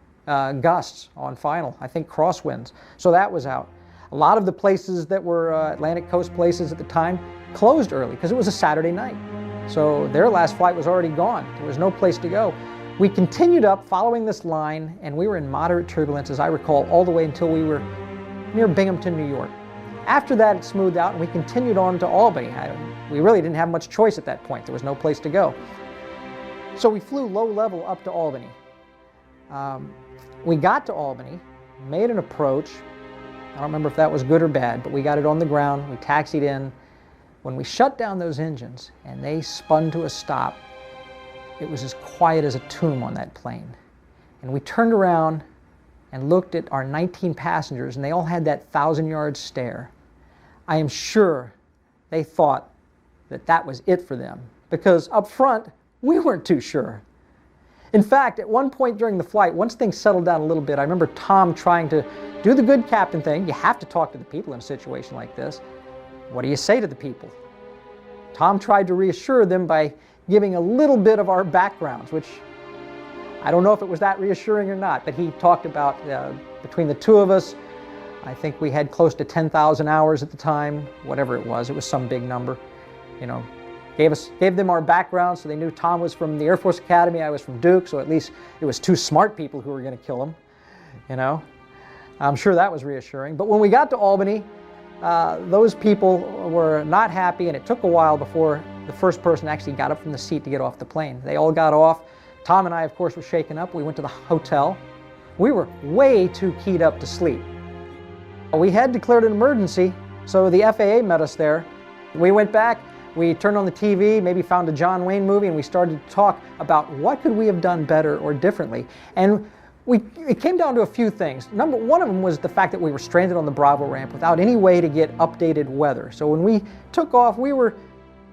gusts on final, I think crosswinds. So that was out. A lot of the places that were Atlantic Coast places at the time closed early because it was a Saturday night. So their last flight was already gone. There was no place to go. We continued up following this line, and we were in moderate turbulence, as I recall, all the way until we were near Binghamton, New York. After that, it smoothed out, and we continued on to Albany. We really didn't have much choice at that point. There was no place to go. So we flew low level up to Albany. We got to Albany, made an approach. I don't remember if that was good or bad, but we got it on the ground. We taxied in. When we shut down those engines and they spun to a stop, it was as quiet as a tomb on that plane. And we turned around and looked at our 19 passengers, and they all had that 1,000-yard stare. I am sure they thought that that was it for them, because up front, we weren't too sure. In fact, at one point during the flight, once things settled down a little bit, I remember Tom trying to do the good captain thing. You have to talk to the people in a situation like this. What do you say to the people? Tom tried to reassure them by giving a little bit of our backgrounds, which I don't know if it was that reassuring or not, but he talked about between the two of us, I think we had close to 10,000 hours at the time, whatever it was some big number. You know, gave them our background, so they knew Tom was from the Air Force Academy, I was from Duke, so at least it was two smart people who were going to kill him, you know. I'm sure that was reassuring. But when we got to Albany, those people were not happy, and it took a while before the first person actually got up from the seat to get off the plane. They all got off. Tom and I, of course, were shaken up. We went to the hotel. We were way too keyed up to sleep. We had declared an emergency, so the FAA met us there. We went back, we turned on the TV, maybe found a John Wayne movie, and we started to talk about what could we have done better or differently. And it came down to a few things. One of them was the fact that we were stranded on the Bravo ramp without any way to get updated weather. So when we took off, we were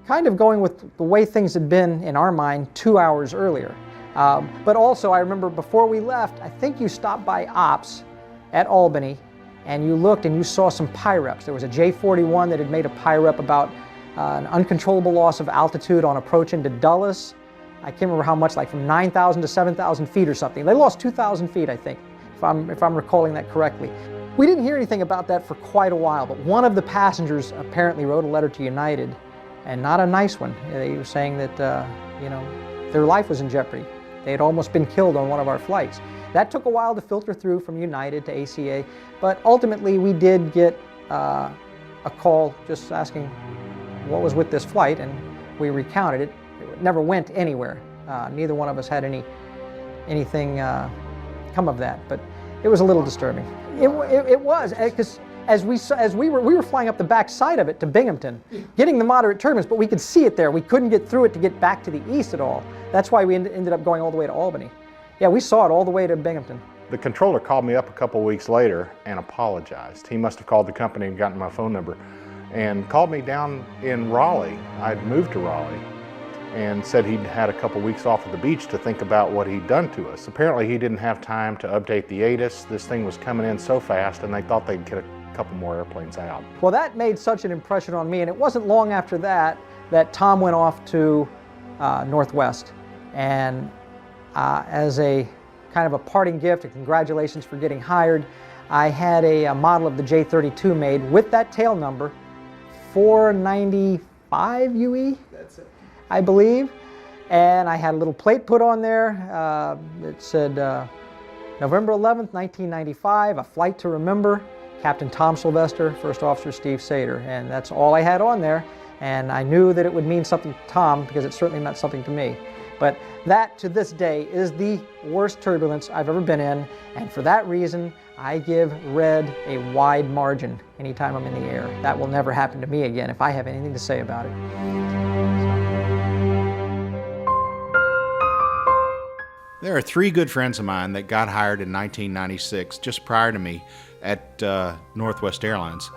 kind of going with the way things had been in our mind 2 hours earlier. But also, I remember before we left, I think you stopped by Ops at Albany, and you looked and you saw some PIREPs. There was a J-41 that had made a PIREP about an uncontrollable loss of altitude on approach into Dulles. I can't remember how much, like from 9,000 to 7,000 feet or something. They lost 2,000 feet, I think, if I'm recalling that correctly. We didn't hear anything about that for quite a while, but one of the passengers apparently wrote a letter to United, and not a nice one. They were saying that, you know, their life was in jeopardy. They had almost been killed on one of our flights. That took a while to filter through from United to ACA, but ultimately we did get a call just asking what was with this flight, and we recounted it. It never went anywhere. Neither one of us had anything come of that, but it was a little disturbing. It was, because as we were flying up the back side of it to Binghamton, getting the moderate turbulence, but we could see it there. We couldn't get through it to get back to the east at all. That's why we ended up going all the way to Albany. Yeah, we saw it all the way to Binghamton.
The controller called me up a couple weeks later and apologized. He must have called the company and gotten my phone number and called me down in Raleigh. I'd moved to Raleigh, and said he'd had a couple weeks off at the beach to think about what he'd done to us. Apparently he didn't have time to update the ATIS. This thing was coming in so fast, and they thought they'd get a couple more airplanes out.
Well, that made such an impression on me, and it wasn't long after that that Tom went off to Northwest. And as a kind of a parting gift, and congratulations for getting hired, I had a model of the J-32 made with that tail number, 495 UE. That's it, I believe. And I had a little plate put on there. It said November 11th, 1995, a flight to remember, Captain Tom Sylvester, First Officer Steve Sater. And that's all I had on there. And I knew that it would mean something to Tom, because it certainly meant something to me. But that, to this day, is the worst turbulence I've ever been in, and for that reason, I give red a wide margin anytime I'm in the air. That will never happen to me again if I have anything to say about it.
There are three good friends of mine that got hired in 1996, just prior to me, at Northwest Airlines.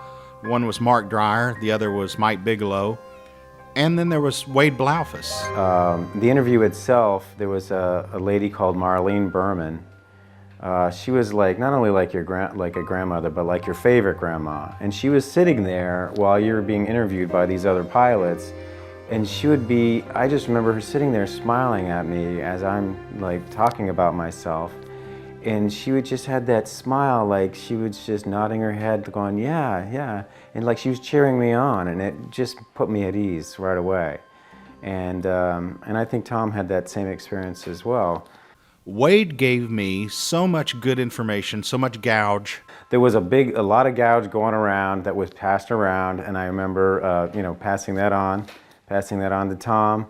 One was Mark Dreyer, the other was Mike Bigelow, and then there was Wade Blaufus.
The interview itself, there was a lady called Marlene Berman. She was like, not only like your like a grandmother, but like your favorite grandma. And she was sitting there while you were being interviewed by these other pilots. And she would be, I just remember her sitting there smiling at me as I'm like talking about myself. And she would just had that smile, like she was just nodding her head going, yeah, yeah. And like she was cheering me on, and it just put me at ease right away. And I think Tom had that same experience as well.
Wade gave me so much good information, so much gouge.
There was a lot of gouge going around that was passed around, and I remember, passing that on to Tom,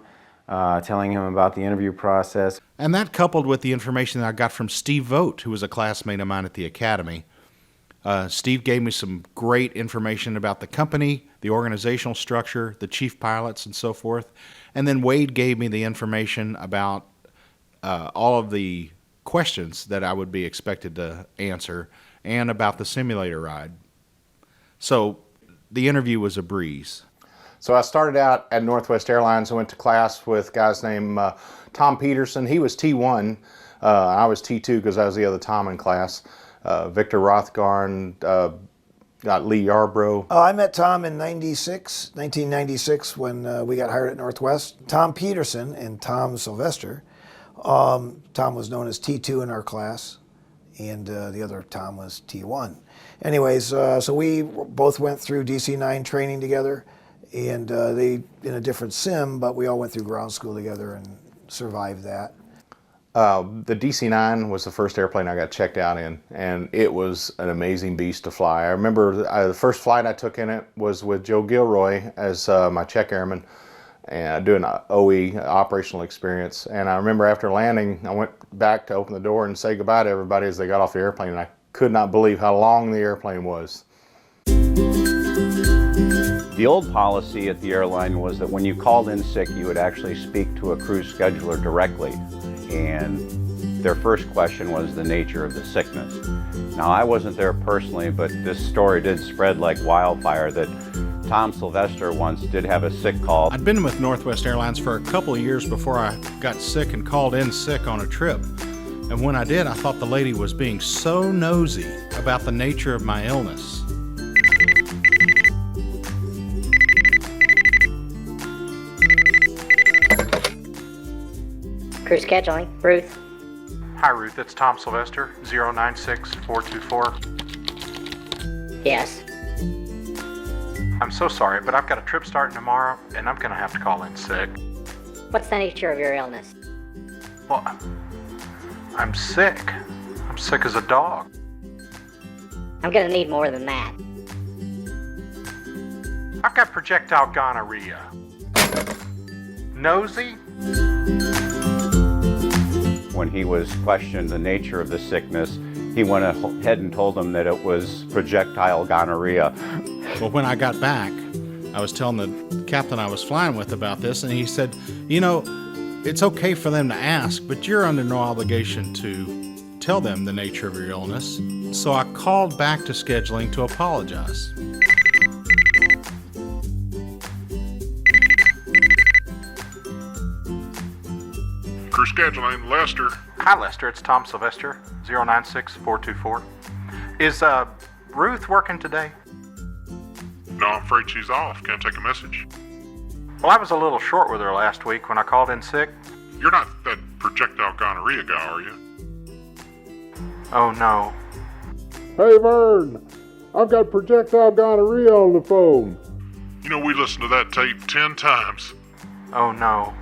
telling him about the interview process.
And that coupled with the information that I got from Steve Vogt, who was a classmate of mine at the Academy. Steve gave me some great information about the company, the organizational structure, the chief pilots, and so forth. And then Wade gave me the information about all of the questions that I would be expected to answer and about the simulator ride. So the interview was a breeze.
So I started out at Northwest Airlines. I went to class with guys named Tom Peterson. He was T1. I was T2 because I was the other Tom in class. Victor Rothgarn, got Lee Yarbrough.
I met Tom in 1996 when we got hired at Northwest. Tom Peterson and Tom Sylvester. Tom was known as T2 in our class, and the other Tom was T1. Anyways, so we both went through DC-9 training together. And they in a different sim, but we all went through ground school together and survived that.
The DC-9 was the first airplane I got checked out in, and it was an amazing beast to fly. I remember the first flight I took in it was with Joe Gilroy as my check airman, and doing an OE, operational experience. And I remember after landing, I went back to open the door and say goodbye to everybody as they got off the airplane, and I could not believe how long the airplane was.
The old policy at the airline was that when you called in sick, you would actually speak to a crew scheduler directly. And their first question was the nature of the sickness. Now, I wasn't there personally, but this story did spread like wildfire that Tom Sylvester once did have a sick call.
I'd been with Northwest Airlines for a couple of years before I got sick and called in sick on a trip. And when I did, I thought the lady was being so nosy about the nature of my illness.
Crew scheduling. Ruth.
Hi, Ruth. It's Tom Sylvester, 096424.
Yes.
I'm so sorry, but I've got a trip starting tomorrow, and I'm going to have to call in sick.
What's the nature of your illness?
Well, I'm sick. I'm sick as a dog.
I'm going to need more than that.
I've got projectile gonorrhea. Nosy?
When he was questioned the nature of the sickness, he went ahead and told them that it was projectile gonorrhea.
Well, when I got back, I was telling the captain I was flying with about this, and he said, you know, it's okay for them to ask, but you're under no obligation to tell them the nature of your illness. So I called back to scheduling to apologize.
Crew scheduling, Lester.
Hi, Lester. It's Tom Sylvester, 096424. Is Ruth working today?
No, I'm afraid she's off. Can I take a message?
Well, I was a little short with her last week when I called in sick.
You're not that projectile gonorrhea guy, are you?
Oh, no.
Hey, Vern, I've got projectile gonorrhea on the phone.
You know, we listened to that tape 10 times.
Oh, no.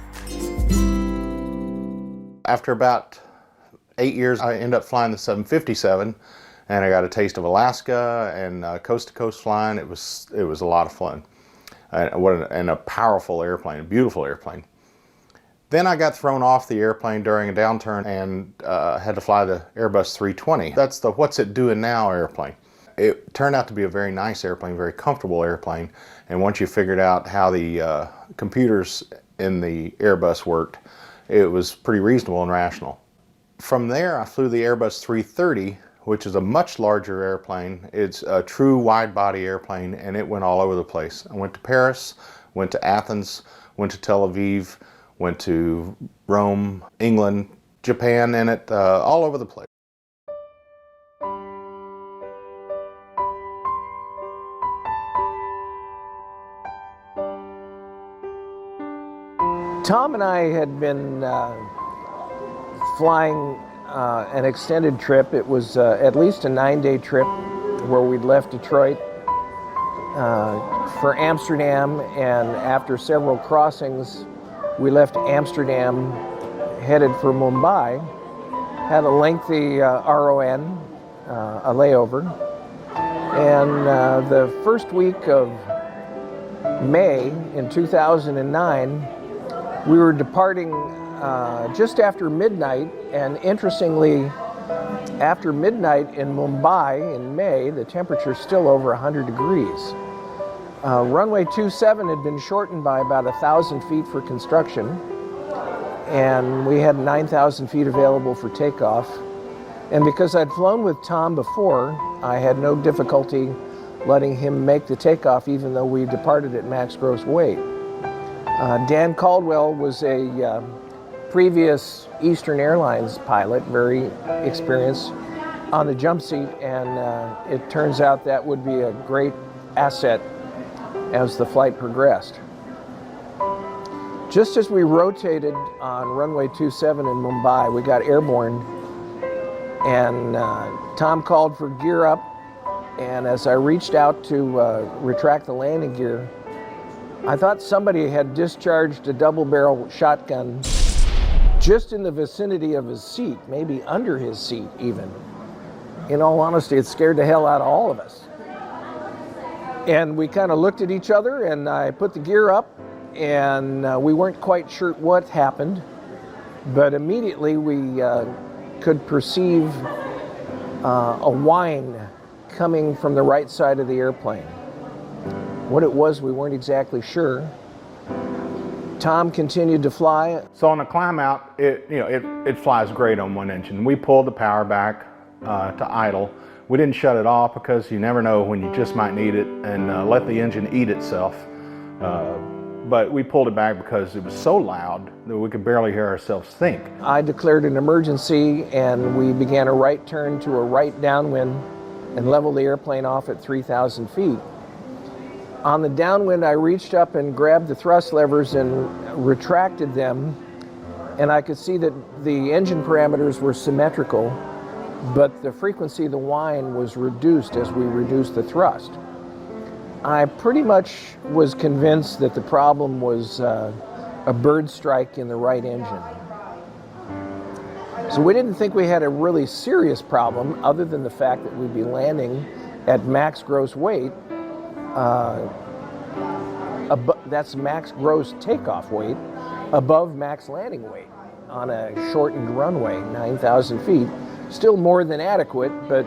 After about 8 years, I ended up flying the 757, and I got a taste of Alaska and coast-to-coast flying. It was a lot of fun, and a powerful airplane, a beautiful airplane. Then I got thrown off the airplane during a downturn and had to fly the Airbus 320. That's the what's it doing now airplane. It turned out to be a very nice airplane, very comfortable airplane, and once you figured out how the computers in the Airbus worked, it was pretty reasonable and rational. From there, I flew the Airbus 330, which is a much larger airplane. It's a true wide-body airplane, and it went all over the place. I went to Paris, went to Athens, went to Tel Aviv, went to Rome, England, Japan in it, all over the place.
Tom and I had been flying an extended trip. It was at least a 9-day trip where we'd left Detroit for Amsterdam, and after several crossings, we left Amsterdam, headed for Mumbai, had a lengthy RON, a layover, and the first week of May in 2009, we were departing just after midnight, and interestingly, after midnight in Mumbai in May, the temperature's still over 100 degrees. Runway 27 had been shortened by about 1,000 feet for construction, and we had 9,000 feet available for takeoff. And because I'd flown with Tom before, I had no difficulty letting him make the takeoff even though we departed at max gross weight. Dan Caldwell was a previous Eastern Airlines pilot, very experienced on the jump seat, and it turns out that would be a great asset as the flight progressed. Just as we rotated on runway 27 in Mumbai, we got airborne, and Tom called for gear up, and as I reached out to retract the landing gear, I thought somebody had discharged a double-barrel shotgun just in the vicinity of his seat, maybe under his seat even. In all honesty, it scared the hell out of all of us. And we kind of looked at each other, and I put the gear up, and we weren't quite sure what happened, but immediately we could perceive a whine coming from the right side of the airplane. What it was, we weren't exactly sure. Tom continued to fly.
So on the climb out, it flies great on one engine. We pulled the power back to idle. We didn't shut it off because you never know when you just might need it, and let the engine eat itself. But we pulled it back because it was so loud that we could barely hear ourselves think.
I declared an emergency, and we began a right turn to a right downwind and leveled the airplane off at 3,000 feet. On the downwind, I reached up and grabbed the thrust levers and retracted them, and I could see that the engine parameters were symmetrical, but the frequency of the whine was reduced as we reduced the thrust. I pretty much was convinced that the problem was a bird strike in the right engine. So we didn't think we had a really serious problem other than the fact that we'd be landing at max gross weight. That's max gross takeoff weight above max landing weight on a shortened runway, 9,000 feet. Still more than adequate, but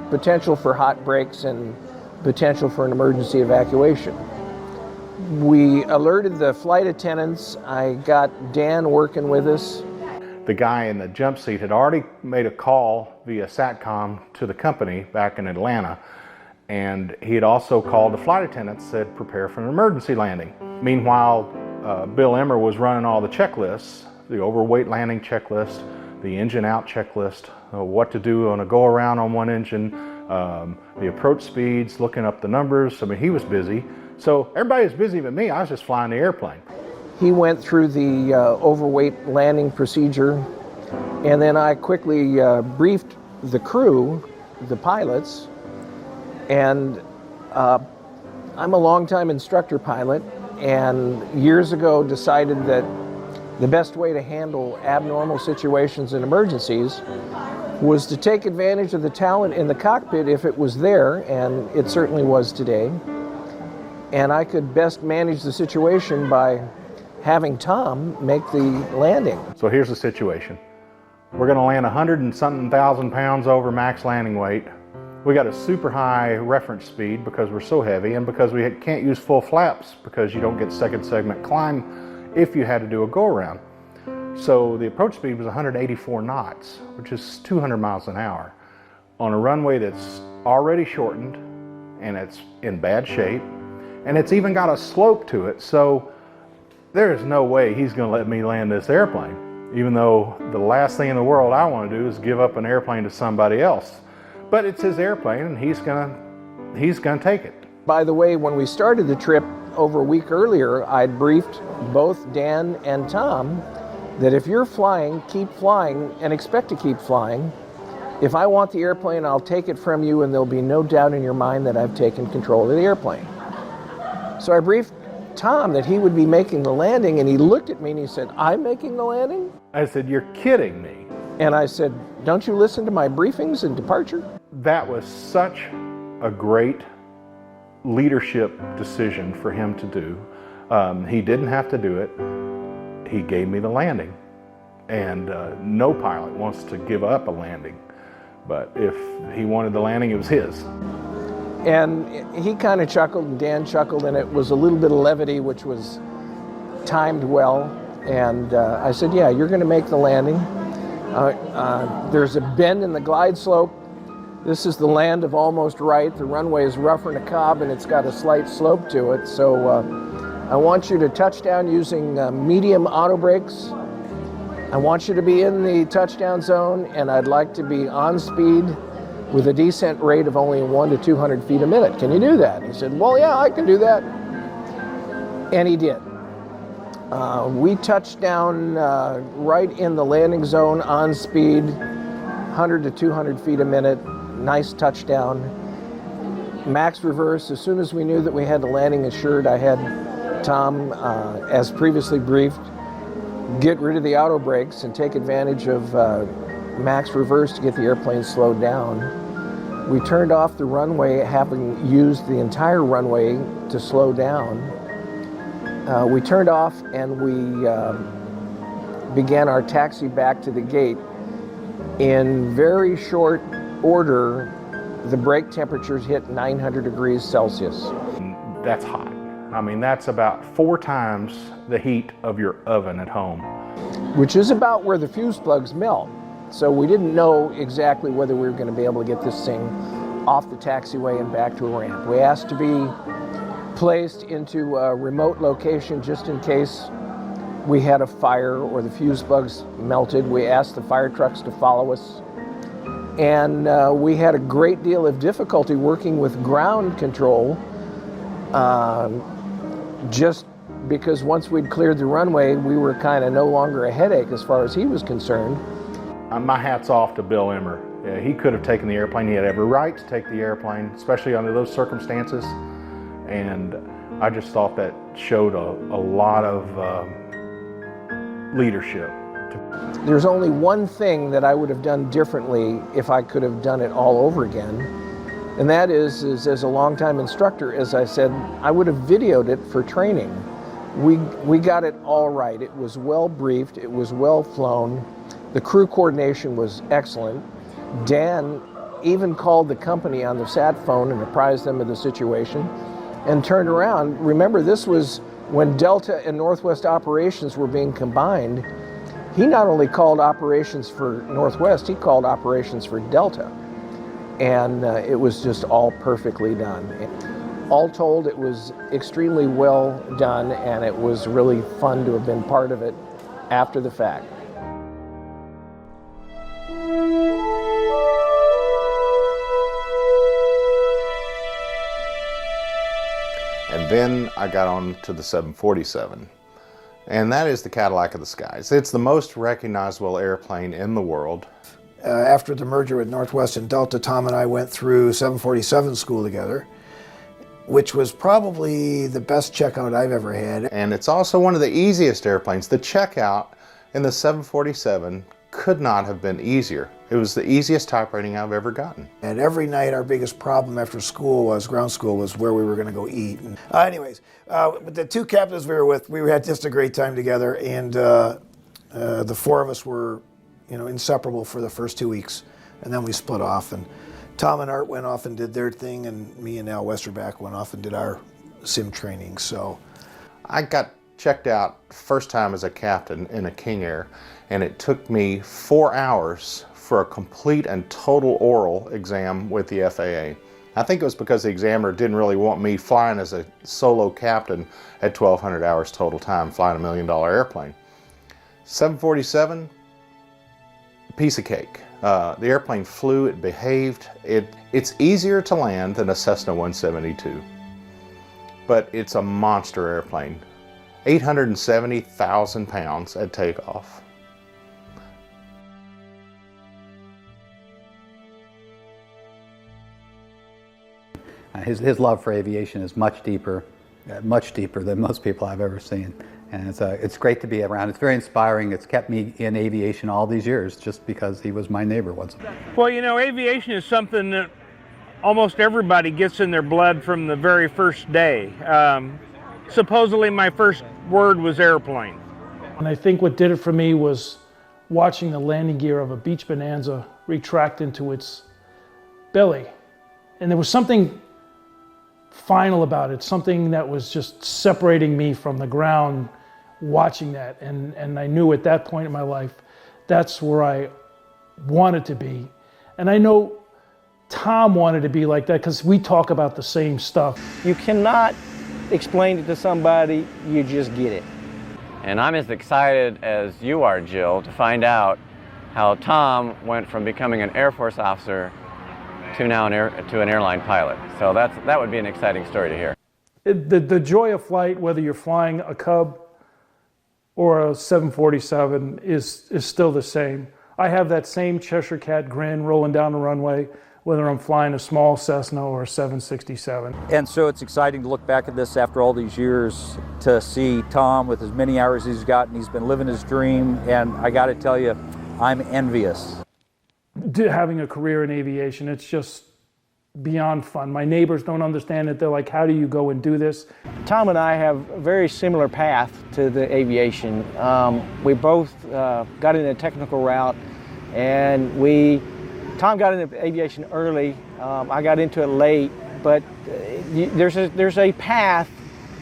potential for hot brakes and potential for an emergency evacuation. We alerted the flight attendants. I got Dan working with us.
The guy in the jump seat had already made a call via SATCOM to the company back in Atlanta, and he had also called the flight attendants, said prepare for an emergency landing. Meanwhile, Bill Emmer was running all the checklists, the overweight landing checklist, the engine out checklist, what to do on a go around on one engine, the approach speeds, looking up the numbers. I mean, he was busy. So everybody was busy but me. I was just flying the airplane.
He went through the overweight landing procedure, and then I quickly briefed the crew, the pilots, and I'm a longtime instructor pilot, and years ago decided that the best way to handle abnormal situations and emergencies was to take advantage of the talent in the cockpit if it was there, and it certainly was today. And I could best manage the situation by having Tom make the landing.
So here's the situation. We're going to land 100 and something thousand pounds over max landing weight. We got a super high reference speed because we're so heavy, and because we can't use full flaps because you don't get second segment climb if you had to do a go around.
So the approach speed was 184 knots, which is 200 miles an hour, on a runway that's already shortened and it's in bad shape, and it's even got a slope to it, so there is no way he's going to let me land this airplane, even though the last thing in the world I want to do is give up an airplane to somebody else. But it's his airplane, and he's gonna take it.
By the way, when we started the trip over a week earlier, I'd briefed both Dan and Tom that if you're flying, keep flying and expect to keep flying. If I want the airplane, I'll take it from you, and there'll be no doubt in your mind that I've taken control of the airplane. So I briefed Tom that he would be making the landing, and he looked at me and he said, "I'm making the landing?"
I said, "You're kidding me."
And I said, "Don't you listen to my briefings and departure?"
That was such a great leadership decision for him to do. He didn't have to do it. He gave me the landing. And no pilot wants to give up a landing. But if he wanted the landing, it was his.
And he kind of chuckled, and Dan chuckled, and it was a little bit of levity, which was timed well. And I said, "Yeah, you're going to make the landing. There's a bend in the glide slope. This is the land of almost right. The runway is rougher than a cob, and it's got a slight slope to it. So I want you to touch down using medium auto brakes. I want you to be in the touchdown zone, and I'd like to be on speed with a descent rate of only 100 to 200 feet a minute. Can you do that?" He said, "Well, yeah, I can do that." And he did. We touched down right in the landing zone on speed, 100 to 200 feet a minute. Nice touchdown. Max reverse. As soon as we knew that we had the landing assured, I had Tom, as previously briefed, get rid of the auto brakes and take advantage of max reverse to get the airplane slowed down. We turned off the runway, having used the entire runway to slow down. We turned off and we began our taxi back to the gate. In very short order, the brake temperatures hit 900 degrees Celsius.
That's hot. I mean, that's about 4 times the heat of your oven at home.
Which is about where the fuse plugs melt. So we didn't know exactly whether we were going to be able to get this thing off the taxiway and back to a ramp. We asked to be placed into a remote location just in case we had a fire or the fuse plugs melted. We asked the fire trucks to follow us. And we had a great deal of difficulty working with ground control, just because once we'd cleared the runway, we were kind of no longer a headache as far as he was concerned.
My hat's off to Bill Emmer. Yeah, he could have taken the airplane. He had every right to take the airplane, especially under those circumstances. And I just thought that showed a lot of leadership.
There's only one thing that I would have done differently if I could have done it all over again. And that is as a longtime instructor, as I said, I would have videoed it for training. We got it all right. It was well briefed. It was well flown. The crew coordination was excellent. Dan even called the company on the sat phone and apprised them of the situation and turned around. Remember, this was when Delta and Northwest operations were being combined. He not only called operations for Northwest, he called operations for Delta. And it was just all perfectly done. All told, it was extremely well done, and it was really fun to have been part of it after the fact.
And then I got on to the 747. And that is the Cadillac of the skies. It's the most recognizable airplane in the world.
After the merger with Northwest and Delta, Tom and I went through 747 school together, which was probably the best checkout I've ever had.
And it's also one of the easiest airplanes. The checkout in the 747 could not have been easier. It was the easiest type rating I've ever gotten.
And every night our biggest problem after school was, ground school, was where we were going to go eat. And, anyways, the 2 captains we were with, we had just a great time together, and the 4 of us were, inseparable for the first 2 weeks, and then we split off. And Tom and Art went off and did their thing, and me and Al Westerback went off and did our sim training. So
I got checked out first time as a captain in a King Air, and it took me 4 hours for a complete and total oral exam with the FAA. I think it was because the examiner didn't really want me flying as a solo captain at 1,200 hours total time flying $1 million airplane. 747, piece of cake. The airplane flew, it behaved. It's easier to land than a Cessna 172, but it's a monster airplane. 870,000 pounds at takeoff.
His love for aviation is much deeper than most people I've ever seen. And it's great to be around. It's very inspiring. It's kept me in aviation all these years just because he was my neighbor once.
Well, you know, aviation is something that almost everybody gets in their blood from the very first day. Supposedly my first word was airplane.
And I think what did it for me was watching the landing gear of a Beach Bonanza retract into its belly. And there was something final about it, something that was just separating me from the ground watching that. And I knew at that point in my life, that's where I wanted to be. And I know Tom wanted to be like that because we talk about the same stuff.
You cannot explain it to somebody, you just get it.
And I'm as excited as you are, Jill, to find out how Tom went from becoming an Air Force officer to now to an airline pilot. So that would be an exciting story to hear.
The joy of flight, whether you're flying a Cub or a 747, is still the same. I have that same Cheshire Cat grin rolling down the runway, whether I'm flying a small Cessna or a 767.
And so it's exciting to look back at this after all these years to see Tom with as many hours as he's gotten. He's been living his dream, and I got to tell you, I'm envious.
Having a career in aviation, it's just beyond fun. My neighbors don't understand it. They're like, how do you go and do this?
Tom and I have a very similar path to the aviation. We both got in a technical route, and Tom got into aviation early. I got into it late, but there's a path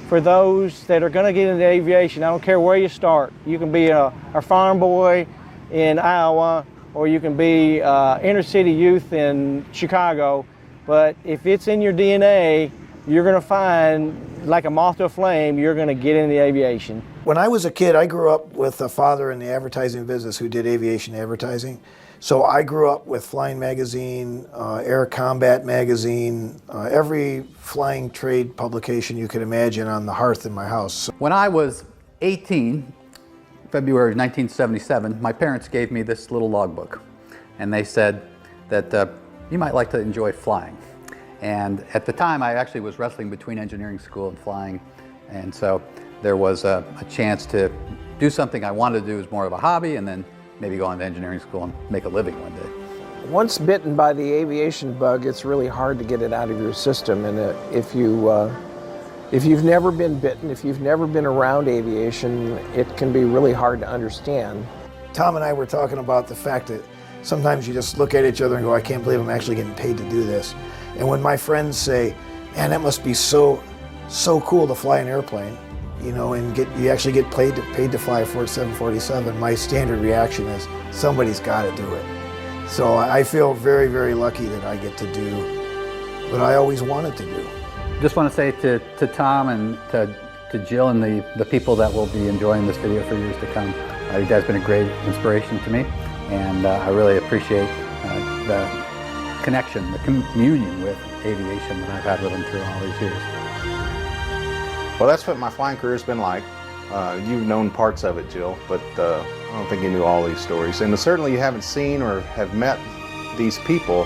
for those that are going to get into aviation. I don't care where you start. You can be a farm boy in Iowa, or you can be inner city youth in Chicago, but if it's in your DNA, you're going to find, like a moth to a flame, you're going to get into aviation.
When I was a kid, I grew up with a father in the advertising business who did aviation advertising. So I grew up with Flying Magazine, Air Combat Magazine, every flying trade publication you could imagine on the hearth in my house.
When I was 18, February 1977, my parents gave me this little logbook, and they said that you might like to enjoy flying. And at the time, I actually was wrestling between engineering school and flying, and so there was a chance to do something I wanted to do as more of a hobby, and then maybe go on to engineering school and make a living one day.
Once bitten by the aviation bug, it's really hard to get it out of your system, and if you've never been bitten, if you've never been around aviation, it can be really hard to understand.
Tom and I were talking about the fact that sometimes you just look at each other and go, I can't believe I'm actually getting paid to do this. And when my friends say, man, that must be so cool to fly an airplane, you know, and you actually get paid to fly a Ford 747, my standard reaction is, somebody's got to do it. So I feel very, very lucky that I get to do what I always wanted to do.
Just want to say to Tom and to Jill and the people that will be enjoying this video for years to come, you guys have been a great inspiration to me, and I really appreciate the connection, the communion with aviation that I've had with them through all these years.
Well, that's what my flying career has been like. You've known parts of it, Jill, but I don't think you knew all these stories. And certainly you haven't seen or have met these people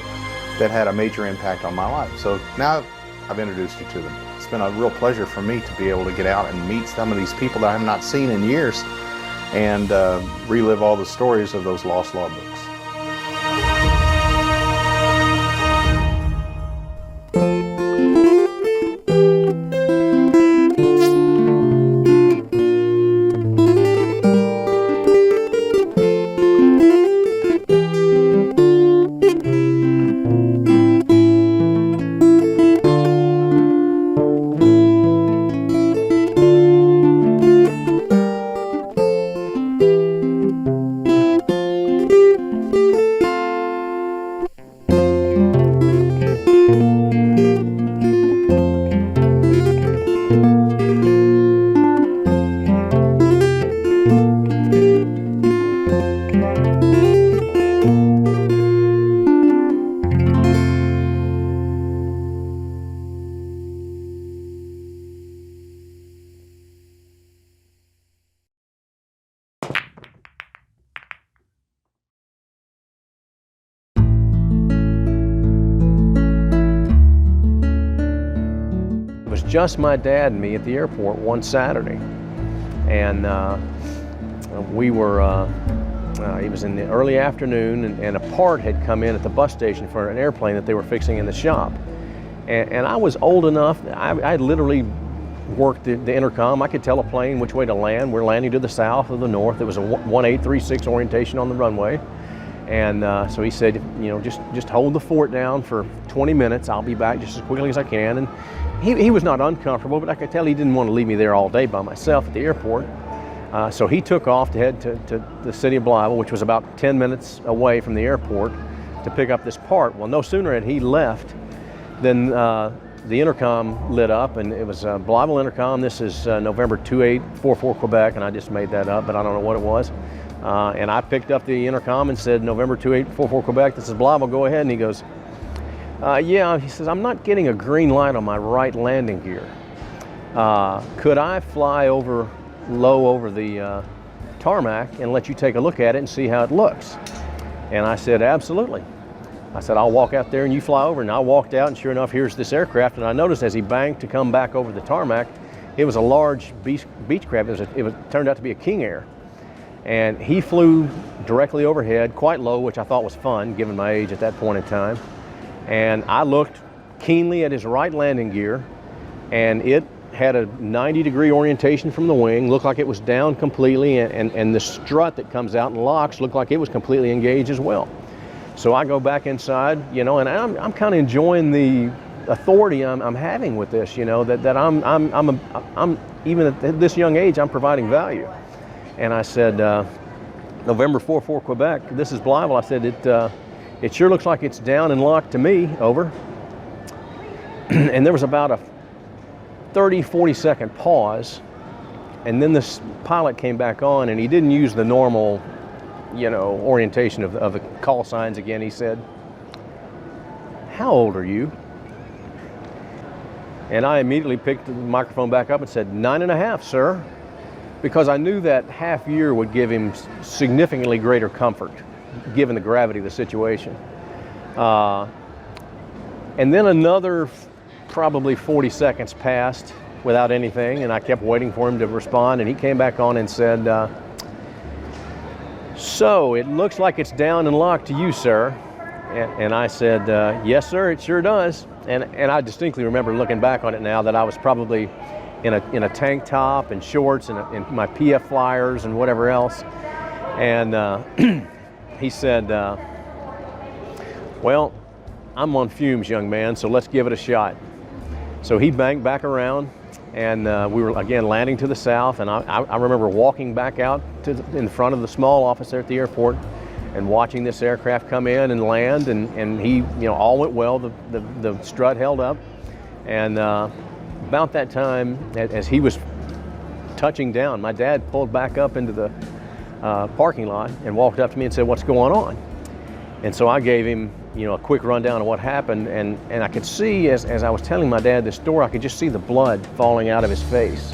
that had a major impact on my life. So now I've introduced you to them. It's been a real pleasure for me to be able to get out and meet some of these people that I have not seen in years and relive all the stories of those lost logbooks.
just my dad and me at the airport one Saturday. And it was in the early afternoon, and a part had come in at the bus station for an airplane that they were fixing in the shop. And I was old enough, I literally worked the intercom. I could tell a plane which way to land. We're landing to the south or the north. It was a 1836 orientation on the runway. And so he said, you know, just hold the fort down for 20 minutes. I'll be back just as quickly as I can. And he was not uncomfortable, but I could tell he didn't want to leave me there all day by myself at the airport. So he took off to head to the city of Blytheville, which was about 10 minutes away from the airport, to pick up this part. Well, no sooner had he left than the intercom lit up, and it was Blytheville intercom. This is November 2844 Quebec, and I just made that up, but I don't know what it was. And I picked up the intercom and said, November 2844 Quebec, this is Blytheville, go ahead. And he goes, yeah, he says, I'm not getting a green light on my right landing gear. Could I fly low over the tarmac and let you take a look at it and see how it looks? And I said, absolutely. I said, I'll walk out there and you fly over. And I walked out, and sure enough, here's this aircraft. And I noticed as he banked to come back over the tarmac, it was a large Beechcraft. It turned out to be a King Air. And he flew directly overhead, quite low, which I thought was fun, given my age at that point in time. And I looked keenly at his right landing gear, and it had a 90-degree orientation from the wing, looked like it was down completely, and the strut that comes out and locks looked like it was completely engaged as well. So I go back inside, you know, and I'm kind of enjoying the authority I'm having with this, you know, that I'm even at this young age, I'm providing value. And I said, November 44 Quebec, this is Blytheville. I said, it sure looks like it's down and locked to me, over. And there was about a 30-40 second pause, and then this pilot came back on, and he didn't use the normal, you know, orientation of the call signs again. He said, how old are you? And I immediately picked the microphone back up and said, 9.5, sir, because I knew that half year would give him significantly greater comfort, given the gravity of the situation. And then another probably 40 seconds passed without anything, and I kept waiting for him to respond, and he came back on and said, so it looks like it's down and locked to you, sir. And I said, yes, sir, it sure does. And I distinctly remember looking back on it now that I was probably in a tank top and shorts and my PF flyers and whatever else. And he said, well, I'm on fumes, young man, so let's give it a shot. So he banked back around, and we were again landing to the south, and I remember walking back out in front of the small office there at the airport and watching this aircraft come in and land, and he, you know, all went well. The strut held up, and about that time, as he was touching down, my dad pulled back up into the parking lot and walked up to me and said, what's going on? And so I gave him, you know, a quick rundown of what happened, and I could see, as I was telling my dad this story, I could just see the blood falling out of his face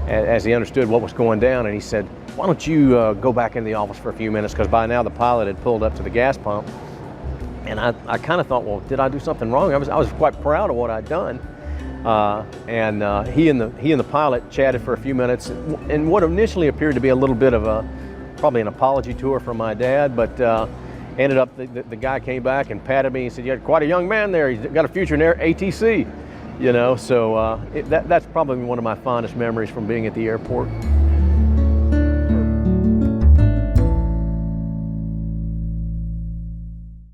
as he understood what was going down. And he said, why don't you go back in the office for a few minutes, because by now the pilot had pulled up to the gas pump. And I kind of thought, well, did I do something wrong? I was quite proud of what I'd done. He and the pilot chatted for a few minutes, and what initially appeared to be a little bit of probably an apology tour from my dad, but ended up, the guy came back and patted me and said, you got quite a young man there. He's got a future in ATC, you know. So that's probably one of my fondest memories from being at the airport.